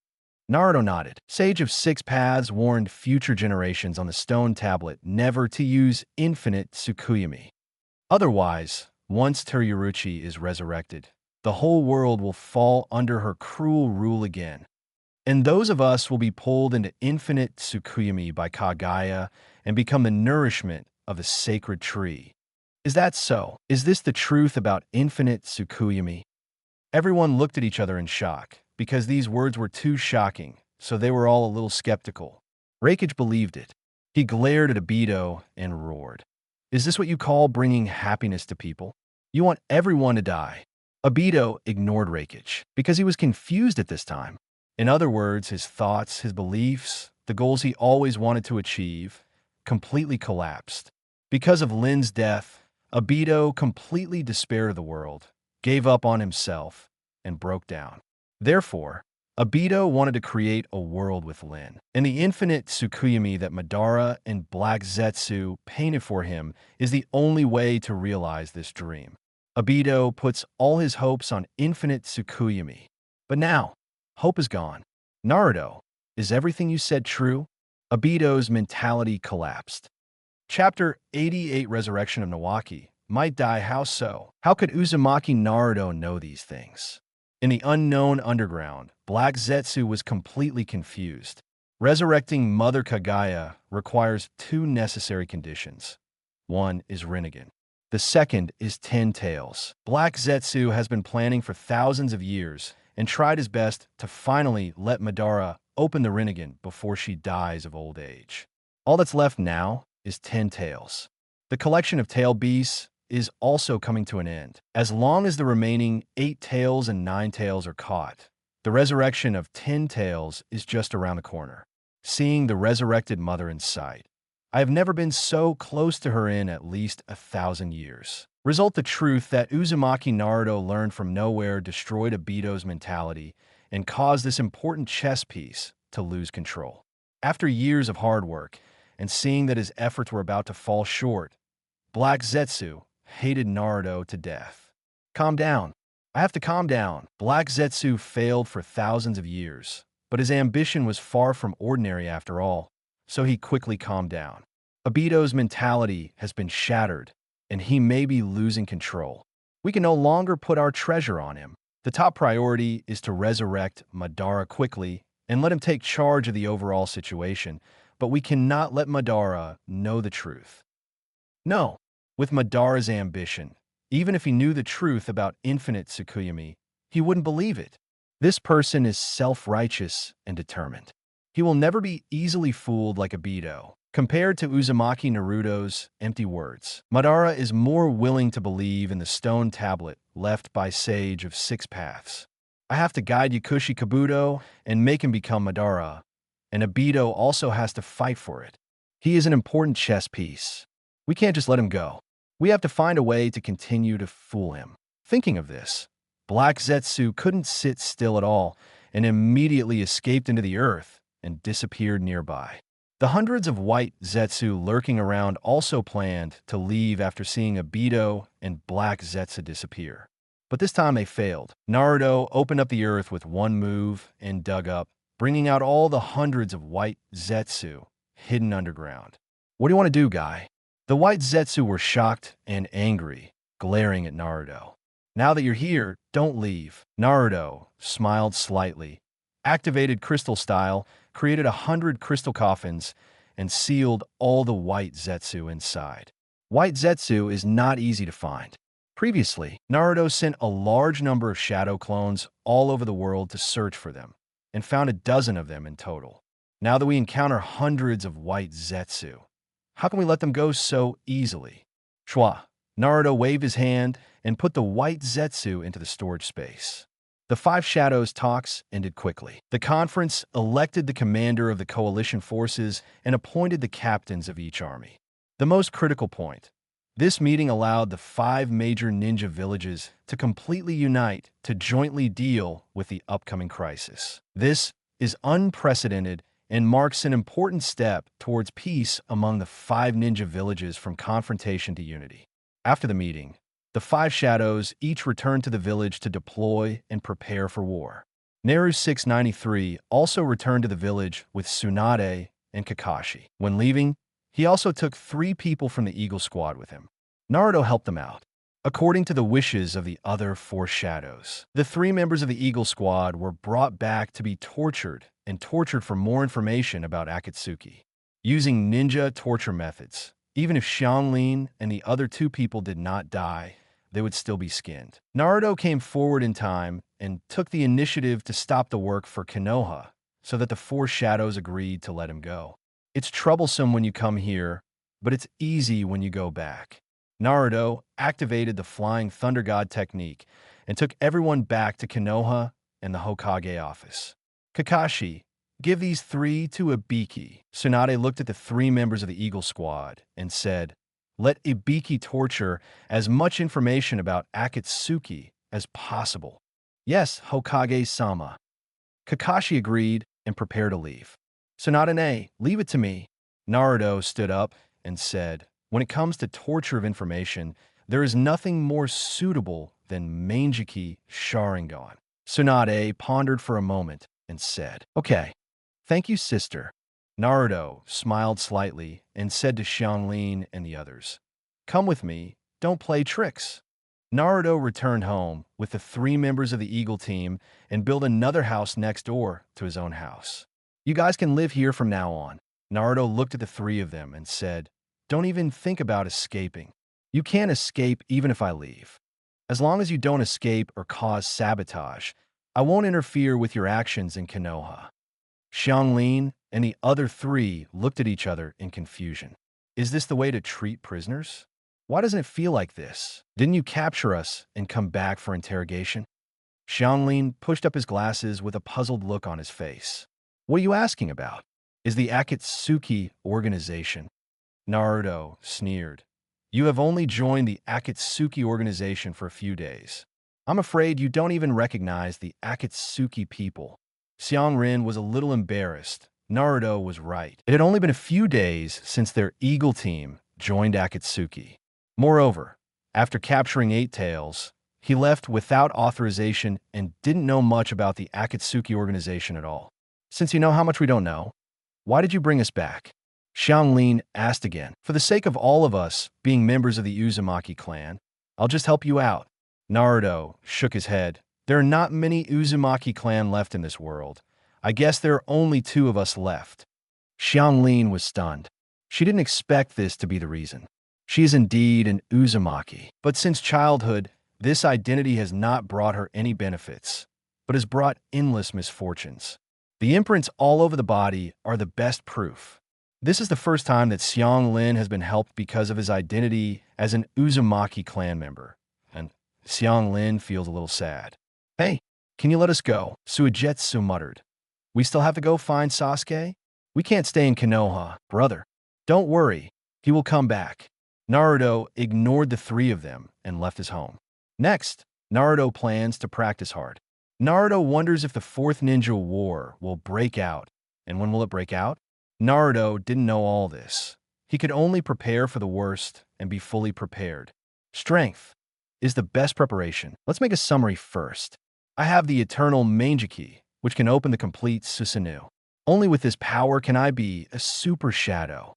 Naruto nodded. Sage of Six Paths warned future generations on the stone tablet never to use infinite Tsukuyomi. Otherwise, once Tsurugi is resurrected, the whole world will fall under her cruel rule again. And those of us will be pulled into infinite Tsukuyomi by Kaguya and become the nourishment of the sacred tree. Is that so? Is this the truth about infinite Tsukuyomi? Everyone looked at each other in shock, because these words were too shocking, so they were all a little skeptical. Reikage believed it. He glared at Obito and roared. Is this what you call bringing happiness to people? You want everyone to die. Obito ignored Reikage, because he was confused at this time. In other words, his thoughts, his beliefs, the goals he always wanted to achieve, completely collapsed. Because of Lin's death, Obito completely despaired of the world, gave up on himself, and broke down. Therefore, Obito wanted to create a world with Lin, and the infinite Tsukuyomi that Madara and Black Zetsu painted for him is the only way to realize this dream. Obito puts all his hopes on infinite Tsukuyomi. But now, hope is gone. Naruto, is everything you said true? Obito's mentality collapsed. Chapter 88 Resurrection of Nawaki. Might die, how so? How could Uzumaki Naruto know these things? In the unknown underground, Black Zetsu was completely confused. Resurrecting Mother Kaguya requires 2 necessary conditions. One is Rinnegan. The second is 10 tails. Black Zetsu has been planning for thousands of years and tried his best to finally let Madara open the Rinnegan before she dies of old age. All that's left now is 10 tails. The collection of tail beasts is also coming to an end. As long as the remaining 8 tails and 9 tails are caught, the resurrection of 10 tails is just around the corner. Seeing the resurrected mother in sight, I have never been so close to her in at least 1,000 years. Result the truth that Uzumaki Naruto learned from nowhere destroyed Obito's mentality and caused this important chess piece to lose control. After years of hard work, and seeing that his efforts were about to fall short, Black Zetsu hated Naruto to death. Calm down. I have to calm down. Black Zetsu failed for thousands of years, but his ambition was far from ordinary after all, so he quickly calmed down. Obito's mentality has been shattered, and he may be losing control. We can no longer put our treasure on him. The top priority is to resurrect Madara quickly and let him take charge of the overall situation, but we cannot let Madara know the truth. No, with Madara's ambition, even if he knew the truth about infinite Tsukuyomi, he wouldn't believe it. This person is self-righteous and determined. He will never be easily fooled like Obito. Compared to Uzumaki Naruto's empty words, Madara is more willing to believe in the stone tablet left by Sage of Six Paths. I have to guide Yakushi Kabuto and make him become Madara, and Obito also has to fight for it. He is an important chess piece. We can't just let him go. We have to find a way to continue to fool him. Thinking of this, Black Zetsu couldn't sit still at all and immediately escaped into the earth and disappeared nearby. The hundreds of white Zetsu lurking around also planned to leave after seeing Obito and Black Zetsu disappear. But this time they failed. Naruto opened up the earth with one move and dug up, bringing out all the hundreds of white Zetsu hidden underground. What do you want to do, guy? The white Zetsu were shocked and angry, glaring at Naruto. Now that you're here, don't leave. Naruto smiled slightly, activated crystal style, created 100 crystal coffins, and sealed all the white Zetsu inside. White Zetsu is not easy to find. Previously, Naruto sent a large number of shadow clones all over the world to search for them, and found a dozen of them in total. Now that we encounter hundreds of white Zetsu, how can we let them go so easily? Schwa. Naruto waved his hand and put the white Zetsu into the storage space. The Five Shadows talks ended quickly. The conference elected the commander of the coalition forces and appointed the captains of each army. The most critical point. This meeting allowed the 5 major ninja villages to completely unite to jointly deal with the upcoming crisis. This is unprecedented and marks an important step towards peace among the 5 ninja villages from confrontation to unity. After the meeting, the 5 shadows each returned to the village to deploy and prepare for war. Naru 693 also returned to the village with Tsunade and Kakashi. When leaving, he also took 3 people from the Eagle Squad with him. Naruto helped them out, according to the wishes of the other 4 shadows. The 3 members of the Eagle Squad were brought back to be tortured for more information about Akatsuki, using ninja torture methods. Even if Xianglin and the other 2 people did not die, they would still be skinned. Naruto came forward in time and took the initiative to stop the work for Konoha, so that the 4 shadows agreed to let him go. It's troublesome when you come here, but it's easy when you go back. Naruto activated the Flying Thunder God technique and took everyone back to Konoha and the Hokage office. Kakashi, give these 3 to Ibiki. Tsunade looked at the 3 members of the Eagle Squad and said, let Ibiki torture as much information about Akatsuki as possible. Yes, Hokage-sama. Kakashi agreed and prepared to leave. Tsunade, leave it to me. Naruto stood up and said, when it comes to torture of information, there is nothing more suitable than Mangekyō Sharingan. Tsunade pondered for a moment and said, okay, thank you, sister. Naruto smiled slightly and said to Xianglin and the others, come with me, don't play tricks. Naruto returned home with the 3 members of the Eagle team and built another house next door to his own house. You guys can live here from now on. Naruto looked at the 3 of them and said, don't even think about escaping. You can't escape even if I leave. As long as you don't escape or cause sabotage, I won't interfere with your actions in Konoha. Xianglin and the other 3 looked at each other in confusion. Is this the way to treat prisoners? Why doesn't it feel like this? Didn't you capture us and come back for interrogation? Xianglin pushed up his glasses with a puzzled look on his face. What are you asking about? Is the Akatsuki organization? Naruto sneered. You have only joined the Akatsuki organization for a few days. I'm afraid you don't even recognize the Akatsuki people. Xianglin was a little embarrassed. Naruto was right. It had only been a few days since their Eagle team joined Akatsuki. Moreover, after capturing 8 Tails, he left without authorization and didn't know much about the Akatsuki organization at all. Since you know how much we don't know, why did you bring us back? Xianglin asked again. For the sake of all of us being members of the Uzumaki clan, I'll just help you out. Naruto shook his head. There are not many Uzumaki clan left in this world. I guess there are only 2 of us left. Xianglin was stunned. She didn't expect this to be the reason. She is indeed an Uzumaki, but since childhood, this identity has not brought her any benefits, but has brought endless misfortunes. The imprints all over the body are the best proof. This is the first time that Xianglin has been helped because of his identity as an Uzumaki clan member, and Xianglin feels a little sad. Hey, can you let us go? Suigetsu muttered. We still have to go find Sasuke? We can't stay in Konoha, brother. Don't worry, he will come back. Naruto ignored the 3 of them and left his home. Next, Naruto plans to practice hard. Naruto wonders if the 4th Ninja War will break out, and when will it break out? Naruto didn't know all this. He could only prepare for the worst and be fully prepared. Strength is the best preparation. Let's make a summary first. I have the eternal Mangekyō, which can open the complete Susanoo. Only with this power can I be a super shadow.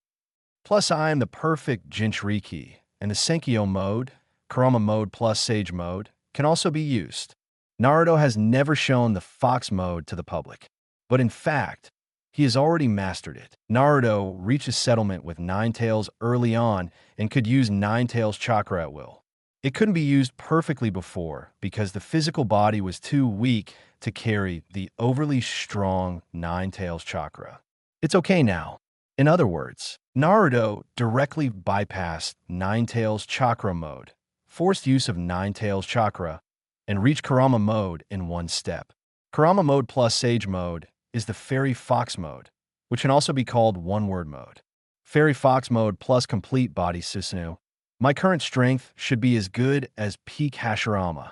Plus, I am the perfect Jinchuriki, and the Mangekyō mode, Kurama mode plus Sage mode, can also be used. Naruto has never shown the Fox mode to the public, but in fact, he has already mastered it. Naruto reached a settlement with Nine Tails early on and could use Nine Tails chakra at will. It couldn't be used perfectly before because the physical body was too weak to carry the overly strong Nine Tails chakra. It's okay now. In other words, Naruto directly bypassed Nine Tails chakra mode, forced use of Nine Tails chakra, and reached Kurama mode in one step. Kurama mode plus Sage mode is the Fairy Fox mode, which can also be called one-word mode. Fairy Fox mode plus complete body Susanoo. My current strength should be as good as peak Hashirama,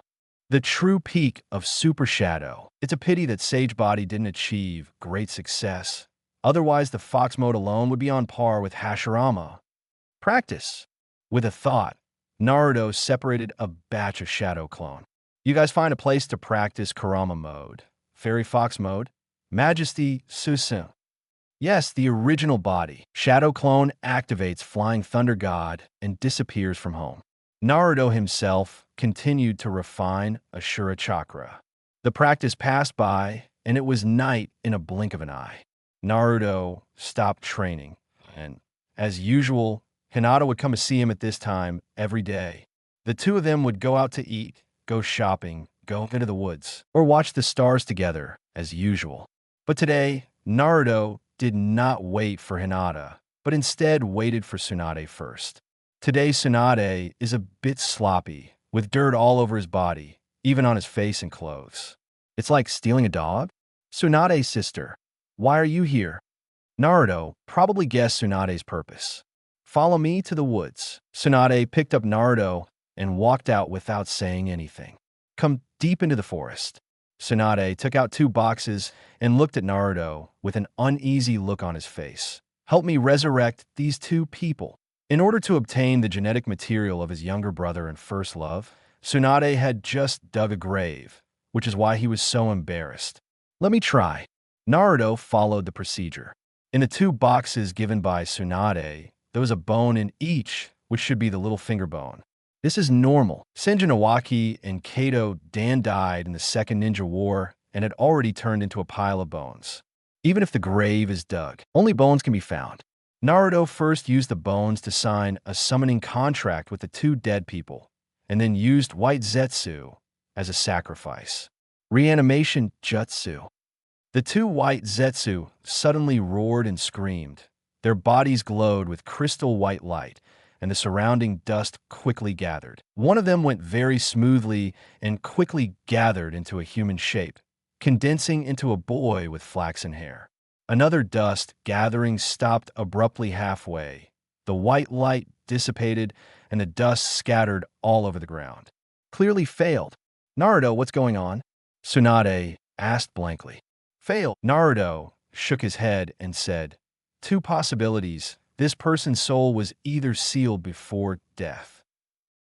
the true peak of Super Shadow. It's a pity that Sage Body didn't achieve great success. Otherwise, the Fox mode alone would be on par with Hashirama. Practice. With a thought, Naruto separated a batch of Shadow Clone. You guys find a place to practice Kurama mode, Fairy Fox mode, Majesty Susanoo. Yes, the original body. Shadow Clone activates Flying Thunder God and disappears from home. Naruto himself continued to refine Ashura Chakra. The practice passed by, and it was night in a blink of an eye. Naruto stopped training, and, as usual, Hinata would come to see him at this time every day. The two of them would go out to eat, go shopping, go into the woods, or watch the stars together, as usual. But today, Naruto did not wait for Hinata, but instead waited for Tsunade first. Today, Tsunade is a bit sloppy, with dirt all over his body, even on his face and clothes. It's like stealing a dog? Tsunade's sister, why are you here? Naruto probably guessed Tsunade's purpose. Follow me to the woods. Tsunade picked up Naruto and walked out without saying anything. Come deep into the forest. Tsunade took out 2 boxes and looked at Naruto with an uneasy look on his face. Help me resurrect these 2 people. In order to obtain the genetic material of his younger brother and first love, Tsunade had just dug a grave, which is why he was so embarrassed. Let me try. Naruto followed the procedure. In the 2 boxes given by Tsunade, there was a bone in each, which should be the little finger bone. This is normal. Senju Nawaki and Gedo Dan died in the Second Ninja War and had already turned into a pile of bones. Even if the grave is dug, only bones can be found. Naruto first used the bones to sign a summoning contract with the 2 dead people, and then used White Zetsu as a sacrifice. Reanimation Jutsu. The 2 White Zetsu suddenly roared and screamed. Their bodies glowed with crystal white light, and the surrounding dust quickly gathered. One of them went very smoothly and quickly gathered into a human shape, condensing into a boy with flaxen hair. Another dust gathering stopped abruptly halfway. The white light dissipated, and the dust scattered all over the ground. Clearly failed. Naruto, what's going on? Tsunade asked blankly. Failed. Naruto shook his head and said, 2 possibilities. This person's soul was either sealed before death.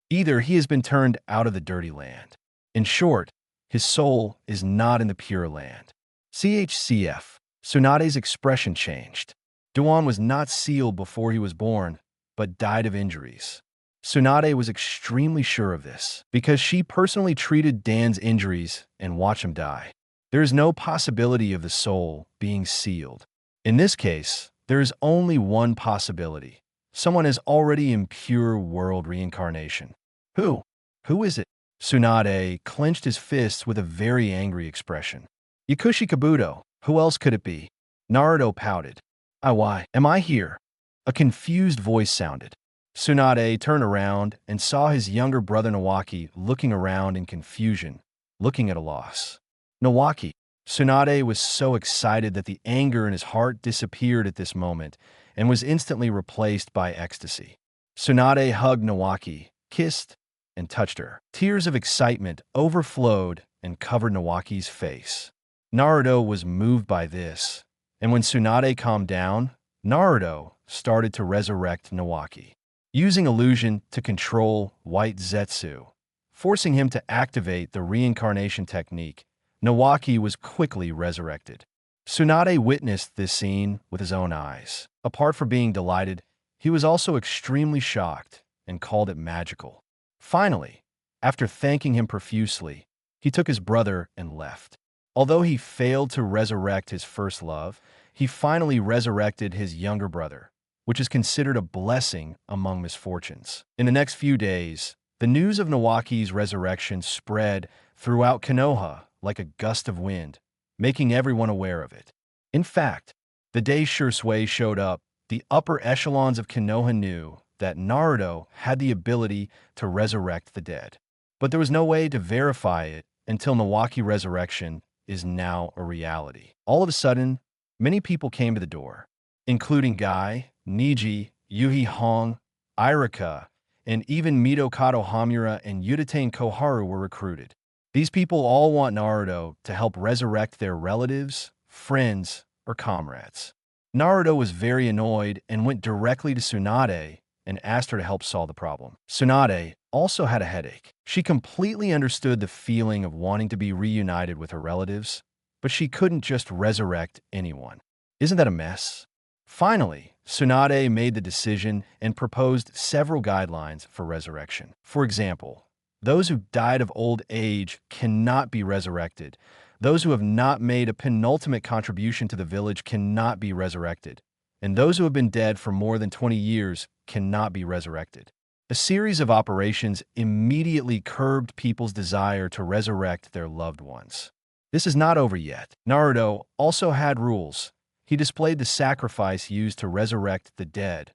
Either he has been turned out of the dirty land. In short, his soul is not in the pure land. CHCF. Tsunade's expression changed. Duan was not sealed before he was born, but died of injuries. Tsunade was extremely sure of this, because she personally treated Dan's injuries and watched him die. There is no possibility of the soul being sealed. In this case, there is only one possibility. Someone is already in pure world reincarnation. Who? Who is it? Tsunade clenched his fists with a very angry expression. Yakushi Kabuto. Who else could it be? Naruto pouted. Why am I here? A confused voice sounded. Tsunade turned around and saw his younger brother Nawaki looking around in confusion, looking at a loss. Nawaki. Tsunade was so excited that the anger in his heart disappeared at this moment and was instantly replaced by ecstasy. Tsunade hugged Nawaki, kissed, and touched her. Tears of excitement overflowed and covered Nawaki's face. Naruto was moved by this, and when Tsunade calmed down, Naruto started to resurrect Nawaki, using illusion to control White Zetsu, forcing him to activate the reincarnation technique. Nawaki was quickly resurrected. Tsunade witnessed this scene with his own eyes. Apart from being delighted, he was also extremely shocked and called it magical. Finally, after thanking him profusely, he took his brother and left. Although he failed to resurrect his first love, he finally resurrected his younger brother, which is considered a blessing among misfortunes. In the next few days, the news of Nawaki's resurrection spread throughout Konoha like a gust of wind, making everyone aware of it. In fact, the day Shursui showed up, the upper echelons of Konoha knew that Naruto had the ability to resurrect the dead. But there was no way to verify it until Nawaki resurrection is now a reality. All of a sudden, many people came to the door, including Guy, Niji, Yuhi Hong, Irika, and even Midokado Hamura and Yudate Koharu were recruited. These people all want Naruto to help resurrect their relatives, friends, or comrades. Naruto was very annoyed and went directly to Tsunade and asked her to help solve the problem. Tsunade also had a headache. She completely understood the feeling of wanting to be reunited with her relatives, but she couldn't just resurrect anyone. Isn't that a mess? Finally, Tsunade made the decision and proposed several guidelines for resurrection. For example, those who died of old age cannot be resurrected. Those who have not made a penultimate contribution to the village cannot be resurrected. And those who have been dead for more than 20 years cannot be resurrected. A series of operations immediately curbed people's desire to resurrect their loved ones. This is not over yet. Naruto also had rules. He displayed the sacrifice used to resurrect the dead,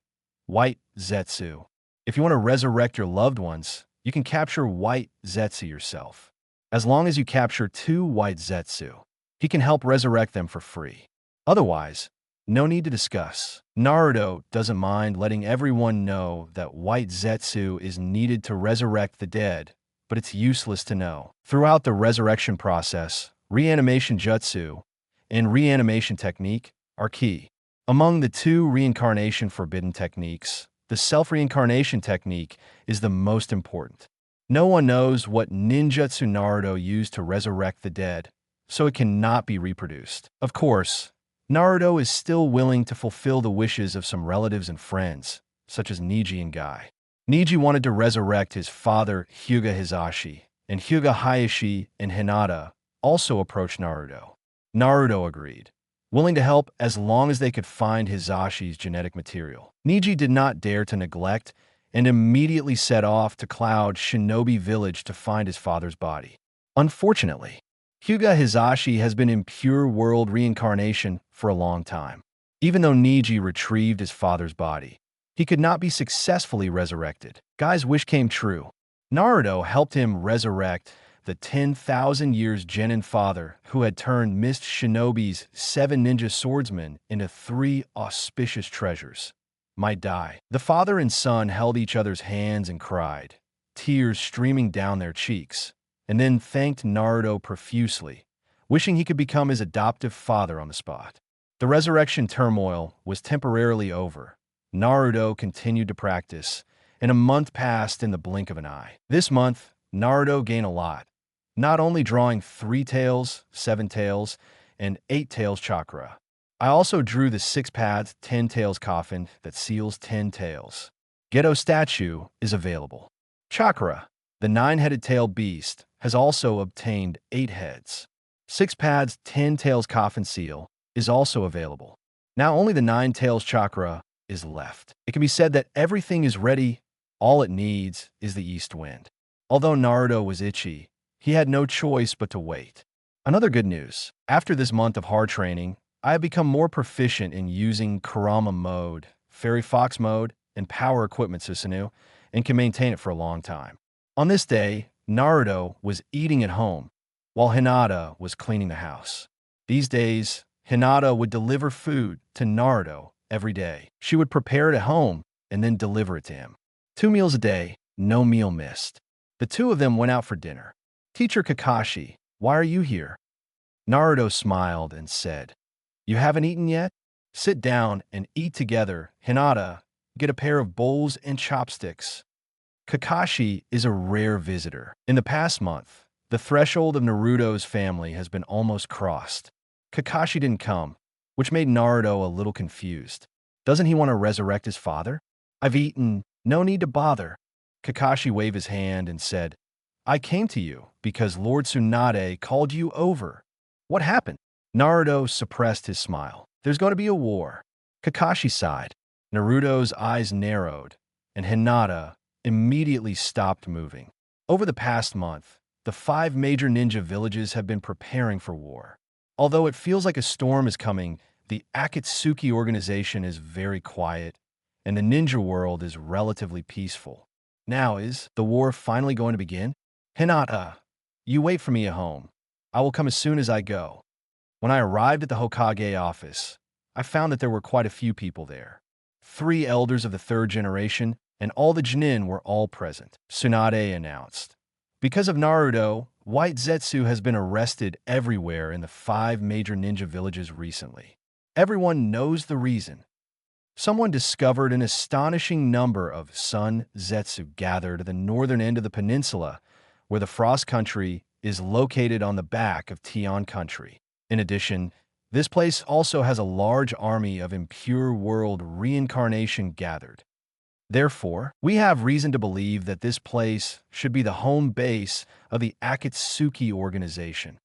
White Zetsu. If you want to resurrect your loved ones, you can capture White Zetsu yourself. As long as you capture 2 White Zetsu, he can help resurrect them for free. Otherwise, no need to discuss. Naruto doesn't mind letting everyone know that White Zetsu is needed to resurrect the dead, but it's useless to know. Throughout the resurrection process, reanimation jutsu and reanimation technique are key. Among the 2 reincarnation forbidden techniques, the self-reincarnation technique is the most important. No one knows what ninjutsu Naruto used to resurrect the dead, so it cannot be reproduced. Of course, Naruto is still willing to fulfill the wishes of some relatives and friends, such as Niji and Guy. Niji wanted to resurrect his father, Hyuga Hisashi, and Hyuga Hayashi and Hinata also approached Naruto. Naruto agreed, willing to help as long as they could find Hisashi's genetic material. Niji did not dare to neglect and immediately set off to Cloud Shinobi Village to find his father's body. Unfortunately, Hyuga Hisashi has been in pure world reincarnation for a long time. Even though Niji retrieved his father's body, he could not be successfully resurrected. Guy's wish came true. Naruto helped him resurrect the 10,000 years Genin father who had turned Mist Shinobi's 7 ninja swordsmen into 3 auspicious treasures. Might die. The father and son held each other's hands and cried, tears streaming down their cheeks, and then thanked Naruto profusely, wishing he could become his adoptive father on the spot. The resurrection turmoil was temporarily over. Naruto continued to practice, and a month passed in the blink of an eye. This month, Naruto gained a lot, not only drawing 3 tails, 7 tails, and 8 tails chakra. I also drew the 6 paths, 10 tails coffin that seals 10 tails. Gedo Statue is available. Chakra, the 9-headed tail beast, has also obtained 8 heads. 6 paths, 10 tails coffin seal is also available. Now only the 9 tails chakra is left. It can be said that everything is ready. All it needs is the east wind. Although Naruto was itchy, he had no choice but to wait. Another good news. After this month of hard training, I have become more proficient in using Kurama mode, Fairy Fox mode, and Power Equipment Susanoo, and can maintain it for a long time. On this day, Naruto was eating at home, while Hinata was cleaning the house. These days, Hinata would deliver food to Naruto every day. She would prepare it at home and then deliver it to him. 2 meals a day, no meal missed. The 2 of them went out for dinner. Teacher Kakashi, why are you here? Naruto smiled and said, You haven't eaten yet? Sit down and eat together. Hinata, get a pair of bowls and chopsticks. Kakashi is a rare visitor. In the past month, the threshold of Naruto's family has been almost crossed. Kakashi didn't come, which made Naruto a little confused. Doesn't he want to resurrect his father? I've eaten, no need to bother. Kakashi waved his hand and said, I came to you because Lord Tsunade called you over. What happened? Naruto suppressed his smile. There's going to be a war. Kakashi sighed. Naruto's eyes narrowed, and Hinata immediately stopped moving. Over the past month, the 5 major ninja villages have been preparing for war. Although it feels like a storm is coming, the Akatsuki organization is very quiet, and the ninja world is relatively peaceful. Now is the war finally going to begin? Hinata, you wait for me at home. I will come as soon as I go. When I arrived at the Hokage office, I found that there were quite a few people there. 3 elders of the 3rd generation, and all the Jonin were all present. Tsunade announced. Because of Naruto, White Zetsu has been arrested everywhere in the 5 major ninja villages recently. Everyone knows the reason. Someone discovered an astonishing number of Sun Zetsu gathered at the northern end of the peninsula, where the Frost Country is located on the back of Tian Country. In addition, this place also has a large army of impure world reincarnation gathered. Therefore, we have reason to believe that this place should be the home base of the Akatsuki organization.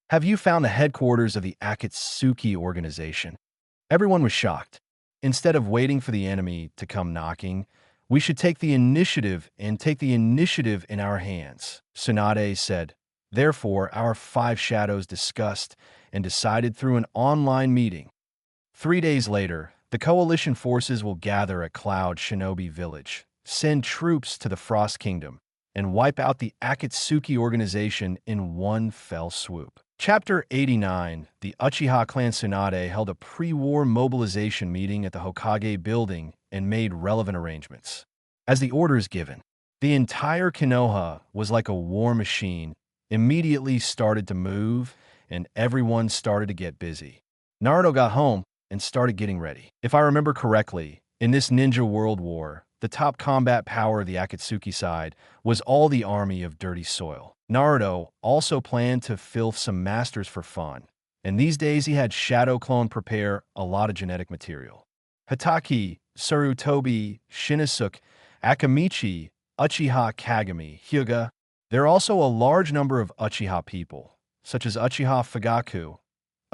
Have you found the headquarters of the Akatsuki organization? Everyone was shocked. Instead of waiting for the enemy to come knocking, we should take the initiative in our hands, Tsunade said. Therefore, our 5 shadows discussed and decided through an online meeting. 3 days later, the coalition forces will gather at Cloud Shinobi Village, send troops to the Frost Kingdom, and wipe out the Akatsuki organization in one fell swoop. Chapter 89, the Uchiha clan Tsunade held a pre-war mobilization meeting at the Hokage building and made relevant arrangements. As the orders given, the entire Konoha was like a war machine, immediately started to move, and everyone started to get busy. Naruto got home and started getting ready. If I remember correctly, in this ninja world war, the top combat power of the Akatsuki side was all the army of dirty soil. Naruto also planned to filth some masters for fun, and these days he had Shadow Clone prepare a lot of genetic material. Hatake, Sarutobi, Shinosuke, Akamichi, Uchiha Kagami, Hyuga. There are also a large number of Uchiha people, such as Uchiha Fugaku,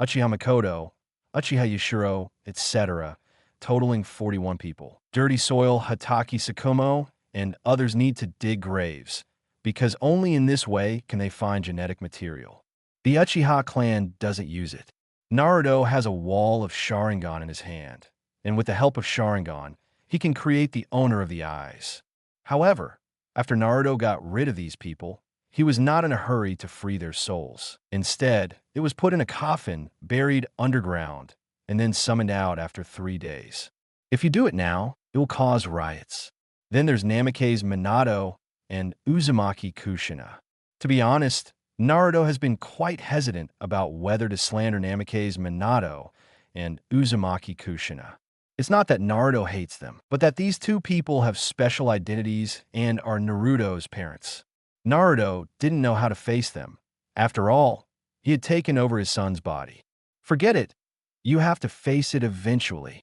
Uchiha Makoto, Uchiha Yashiro, etc., totaling 41 people. Dirty Soil, Hatake Sakumo, and others need to dig graves, because only in this way can they find genetic material. The Uchiha clan doesn't use it. Naruto has a wall of Sharingan in his hand, and with the help of Sharingan, he can create the owner of the eyes. However, after Naruto got rid of these people, he was not in a hurry to free their souls. Instead, it was put in a coffin, buried underground, and then summoned out after 3 days. If you do it now, it will cause riots. Then there's Namake's Minato and Uzumaki Kushina. To be honest, Naruto has been quite hesitant about whether to slander Namake's Minato and Uzumaki Kushina. It's not that Naruto hates them, but that these 2 people have special identities and are Naruto's parents. Naruto didn't know how to face them. After all, he had taken over his son's body. Forget it. You have to face it eventually.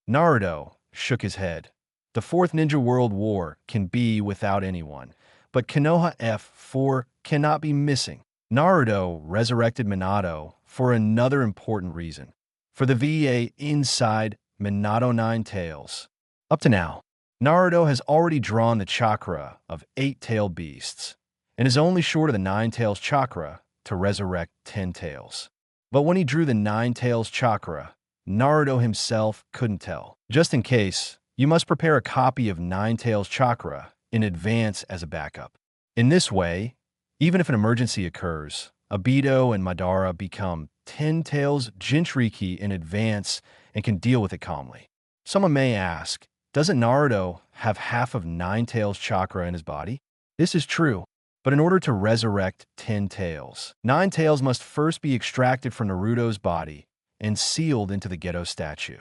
Naruto shook his head. The 4th Ninja World War can be without anyone, but Konoha F4 cannot be missing. Naruto resurrected Minato for another important reason. For the VA inside Minato 9 Tails. Up to now, Naruto has already drawn the chakra of 8-tailed beasts, and is only short of the 9 Tails chakra to resurrect 10 tails. But when he drew the 9 Tails chakra, Naruto himself couldn't tell. Just in case, you must prepare a copy of 9 Tails chakra in advance as a backup. In this way, even if an emergency occurs, Obito and Madara become 10 Tails Jinchuriki in advance and can deal with it calmly. Someone may ask, doesn't Naruto have half of 9 Tails chakra in his body? This is true, but in order to resurrect 10 Tails, 9 Tails must first be extracted from Naruto's body and sealed into the Gedo Statue.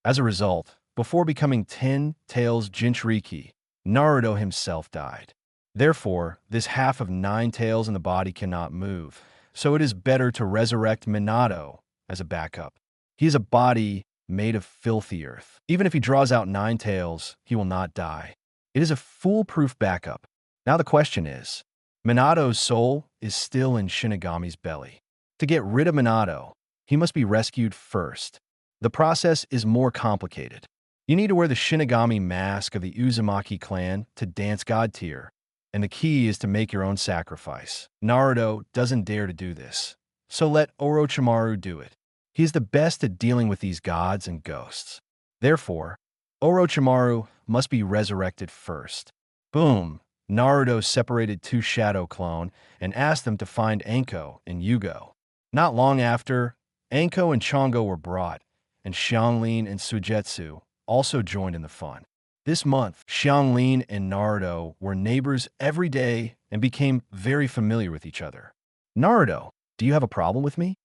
As a result, before becoming 10 Tails Jinchuriki, Naruto himself died. Therefore, this half of 9 Tails in the body cannot move, so it is better to resurrect Minato as a backup. He is a body made of filthy earth. Even if he draws out 9 tails, he will not die. It is a foolproof backup. Now the question is, Minato's soul is still in Shinigami's belly. To get rid of Minato, he must be rescued first. The process is more complicated. You need to wear the Shinigami mask of the Uzumaki clan to dance God tier, and the key is to make your own sacrifice. Naruto doesn't dare to do this, so let Orochimaru do it. He is the best at dealing with these gods and ghosts. Therefore, Orochimaru must be resurrected first. Boom! Naruto separated 2 shadow clone and asked them to find Anko and Yugo. Not long after, Anko and Chongo were brought, and Xianglin and Suigetsu also joined in the fun. This month, Xianglin and Naruto were neighbors every day and became very familiar with each other. Naruto, do you have a problem with me?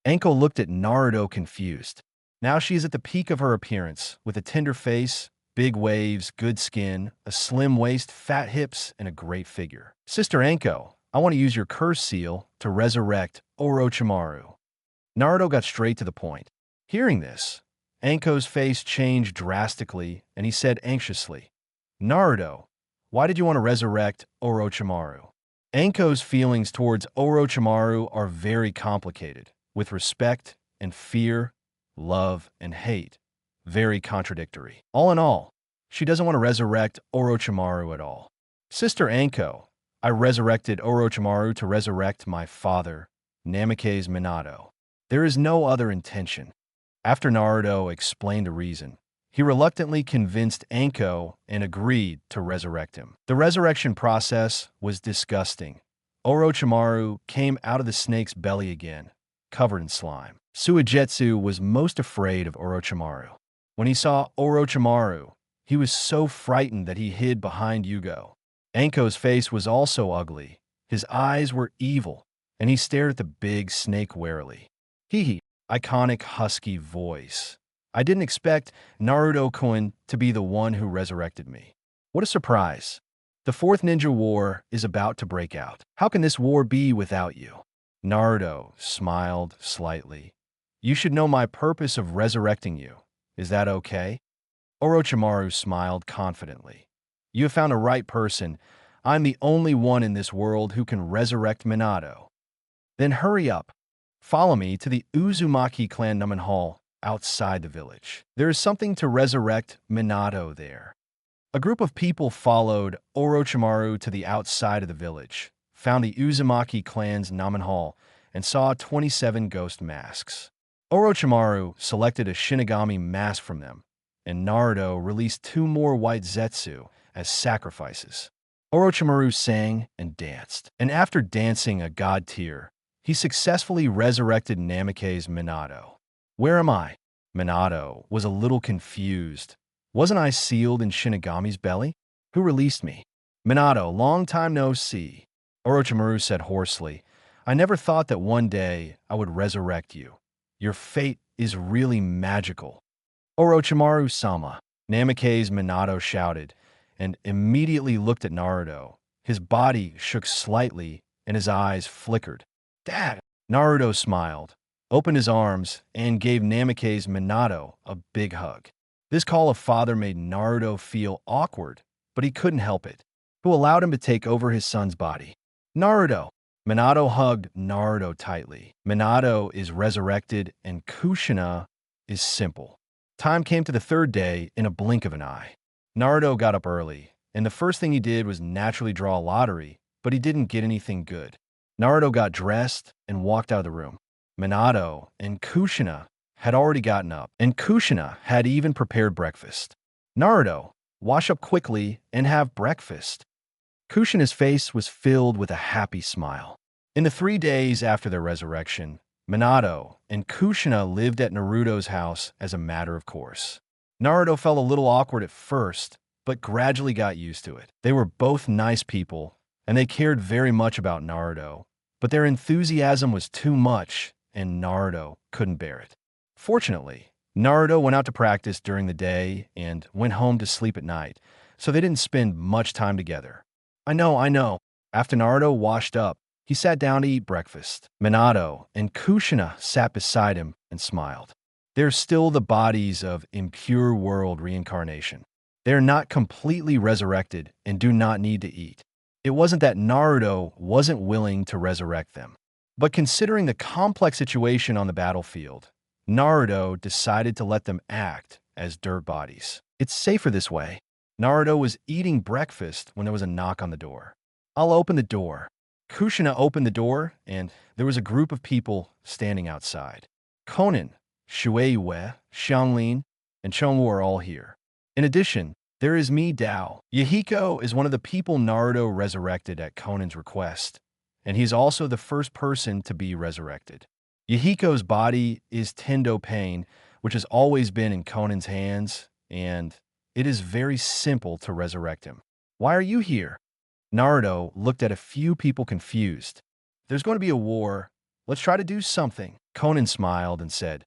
Anko looked at Naruto confused. Now she is at the peak of her appearance, with a tender face, big waves, good skin, a slim waist, fat hips, and a great figure. Sister Anko, I want to use your curse seal to resurrect Orochimaru. Naruto got straight to the point. Hearing this, Anko's face changed drastically, and he said anxiously, Naruto, why did you want to resurrect Orochimaru? Anko's feelings towards Orochimaru are very complicated, with respect and fear, love and hate, very contradictory. All in all, she doesn't want to resurrect Orochimaru at all. Sister Anko, I resurrected Orochimaru to resurrect my father, Namake's Minato. There is no other intention. After Naruto explained the reason, he reluctantly convinced Anko and agreed to resurrect him. The resurrection process was disgusting. Orochimaru came out of the snake's belly again, covered in slime. Suigetsu was most afraid of Orochimaru. When he saw Orochimaru, he was so frightened that he hid behind Yugo. Anko's face was also ugly. His eyes were evil, and he stared at the big snake warily. Hee, iconic husky voice. I didn't expect Naruto-kun to be the one who resurrected me. What a surprise. The 4th Ninja War is about to break out. How can this war be without you? Naruto smiled slightly. You should know my purpose of resurrecting you. Is that okay? Orochimaru smiled confidently. You have found the right person. I'm the only one in this world who can resurrect Minato. Then hurry up. Follow me to the Uzumaki clan Numen Hall outside the village. There is something to resurrect Minato there. A group of people followed Orochimaru to the outside of the village, found the Uzumaki clan's Numen Hall, and saw 27 ghost masks. Orochimaru selected a Shinigami mask from them, and Naruto released 2 more white Zetsu as sacrifices. Orochimaru sang and danced, and after dancing a god tier, he successfully resurrected Namake's Minato. Where am I? Minato was a little confused. Wasn't I sealed in Shinigami's belly? Who released me? Minato, long time no see. Orochimaru said hoarsely, I never thought that one day I would resurrect you. Your fate is really magical. Orochimaru-sama, Namake's Minato shouted, and immediately looked at Naruto. His body shook slightly, and his eyes flickered. Dad! Naruto smiled, opened his arms, and gave Namake's Minato a big hug. This call of father made Naruto feel awkward, but he couldn't help it. Who allowed him to take over his son's body? Naruto! Minato hugged Naruto tightly. Minato is resurrected, and Kushina is simple. Time came to the 3rd day in a blink of an eye. Naruto got up early, and the first thing he did was naturally draw a lottery, but he didn't get anything good. Naruto got dressed and walked out of the room. Minato and Kushina had already gotten up, and Kushina had even prepared breakfast. Naruto, wash up quickly and have breakfast. Kushina's face was filled with a happy smile. In the 3 days after their resurrection, Minato and Kushina lived at Naruto's house as a matter of course. Naruto felt a little awkward at first, but gradually got used to it. They were both nice people, and they cared very much about Naruto, but their enthusiasm was too much, and Naruto couldn't bear it. Fortunately, Naruto went out to practice during the day and went home to sleep at night, so they didn't spend much time together. I know. After Naruto washed up, He sat down to eat breakfast. Minato and Kushina sat beside him and smiled. They're still the bodies of impure world reincarnation. They're not completely resurrected and do not need to eat. It wasn't that Naruto wasn't willing to resurrect them. But considering the complex situation on the battlefield, Naruto decided to let them act as dirt bodies. It's safer this way. Naruto was eating breakfast when there was a knock on the door. I'll open the door. Kushina opened the door, and there was a group of people standing outside. Konan, Shueiwe, Xianglin, and Chongwu are all here. In addition, there is me, Dao. Yahiko is one of the people Naruto resurrected at Konan's request, and he's also the first person to be resurrected. Yahiko's body is Tendo Pain, which has always been in Konan's hands, and it is very simple to resurrect him. Why are you here? Naruto looked at a few people confused. There's going to be a war. Let's try to do something. Konan smiled and said,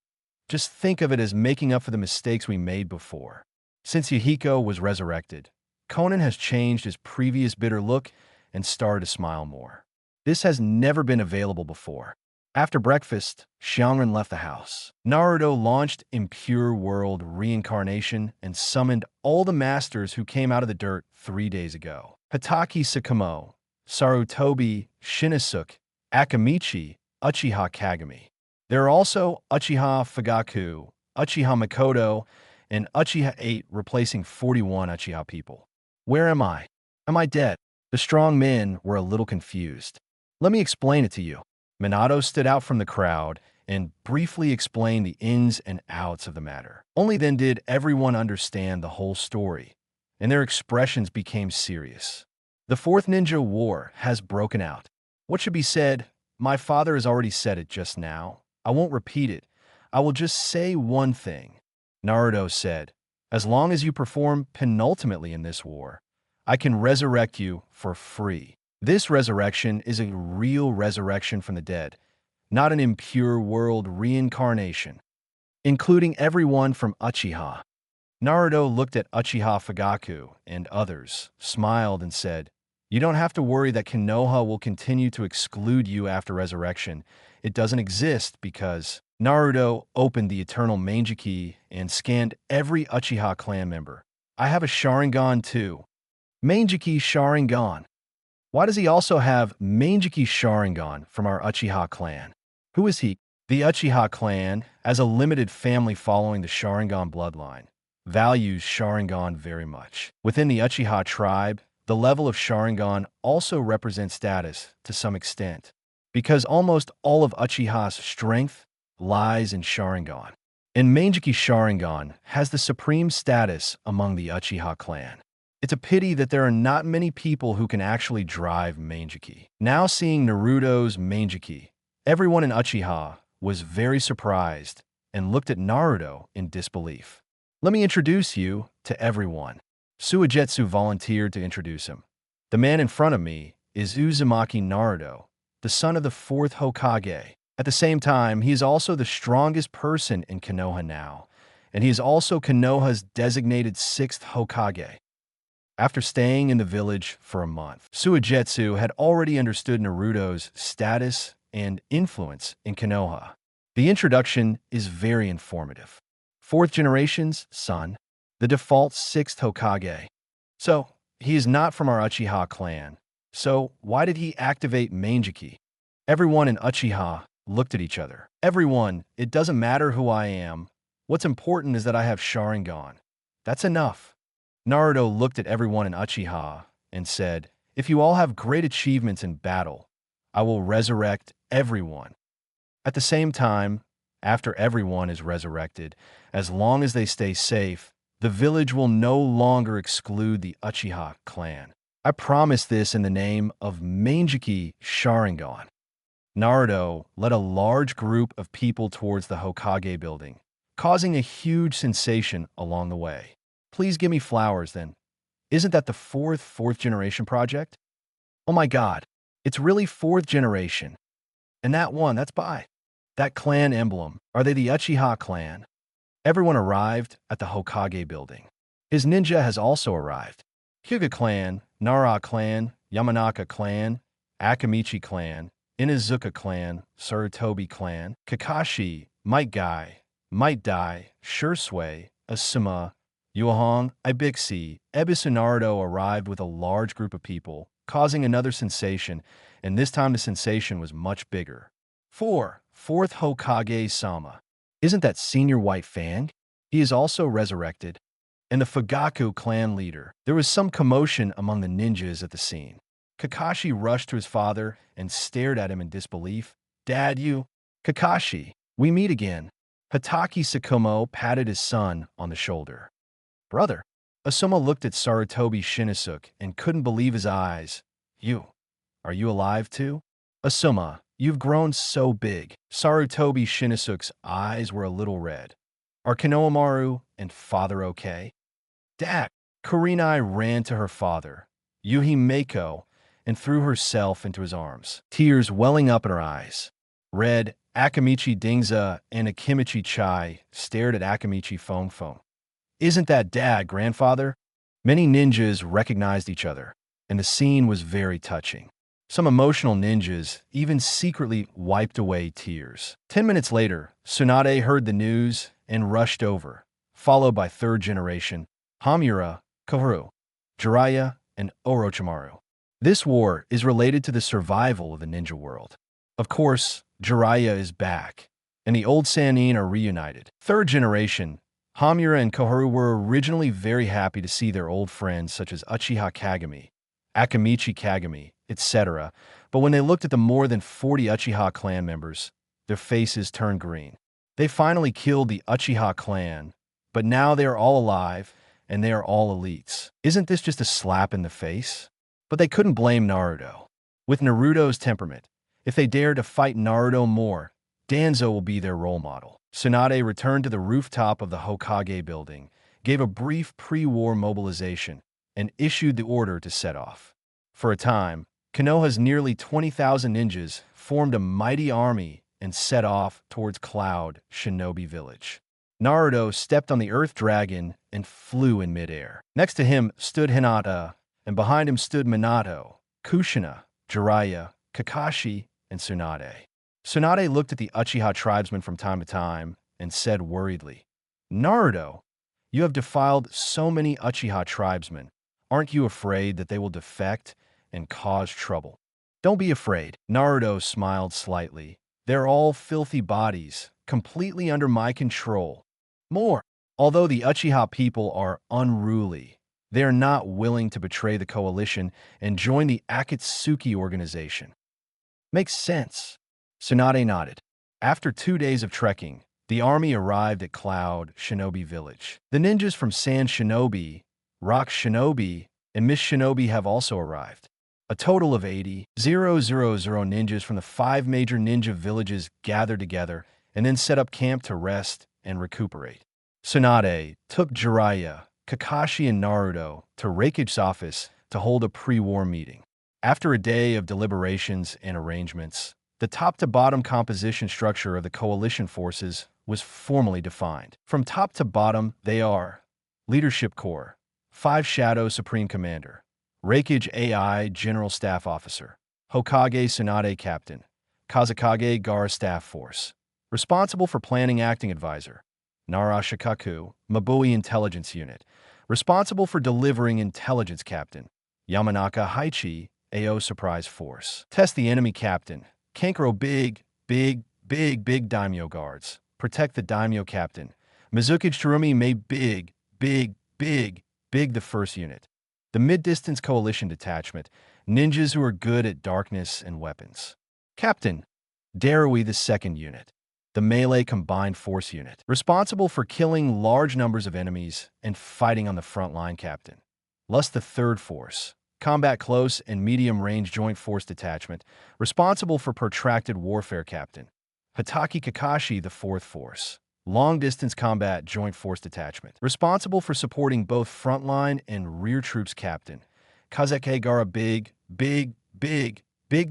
just think of it as making up for the mistakes we made before. Since Yahiko was resurrected, Konan has changed his previous bitter look and started to smile more. This has never been available before. After breakfast, Xianglin left the house. Naruto launched Impure World Reincarnation and summoned all the masters who came out of the dirt 3 days ago. Hatake Tsukumo, Sarutobi, Shinosuke, Akamichi, Uchiha Kagami. There are also Uchiha Fugaku, Uchiha Makoto, and Uchiha 8 replacing 41 Uchiha people. Where am I? Am I dead? The strong men were a little confused. Let me explain it to you. Minato stood out from the crowd and briefly explained the ins and outs of the matter. Only then did everyone understand the whole story, and their expressions became serious. The Fourth Ninja War has broken out. What should be said? My father has already said it just now. I won't repeat it. I will just say one thing. Naruto said, as long as you perform penultimately in this war, I can resurrect you for free. This resurrection is a real resurrection from the dead, not an impure world reincarnation, including everyone from Uchiha. Naruto looked at Uchiha Fugaku and others, smiled and said, you don't have to worry that Konoha will continue to exclude you after resurrection. It doesn't exist because Naruto opened the eternal Mangekyō and scanned every Uchiha clan member. I have a Sharingan too. Mangekyō Sharingan. Why does he also have Mangekyō Sharingan from our Uchiha clan? Who is he? The Uchiha clan, as a limited family following the Sharingan bloodline, values Sharingan very much. Within the Uchiha tribe, the level of Sharingan also represents status to some extent, because almost all of Uchiha's strength lies in Sharingan. And Mangekyō Sharingan has the supreme status among the Uchiha clan. It's a pity that there are not many people who can actually drive Mangekyō. Now seeing Naruto's Mangekyō, everyone in Uchiha was very surprised and looked at Naruto in disbelief. Let me introduce you to everyone. Suigetsu volunteered to introduce him. The man in front of me is Uzumaki Naruto, the son of the 4th Hokage. At the same time, he is also the strongest person in Konoha now, and he is also Konoha's designated 6th Hokage. After staying in the village for a month, Suigetsu had already understood Naruto's status and influence in Konoha. The introduction is very informative. 4th generation's son, the default 6th Hokage. So, he is not from our Uchiha clan. So, why did he activate Mangekyō? Everyone in Uchiha looked at each other. Everyone, it doesn't matter who I am. What's important is that I have Sharingan. That's enough. Naruto looked at everyone in Uchiha and said, if you all have great achievements in battle, I will resurrect everyone. At the same time, after everyone is resurrected, as long as they stay safe, the village will no longer exclude the Uchiha clan. I promise this in the name of Mangekyō Sharingan. Naruto led a large group of people towards the Hokage building, causing a huge sensation along the way. Please give me flowers then. Isn't that the fourth generation project? Oh my god, it's really 4th generation. And that one, that's by that clan emblem. Are they the Uchiha clan? Everyone arrived at the Hokage building. His ninja has also arrived. Hyuga clan, Nara clan, Yamanaka clan, Akamichi Clan, Inazuka Clan, Sarutobi Clan, Kakashi, Might Die, Shursui, Asuma, Yuahong, Ibixi, Ebisu Naruto arrived with a large group of people, causing another sensation, and this time the sensation was much bigger. 4. Fourth Hokage Sama. Isn't that Senior White Fang? He is also resurrected. And the Fugaku clan leader. There was some commotion among the ninjas at the scene. Kakashi rushed to his father and stared at him in disbelief. Dad, you? Kakashi, we meet again. Hatake Sakumo patted his son on the shoulder. Brother. Asuma looked at Sarutobi Shinosuke and couldn't believe his eyes. Are you alive too? Asuma, you've grown so big. Sarutobi Shinosuke's eyes were a little red. Are Konohamaru and father okay? Dad! Kurenai ran to her father, Yuhimeko, and threw herself into his arms, tears welling up in her eyes. Red, Akamichi Dingza and Akimichi Chai stared at Akamichi Fong. Isn't that Dad, grandfather? Many ninjas recognized each other, and the scene was very touching. Some emotional ninjas even secretly wiped away tears. 10 minutes later, Tsunade heard the news and rushed over, followed by third generation, Hamura, Koharu, Jiraiya, and Orochimaru. This war is related to the survival of the ninja world. Of course, Jiraiya is back, and the old Sannin are reunited. Third generation, Hamura and Koharu were originally very happy to see their old friends such as Uchiha Kagami, Akamichi Kagami, etc., but when they looked at the more than 40 Uchiha clan members, their faces turned green. They finally killed the Uchiha clan, but now they are all alive, and they are all elites. Isn't this just a slap in the face? But they couldn't blame Naruto. With Naruto's temperament, if they dare to fight Naruto more, Danzo will be their role model. Tsunade returned to the rooftop of the Hokage building, gave a brief pre-war mobilization, and issued the order to set off. For a time, Konoha's nearly 20,000 ninjas formed a mighty army and set off towards Cloud Shinobi Village. Naruto stepped on the Earth Dragon and flew in midair. Next to him stood Hinata, and behind him stood Minato, Kushina, Jiraiya, Kakashi, and Tsunade. Tsunade looked at the Uchiha tribesmen from time to time and said worriedly, Naruto, you have defiled so many Uchiha tribesmen. Aren't you afraid that they will defect and cause trouble? Don't be afraid. Naruto smiled slightly. They're all filthy bodies, completely under my control. More, although the Uchiha people are unruly, they are not willing to betray the coalition and join the Akatsuki organization. Makes sense. Tsunade nodded. After 2 days of trekking, the army arrived at Cloud Shinobi Village. The ninjas from Sand Shinobi, Rock Shinobi, and Mist Shinobi have also arrived. A total of 80,000 ninjas from the 5 major ninja villages gathered together and then set up camp to rest and recuperate. Tsunade took Jiraiya, Kakashi, and Naruto to Raikage's office to hold a pre-war meeting. After a day of deliberations and arrangements, the top-to-bottom composition structure of the coalition forces was formally defined. From top to bottom, they are Leadership Corps, 5 Shadow Supreme Commander, Raikage AI General Staff Officer, Hokage Tsunade Captain, Kazekage Gaara Staff Force, responsible for Planning Acting Advisor, Nara Shikaku, Mabui Intelligence Unit, responsible for delivering Intelligence Captain, Yamanaka Haichi, AO Surprise Force. Test the Enemy Captain, Kankuro Big Daimyo Guards, protect the Daimyo Captain, Mizukage Terumi May Big the First Unit. The Mid-Distance Coalition Detachment, ninjas who are good at darkness and weapons. Captain, Darui the Second Unit. The Melee Combined Force Unit, responsible for killing large numbers of enemies and fighting on the front line. Captain, Lus the Third Force, Combat Close and Medium Range Joint Force Detachment, responsible for protracted warfare. Captain, Hatake Kakashi the Fourth Force, Long Distance Combat Joint Force Detachment, responsible for supporting both frontline and rear troops. Captain, Kazekage Gaara Big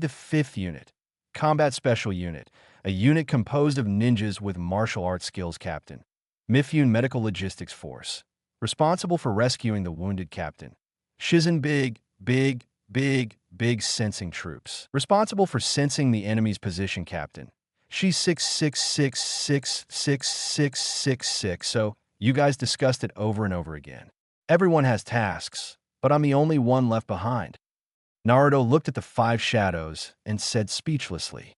the Fifth Unit, Combat Special Unit, a unit composed of ninjas with martial arts skills. Captain, Mifune Medical Logistics Force, responsible for rescuing the wounded. Captain, Shizen big sensing troops, responsible for sensing the enemy's position, Captain. She's 666666666, so you guys discussed it over and over again. Everyone has tasks, but I'm the only one left behind. Naruto looked at the 5 shadows and said speechlessly.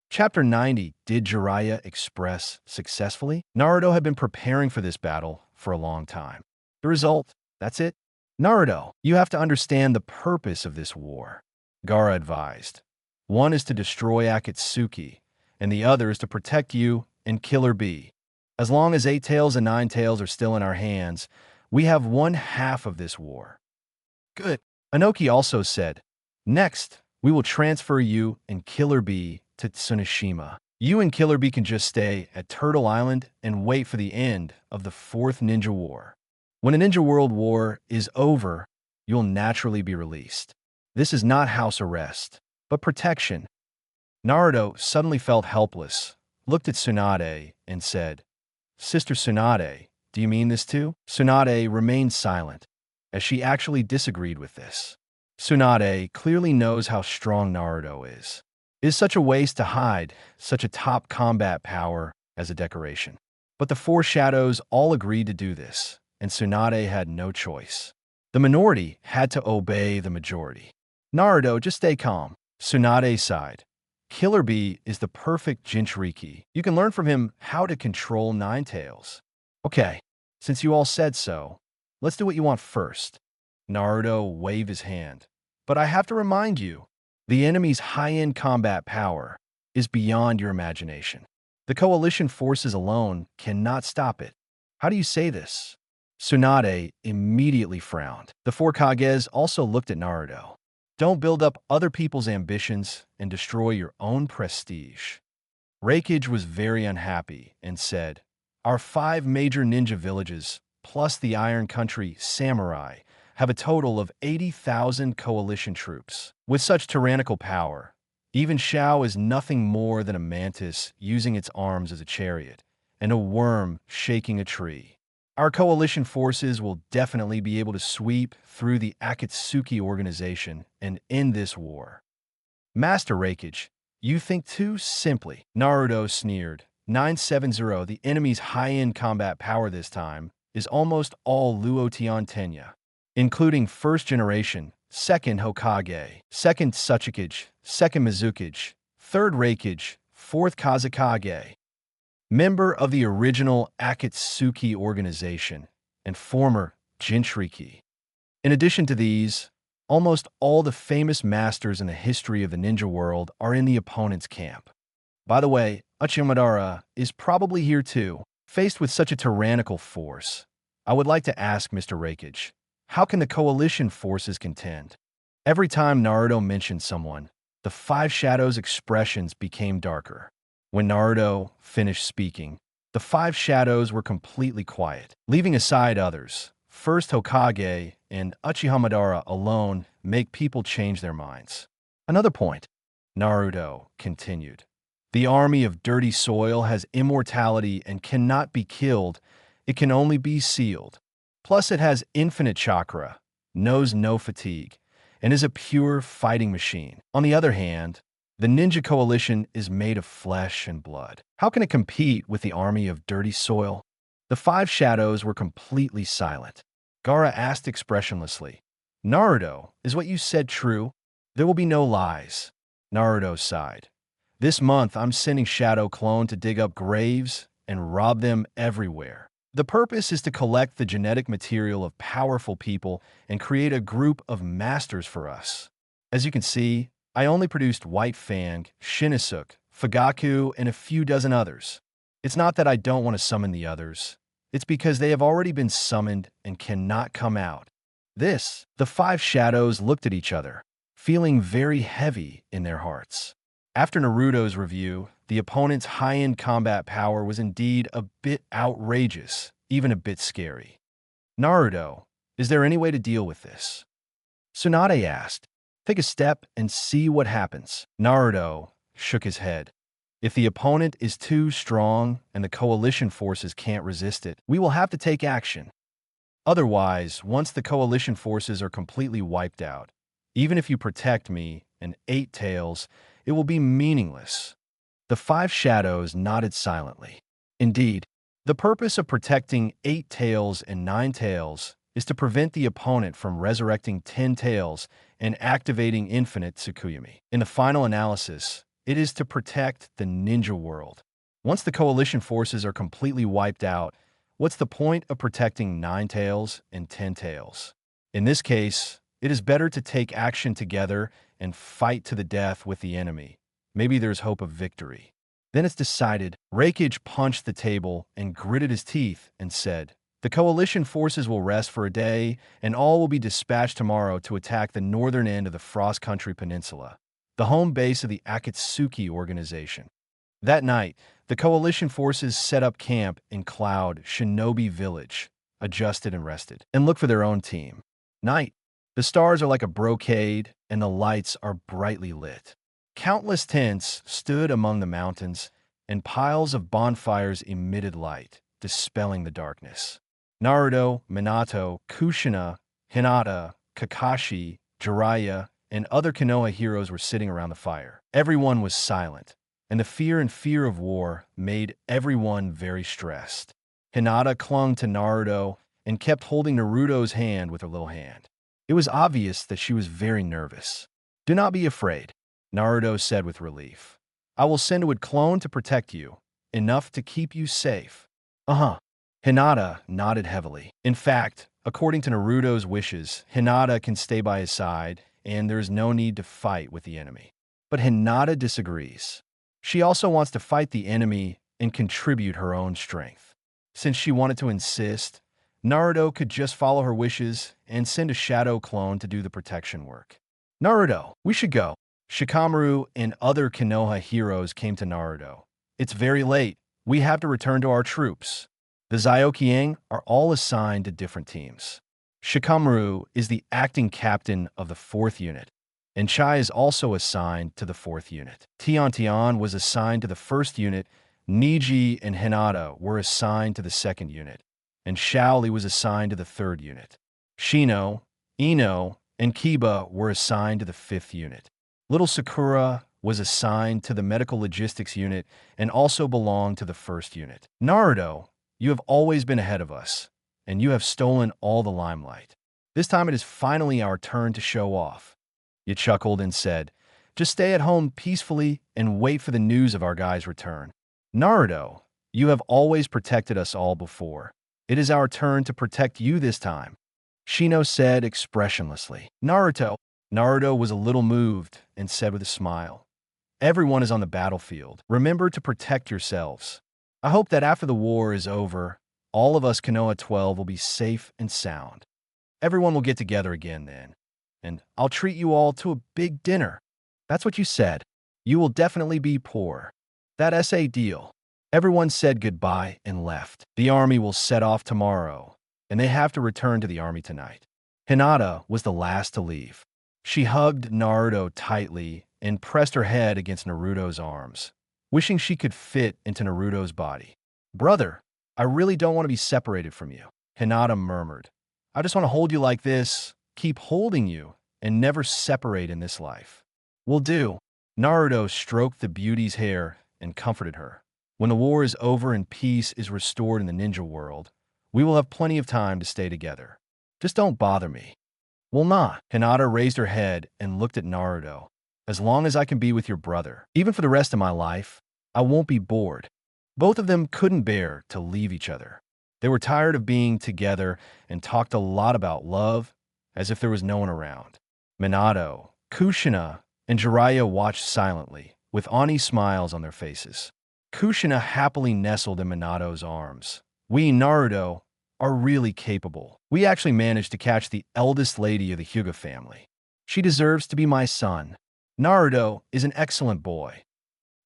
Chapter 90, Did Jiraiya express successfully? Naruto had been preparing for this battle for a long time. The result, that's it. Naruto, you have to understand the purpose of this war, Gaara advised. One is to destroy Akatsuki, and the other is to protect you and Killer Bee. As long as 8 Tails and 9 Tails are still in our hands, we have 1/2 of this war. Good. Inoki also said, next, we will transfer you and Killer Bee to Tsunoshima. You and Killer Bee can just stay at Turtle Island and wait for the end of the 4th Ninja War. When a Ninja World War is over, you'll naturally be released. This is not house arrest, but protection. Naruto suddenly felt helpless, looked at Tsunade, and said, Sister Tsunade, do you mean this too? Tsunade remained silent, as she actually disagreed with this. Tsunade clearly knows how strong Naruto is. It is such a waste to hide such a top combat power as a decoration. But the 4 shadows all agreed to do this, and Tsunade had no choice. The minority had to obey the majority. Naruto, just stay calm. Tsunade sighed. Killer Bee is the perfect Jinchuriki. You can learn from him how to control 9 Tails. Okay, since you all said so, let's do what you want first. Naruto waved his hand. But I have to remind you, the enemy's high-end combat power is beyond your imagination. The coalition forces alone cannot stop it. How do you say this? Tsunade immediately frowned. The 4 Kages also looked at Naruto. Don't build up other people's ambitions and destroy your own prestige. Raikage was very unhappy and said, Our 5 major ninja villages, plus the Iron Country samurai, have a total of 80,000 coalition troops. With such tyrannical power, even Shao is nothing more than a mantis using its arms as a chariot, and a worm shaking a tree. Our coalition forces will definitely be able to sweep through the Akatsuki organization and end this war. Master Raikage, you think too simply. Naruto sneered. 970, the enemy's high-end combat power this time, is almost all Luotian Tenya, including 1st generation, 2nd Hokage, 2nd Tsuchikage, 2nd Mizukage, 3rd Raikage, 4th Kazekage, member of the original Akatsuki organization, and former Jinchuriki. In addition to these, almost all the famous masters in the history of the ninja world are in the opponent's camp. By the way, Uchiha is probably here too. Faced with such a tyrannical force, I would like to ask Mr. Raikage, how can the coalition forces contend? Every time Naruto mentioned someone, the 5 shadows' expressions became darker. When Naruto finished speaking, the 5 shadows were completely quiet, leaving aside others. 1st Hokage and Uchiha alone make people change their minds. Another point, Naruto continued. The army of dirty soil has immortality and cannot be killed. It can only be sealed. Plus it has infinite chakra, knows no fatigue, and is a pure fighting machine. On the other hand, the ninja coalition is made of flesh and blood. How can it compete with the army of dirty soil? The 5 shadows were completely silent. Gaara asked expressionlessly, Naruto, is what you said true? There will be no lies. Naruto sighed. This month, I'm sending Shadow Clone to dig up graves and rob them everywhere. The purpose is to collect the genetic material of powerful people and create a group of masters for us. As you can see, I only produced White Fang, Shinnosuke, Fugaku, and a few dozen others. It's not that I don't want to summon the others. It's because they have already been summoned and cannot come out. The 5 shadows looked at each other, feeling very heavy in their hearts. After Naruto's review, the opponent's high-end combat power was indeed a bit outrageous, even a bit scary. Naruto, is there any way to deal with this? Tsunade asked. Take a step and see what happens. Naruto shook his head. If the opponent is too strong and the coalition forces can't resist it, we will have to take action. Otherwise, once the coalition forces are completely wiped out, Even if you protect me and 8 tails, it will be meaningless. The 5 shadows nodded silently. Indeed, the purpose of protecting 8 tails and 9 tails is to prevent the opponent from resurrecting 10 tails and activating infinite Tsukuyomi. In the final analysis, it is to protect the ninja world. Once the coalition forces are completely wiped out, what's the point of protecting 9 tails and 10 tails? In this case, it is better to take action together and fight to the death with the enemy. Maybe there's hope of victory. Then it's decided. Reikage punched the table and gritted his teeth and said, "The coalition forces will rest for a day, and all will be dispatched tomorrow to attack the northern end of the Frost Country Peninsula, the home base of the Akatsuki organization." That night, the coalition forces set up camp in Cloud Shinobi Village, adjusted and rested, and look for their own team. Night. The stars are like a brocade, and the lights are brightly lit. Countless tents stood among the mountains, and piles of bonfires emitted light, dispelling the darkness. Naruto, Minato, Kushina, Hinata, Kakashi, Jiraiya, and other Konoha heroes were sitting around the fire. Everyone was silent, and the fear of war made everyone very stressed. Hinata clung to Naruto and kept holding Naruto's hand with her little hand. It was obvious that she was very nervous. "Do not be afraid," Naruto said with relief. "I will send a wood clone to protect you, enough to keep you safe." Uh-huh. Hinata nodded heavily. In fact, according to Naruto's wishes, Hinata can stay by his side, and there is no need to fight with the enemy. But Hinata disagrees. She also wants to fight the enemy and contribute her own strength. Since she wanted to insist, Naruto could just follow her wishes and send a shadow clone to do the protection work. "Naruto, we should go." Shikamaru and other Konoha heroes came to Naruto. "It's very late. We have to return to our troops." The Zyokyang are all assigned to different teams. Shikamaru is the acting captain of the 4th unit, and Chai is also assigned to the 4th unit. Tian was assigned to the 1st unit, Niji and Hinata were assigned to the 2nd unit, and Shaoli was assigned to the 3rd unit. Shino, Ino, and Kiba were assigned to the 5th unit. Little Sakura was assigned to the medical logistics unit and also belonged to the 1st unit. "Naruto, you have always been ahead of us, and you have stolen all the limelight. This time it is finally our turn to show off." He chuckled and said, "Just stay at home peacefully and wait for the news of our guy's return." "Naruto, you have always protected us all before. It is our turn to protect you this time," Shino said expressionlessly. Naruto was a little moved and said with a smile, "Everyone is on the battlefield. Remember to protect yourselves. I hope that after the war is over, all of us Konoha 12 will be safe and sound. Everyone will get together again then, and I'll treat you all to a big dinner." "That's what you said. You will definitely be poor." "That's a deal." Everyone said goodbye and left. The army will set off tomorrow, and they have to return to the army tonight. Hinata was the last to leave. She hugged Naruto tightly and pressed her head against Naruto's arms, wishing she could fit into Naruto's body. "Brother, I really don't want to be separated from you," Hinata murmured. "I just want to hold you like this, keep holding you, and never separate in this life." "Will do." Naruto stroked the beauty's hair and comforted her. "When the war is over and peace is restored in the ninja world, we will have plenty of time to stay together. Just don't bother me." "Will not." Hinata raised her head and looked at Naruto. "As long as I can be with your brother, even for the rest of my life, I won't be bored." Both of them couldn't bear to leave each other. They were tired of being together and talked a lot about love, as if there was no one around. Minato, Kushina, and Jiraiya watched silently, with Oni smiles on their faces. Kushina happily nestled in Minato's arms. "We, Naruto, are really capable. We actually managed to catch the eldest lady of the Hyuga family. She deserves to be my son. Naruto is an excellent boy."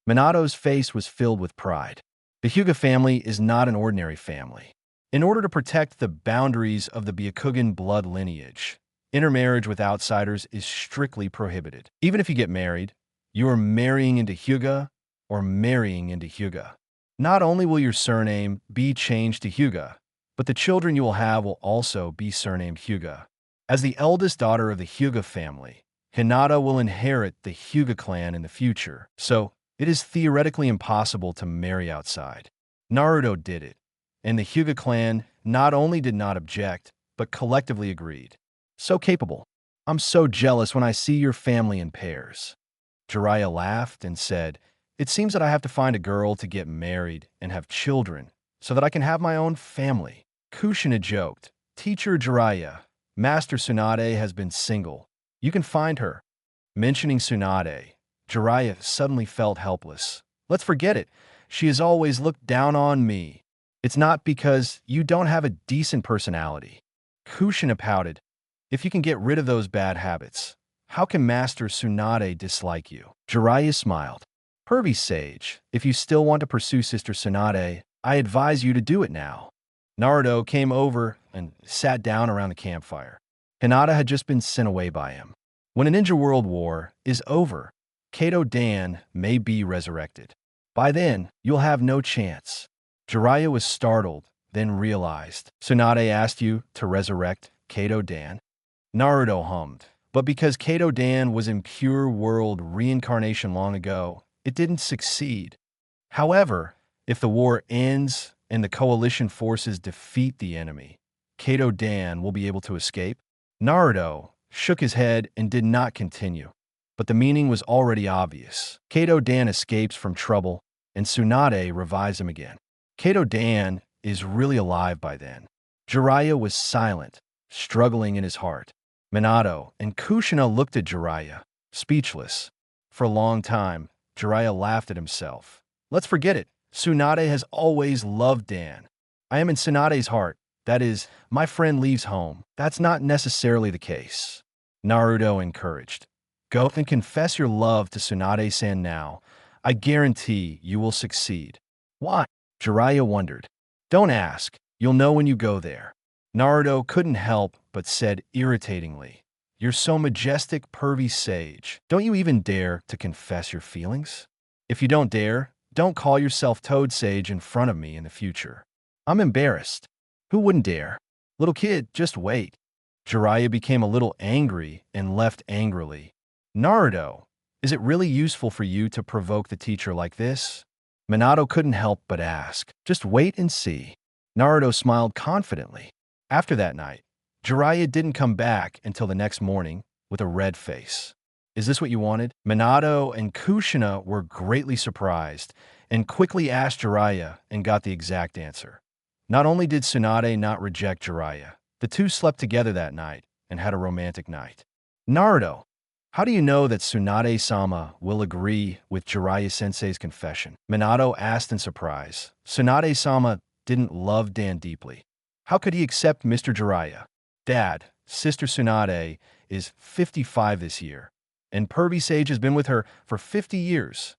Minato's face was filled with pride. The Hyuga family is not an ordinary family. In order to protect the boundaries of the Byakugan blood lineage, intermarriage with outsiders is strictly prohibited. Even if you get married, you are marrying into Hyuga or marrying into Hyuga. Not only will your surname be changed to Hyuga, but the children you will have will also be surnamed Hyuga. As the eldest daughter of the Hyuga family, Hinata will inherit the Hyuga clan in the future, so it is theoretically impossible to marry outside. Naruto did it, and the Hyuga clan not only did not object, but collectively agreed. So capable. I'm so jealous when I see your family in pairs. Jiraiya laughed and said, "It seems that I have to find a girl to get married and have children so that I can have my own family." Kushina joked, "Teacher Jiraiya, Master Tsunade has been single. You can find her." Mentioning Tsunade, Jiraiya suddenly felt helpless. "Let's forget it. She has always looked down on me. It's not because you don't have a decent personality." Kushina pouted, "If you can get rid of those bad habits, how can Master Tsunade dislike you?" Jiraiya smiled. "Pervy sage, if you still want to pursue Sister Tsunade, I advise you to do it now." Naruto came over and sat down around the campfire. Hinata had just been sent away by him. When a Ninja World War is over, Gedo Dan may be resurrected. By then, you'll have no chance. Jiraiya was startled, then realized. "Tsunade asked you to resurrect Gedo Dan?" Naruto hummed. But because Gedo Dan was in pure world reincarnation long ago, it didn't succeed. However, if the war ends and the coalition forces defeat the enemy, Gedo Dan will be able to escape. Naruto shook his head and did not continue, but the meaning was already obvious. Gedo Dan escapes from trouble, and Tsunade revives him again. Gedo Dan is really alive by then. Jiraiya was silent, struggling in his heart. Minato and Kushina looked at Jiraiya, speechless. For a long time, Jiraiya laughed at himself. "Let's forget it. Tsunade has always loved Dan. I am in Tsunade's heart. That is, my friend leaves home. That's not necessarily the case." Naruto encouraged. "Go and confess your love to Tsunade-san now. I guarantee you will succeed." "Why?" Jiraiya wondered. "Don't ask. You'll know when you go there." Naruto couldn't help but said irritatingly, "You're so majestic, pervy sage. Don't you even dare to confess your feelings? If you don't dare, don't call yourself Toad Sage in front of me in the future. I'm embarrassed." "Who wouldn't dare?" "Little kid, just wait." Jiraiya became a little angry and left angrily. "Naruto, is it really useful for you to provoke the teacher like this?" Minato couldn't help but ask. "Just wait and see." Naruto smiled confidently. After that night, Jiraiya didn't come back until the next morning with a red face. "Is this what you wanted?" Minato and Kushina were greatly surprised and quickly asked Jiraiya and got the exact answer. Not only did Tsunade not reject Jiraiya, the two slept together that night and had a romantic night. "Naruto, how do you know that Tsunade-sama will agree with Jiraiya-sensei's confession?" Minato asked in surprise. Tsunade-sama didn't love Dan deeply. How could he accept Mr. Jiraiya? "Dad, Sister Tsunade is 55 this year, and Pervy Sage has been with her for 50 years.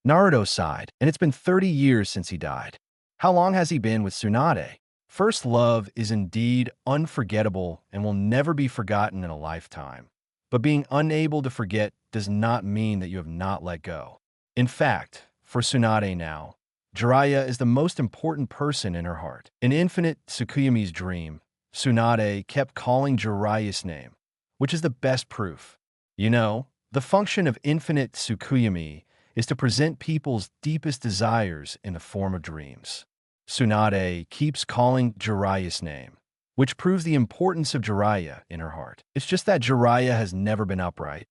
Naruto sighed, "And it's been 30 years since he died." "How long has he been with Tsunade?" "First love is indeed unforgettable and will never be forgotten in a lifetime. But being unable to forget does not mean that you have not let go. In fact, for Tsunade now, Jiraiya is the most important person in her heart." In Infinite Tsukuyami's dream, Tsunade kept calling Jiraiya's name, which is the best proof. You know, the function of Infinite Tsukuyami is to present people's deepest desires in the form of dreams. Tsunade keeps calling Jiraiya's name, which proves the importance of Jiraiya in her heart. It's just that Jiraiya has never been upright,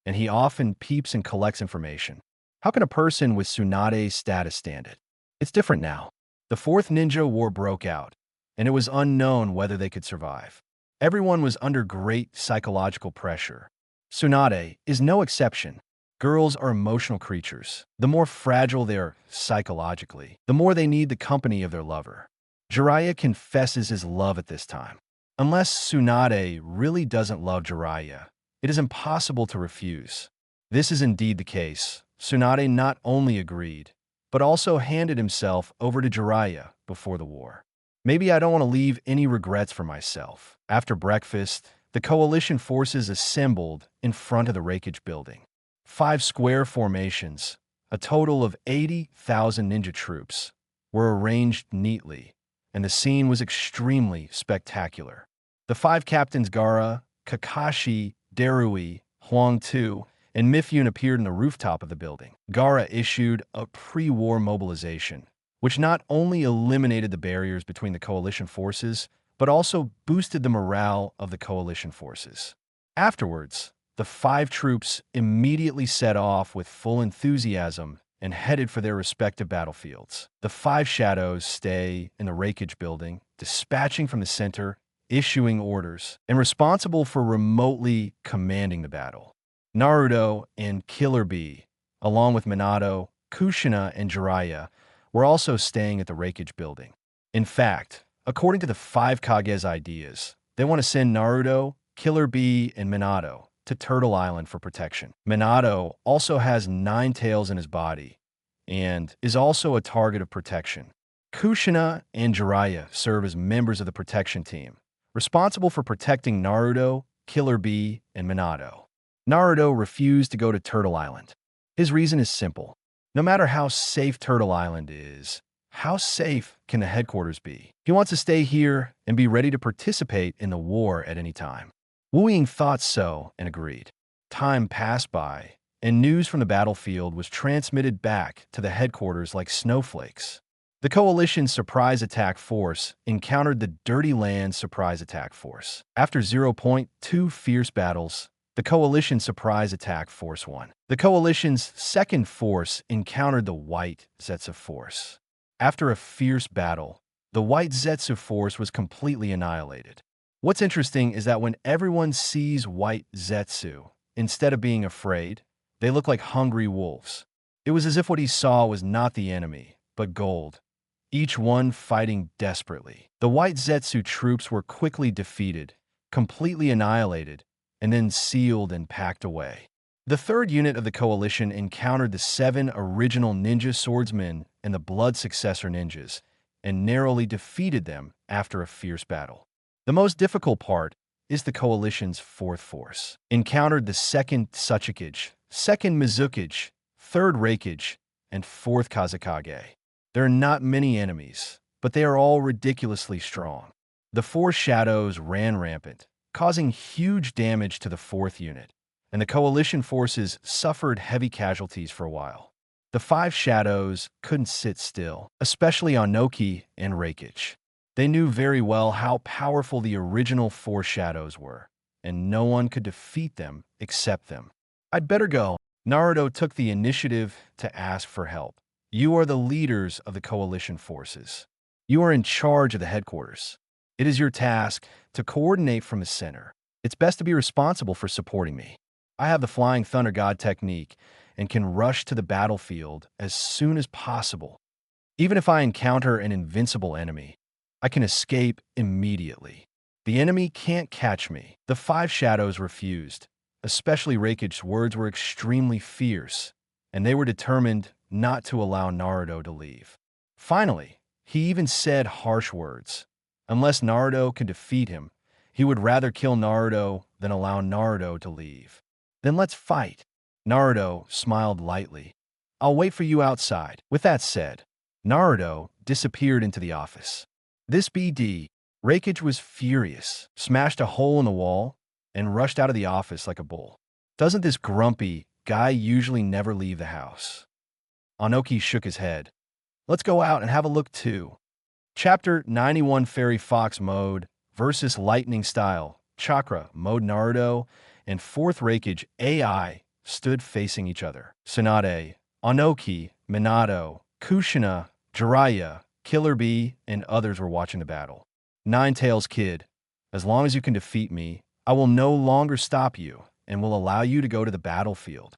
and he often peeps and collects information. How can a person with Tsunade's status stand it? It's different now. The Fourth Ninja War broke out, and it was unknown whether they could survive. Everyone was under great psychological pressure. Tsunade is no exception. Girls are emotional creatures. The more fragile they are psychologically, the more they need the company of their lover. Jiraiya confesses his love at this time. Unless Tsunade really doesn't love Jiraiya, it is impossible to refuse. This is indeed the case. Tsunade not only agreed, but also handed himself over to Jiraiya before the war. "Maybe I don't want to leave any regrets for myself." After breakfast, the coalition forces assembled in front of the Reikage building. 5 square formations, a total of 80,000 ninja troops, were arranged neatly, and the scene was extremely spectacular. The 5 captains Gaara, Kakashi, Darui, Huang Tu, and Mifune appeared on the rooftop of the building. Gaara issued a pre-war mobilization, which not only eliminated the barriers between the coalition forces, but also boosted the morale of the coalition forces. Afterwards, the 5 troops immediately set off with full enthusiasm and headed for their respective battlefields. The 5 shadows stay in the Reikage building, dispatching from the center, issuing orders, and responsible for remotely commanding the battle. Naruto and Killer Bee, along with Minato, Kushina, and Jiraiya, were also staying at the Reikage building. In fact, according to the 5 Kage's ideas, they want to send Naruto, Killer Bee, and Minato to Turtle Island for protection. Minato also has 9 tails in his body and is also a target of protection. Kushina and Jiraiya serve as members of the protection team, responsible for protecting Naruto, Killer Bee, and Minato. Naruto refused to go to Turtle Island. His reason is simple. No matter how safe Turtle Island is, how safe can the headquarters be? He wants to stay here and be ready to participate in the war at any time. Wu Ying thought so and agreed. Time passed by, and news from the battlefield was transmitted back to the headquarters like snowflakes. The Coalition's surprise attack force encountered the Dirty Land surprise attack force. After 0.2 fierce battles, the Coalition's surprise attack force won. The Coalition's second force encountered the White Zetsu force. After a fierce battle, the White Zetsu force was completely annihilated. What's interesting is that when everyone sees White Zetsu, instead of being afraid, they look like hungry wolves. It was as if what he saw was not the enemy, but gold, each one fighting desperately. The White Zetsu troops were quickly defeated, completely annihilated, and then sealed and packed away. The third unit of the Coalition encountered the 7 original ninja swordsmen and the Blood Successor ninjas, and narrowly defeated them after a fierce battle. The most difficult part is the Coalition's 4th force. Encountered the 2nd Tsuchikage, 2nd Mizukage, 3rd Reikage, and 4th Kazekage. There are not many enemies, but they are all ridiculously strong. The 4 shadows ran rampant, causing huge damage to the 4th unit, and the Coalition forces suffered heavy casualties for a while. The 5 shadows couldn't sit still, especially Onoki and Reikage. They knew very well how powerful the original 4 shadows were, and no one could defeat them except them. I'd better go. Naruto took the initiative to ask for help. You are the leaders of the Coalition forces. You are in charge of the headquarters. It is your task to coordinate from the center. It's best to be responsible for supporting me. I have the Flying Thunder God technique and can rush to the battlefield as soon as possible. Even if I encounter an invincible enemy, I can escape immediately. The enemy can't catch me. The 5 shadows refused. Especially Reikage's words were extremely fierce, and they were determined not to allow Naruto to leave. Finally, he even said harsh words. Unless Naruto can defeat him, he would rather kill Naruto than allow Naruto to leave. Then let's fight. Naruto smiled lightly. I'll wait for you outside. With that said, Naruto disappeared into the office. This BD, Reikage was furious, smashed a hole in the wall, and rushed out of the office like a bull. Doesn't this grumpy guy usually never leave the house? Onoki shook his head. Let's go out and have a look too. Chapter 91 Fairy Fox Mode versus Lightning Style, Chakra Mode. Naruto and 4th Reikage AI stood facing each other. Tsunade, Onoki, Minato, Kushina, Jiraiya, Killer Bee, and others were watching the battle. Ninetales Kid, as long as you can defeat me, I will no longer stop you and will allow you to go to the battlefield.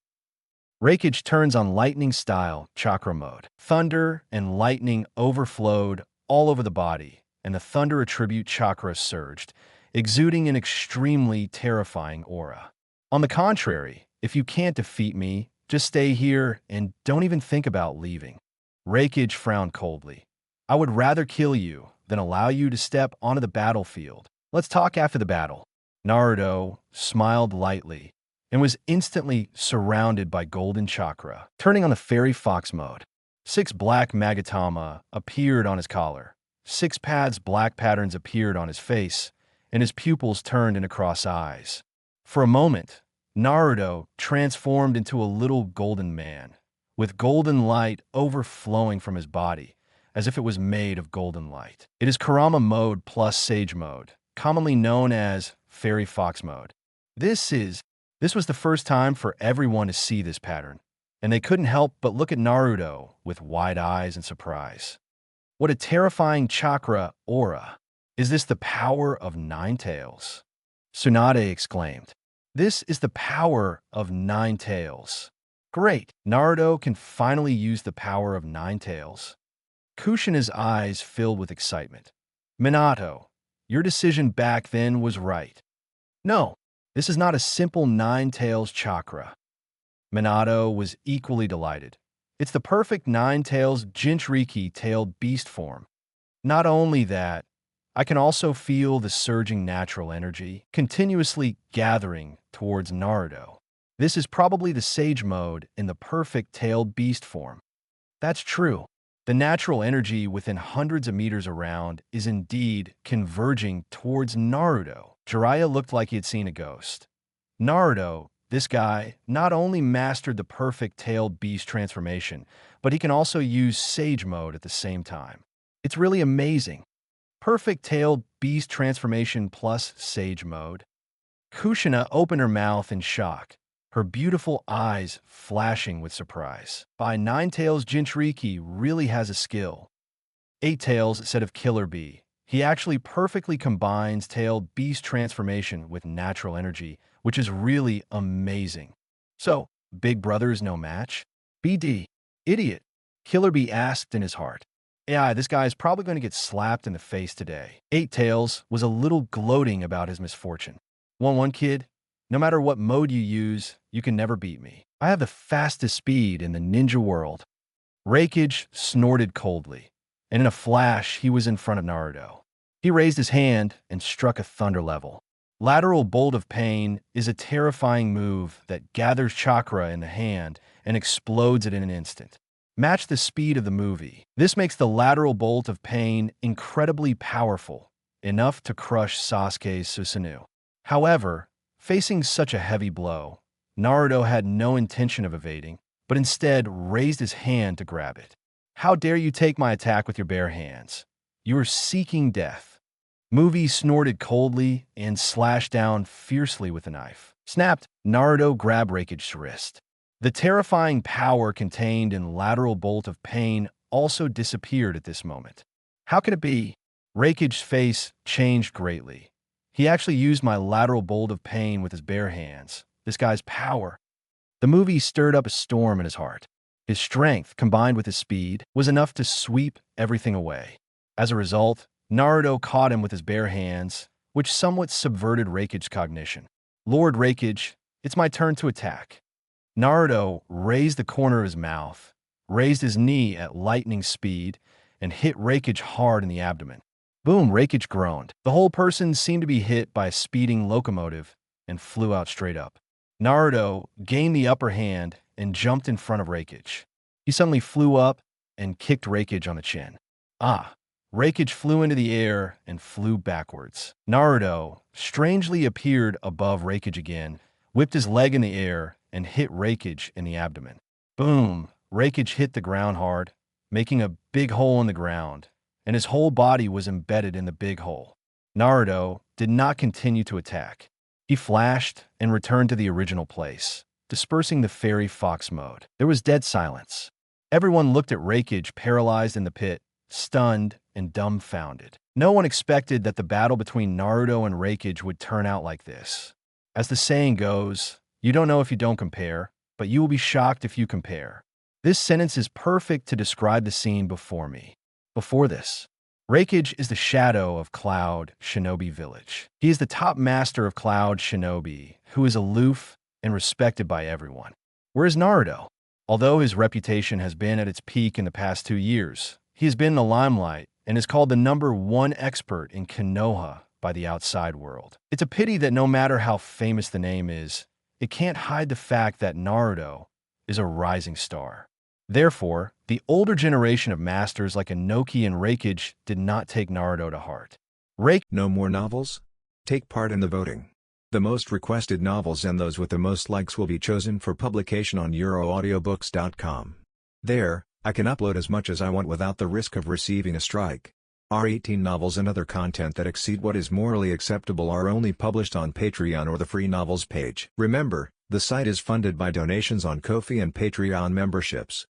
Reikage turns on Lightning Style, Chakra Mode. Thunder and lightning overflowed all over the body, and the Thunder Attribute Chakra surged, exuding an extremely terrifying aura. On the contrary, if you can't defeat me, just stay here and don't even think about leaving. Reikage frowned coldly. I would rather kill you than allow you to step onto the battlefield. Let's talk after the battle. Naruto smiled lightly and was instantly surrounded by golden chakra. Turning on the Fairy Fox Mode, 6 black magatama appeared on his collar. 6 paths black patterns appeared on his face, and his pupils turned into cross eyes. For a moment, Naruto transformed into a little golden man, with golden light overflowing from his body, as if it was made of golden light. It is Kurama mode plus Sage mode, commonly known as Fairy Fox mode. This was the first time for everyone to see this pattern, and they couldn't help but look at Naruto with wide eyes and surprise. What a terrifying chakra aura! Is this the power of Nine Tails? Tsunade exclaimed. This is the power of Nine Tails. Great! Naruto can finally use the power of Nine Tails. Kushina's eyes filled with excitement. Minato, your decision back then was right. No, this is not a simple Nine Tails chakra. Minato was equally delighted. It's the perfect Nine Tails Jinchuriki-tailed beast form. Not only that, I can also feel the surging natural energy continuously gathering towards Naruto. This is probably the Sage mode in the perfect tailed beast form. That's true. The natural energy within hundreds of meters around is indeed converging towards Naruto. Jiraiya looked like he had seen a ghost. Naruto, this guy, not only mastered the perfect tailed beast transformation, but he can also use Sage mode at the same time. It's really amazing. Perfect tailed beast transformation plus Sage mode. Kushina opened her mouth in shock, her beautiful eyes flashing with surprise. By Nine Tails Jinchuriki really has a skill. Eight Tails instead of Killer Bee. He actually perfectly combines tailed beast transformation with natural energy, which is really amazing. So, Big Brother is no match? BD. Idiot. Killer Bee asked in his heart. Yeah, this guy is probably going to get slapped in the face today. Eight Tails was a little gloating about his misfortune. 1-1 kid, no matter what mode you use, you can never beat me. I have the fastest speed in the ninja world. Reikage snorted coldly, and in a flash, he was in front of Naruto. He raised his hand and struck a thunder level. Lateral Bolt of Pain is a terrifying move that gathers chakra in the hand and explodes it in an instant. Match the speed of the movie. This makes the lateral bolt of pain incredibly powerful, enough to crush Sasuke's Susanoo. However, facing such a heavy blow, Naruto had no intention of evading, but instead raised his hand to grab it. How dare you take my attack with your bare hands? You are seeking death. Movie snorted coldly and slashed down fiercely with a knife. Snapped, Naruto grabbed Reikage's wrist. The terrifying power contained in Lateral Bolt of Pain also disappeared at this moment. How could it be? Reikage's face changed greatly. He actually used my Lateral Bolt of Pain with his bare hands. This guy's power. The movie stirred up a storm in his heart. His strength, combined with his speed, was enough to sweep everything away. As a result, Naruto caught him with his bare hands, which somewhat subverted Reikage's cognition. Lord Reikage, it's my turn to attack. Naruto raised the corner of his mouth, raised his knee at lightning speed, and hit Reikage hard in the abdomen. Boom, Reikage groaned. The whole person seemed to be hit by a speeding locomotive and flew out straight up. Naruto gained the upper hand and jumped in front of Reikage. He suddenly flew up and kicked Reikage on the chin. Reikage flew into the air and flew backwards. Naruto strangely appeared above Reikage again, whipped his leg in the air, and hit Reikage in the abdomen. Boom! Reikage hit the ground hard, making a big hole in the ground, and his whole body was embedded in the big hole. Naruto did not continue to attack. He flashed and returned to the original place, dispersing the Fairy Fox mode. There was dead silence. Everyone looked at Reikage paralyzed in the pit, stunned and dumbfounded. No one expected that the battle between Naruto and Reikage would turn out like this. As the saying goes, you don't know if you don't compare, but you will be shocked if you compare. This sentence is perfect to describe the scene before me. Before this, Reikage is the shadow of Cloud Shinobi Village. He is the top master of Cloud Shinobi, who is aloof and respected by everyone. Whereas Naruto, although his reputation has been at its peak in the past 2 years, he has been in the limelight and is called the #1 expert in Konoha by the outside world. It's a pity that no matter how famous the name is, it can't hide the fact that Naruto is a rising star. Therefore, the older generation of masters like Inoki and Reikage did not take Naruto to heart. No more novels? Take part in the voting. The most requested novels and those with the most likes will be chosen for publication on euroaudiobooks.com. There, I can upload as much as I want without the risk of receiving a strike. Our 18 novels and other content that exceed what is morally acceptable are only published on Patreon or the free novels page. Remember, the site is funded by donations on Ko-fi and Patreon memberships.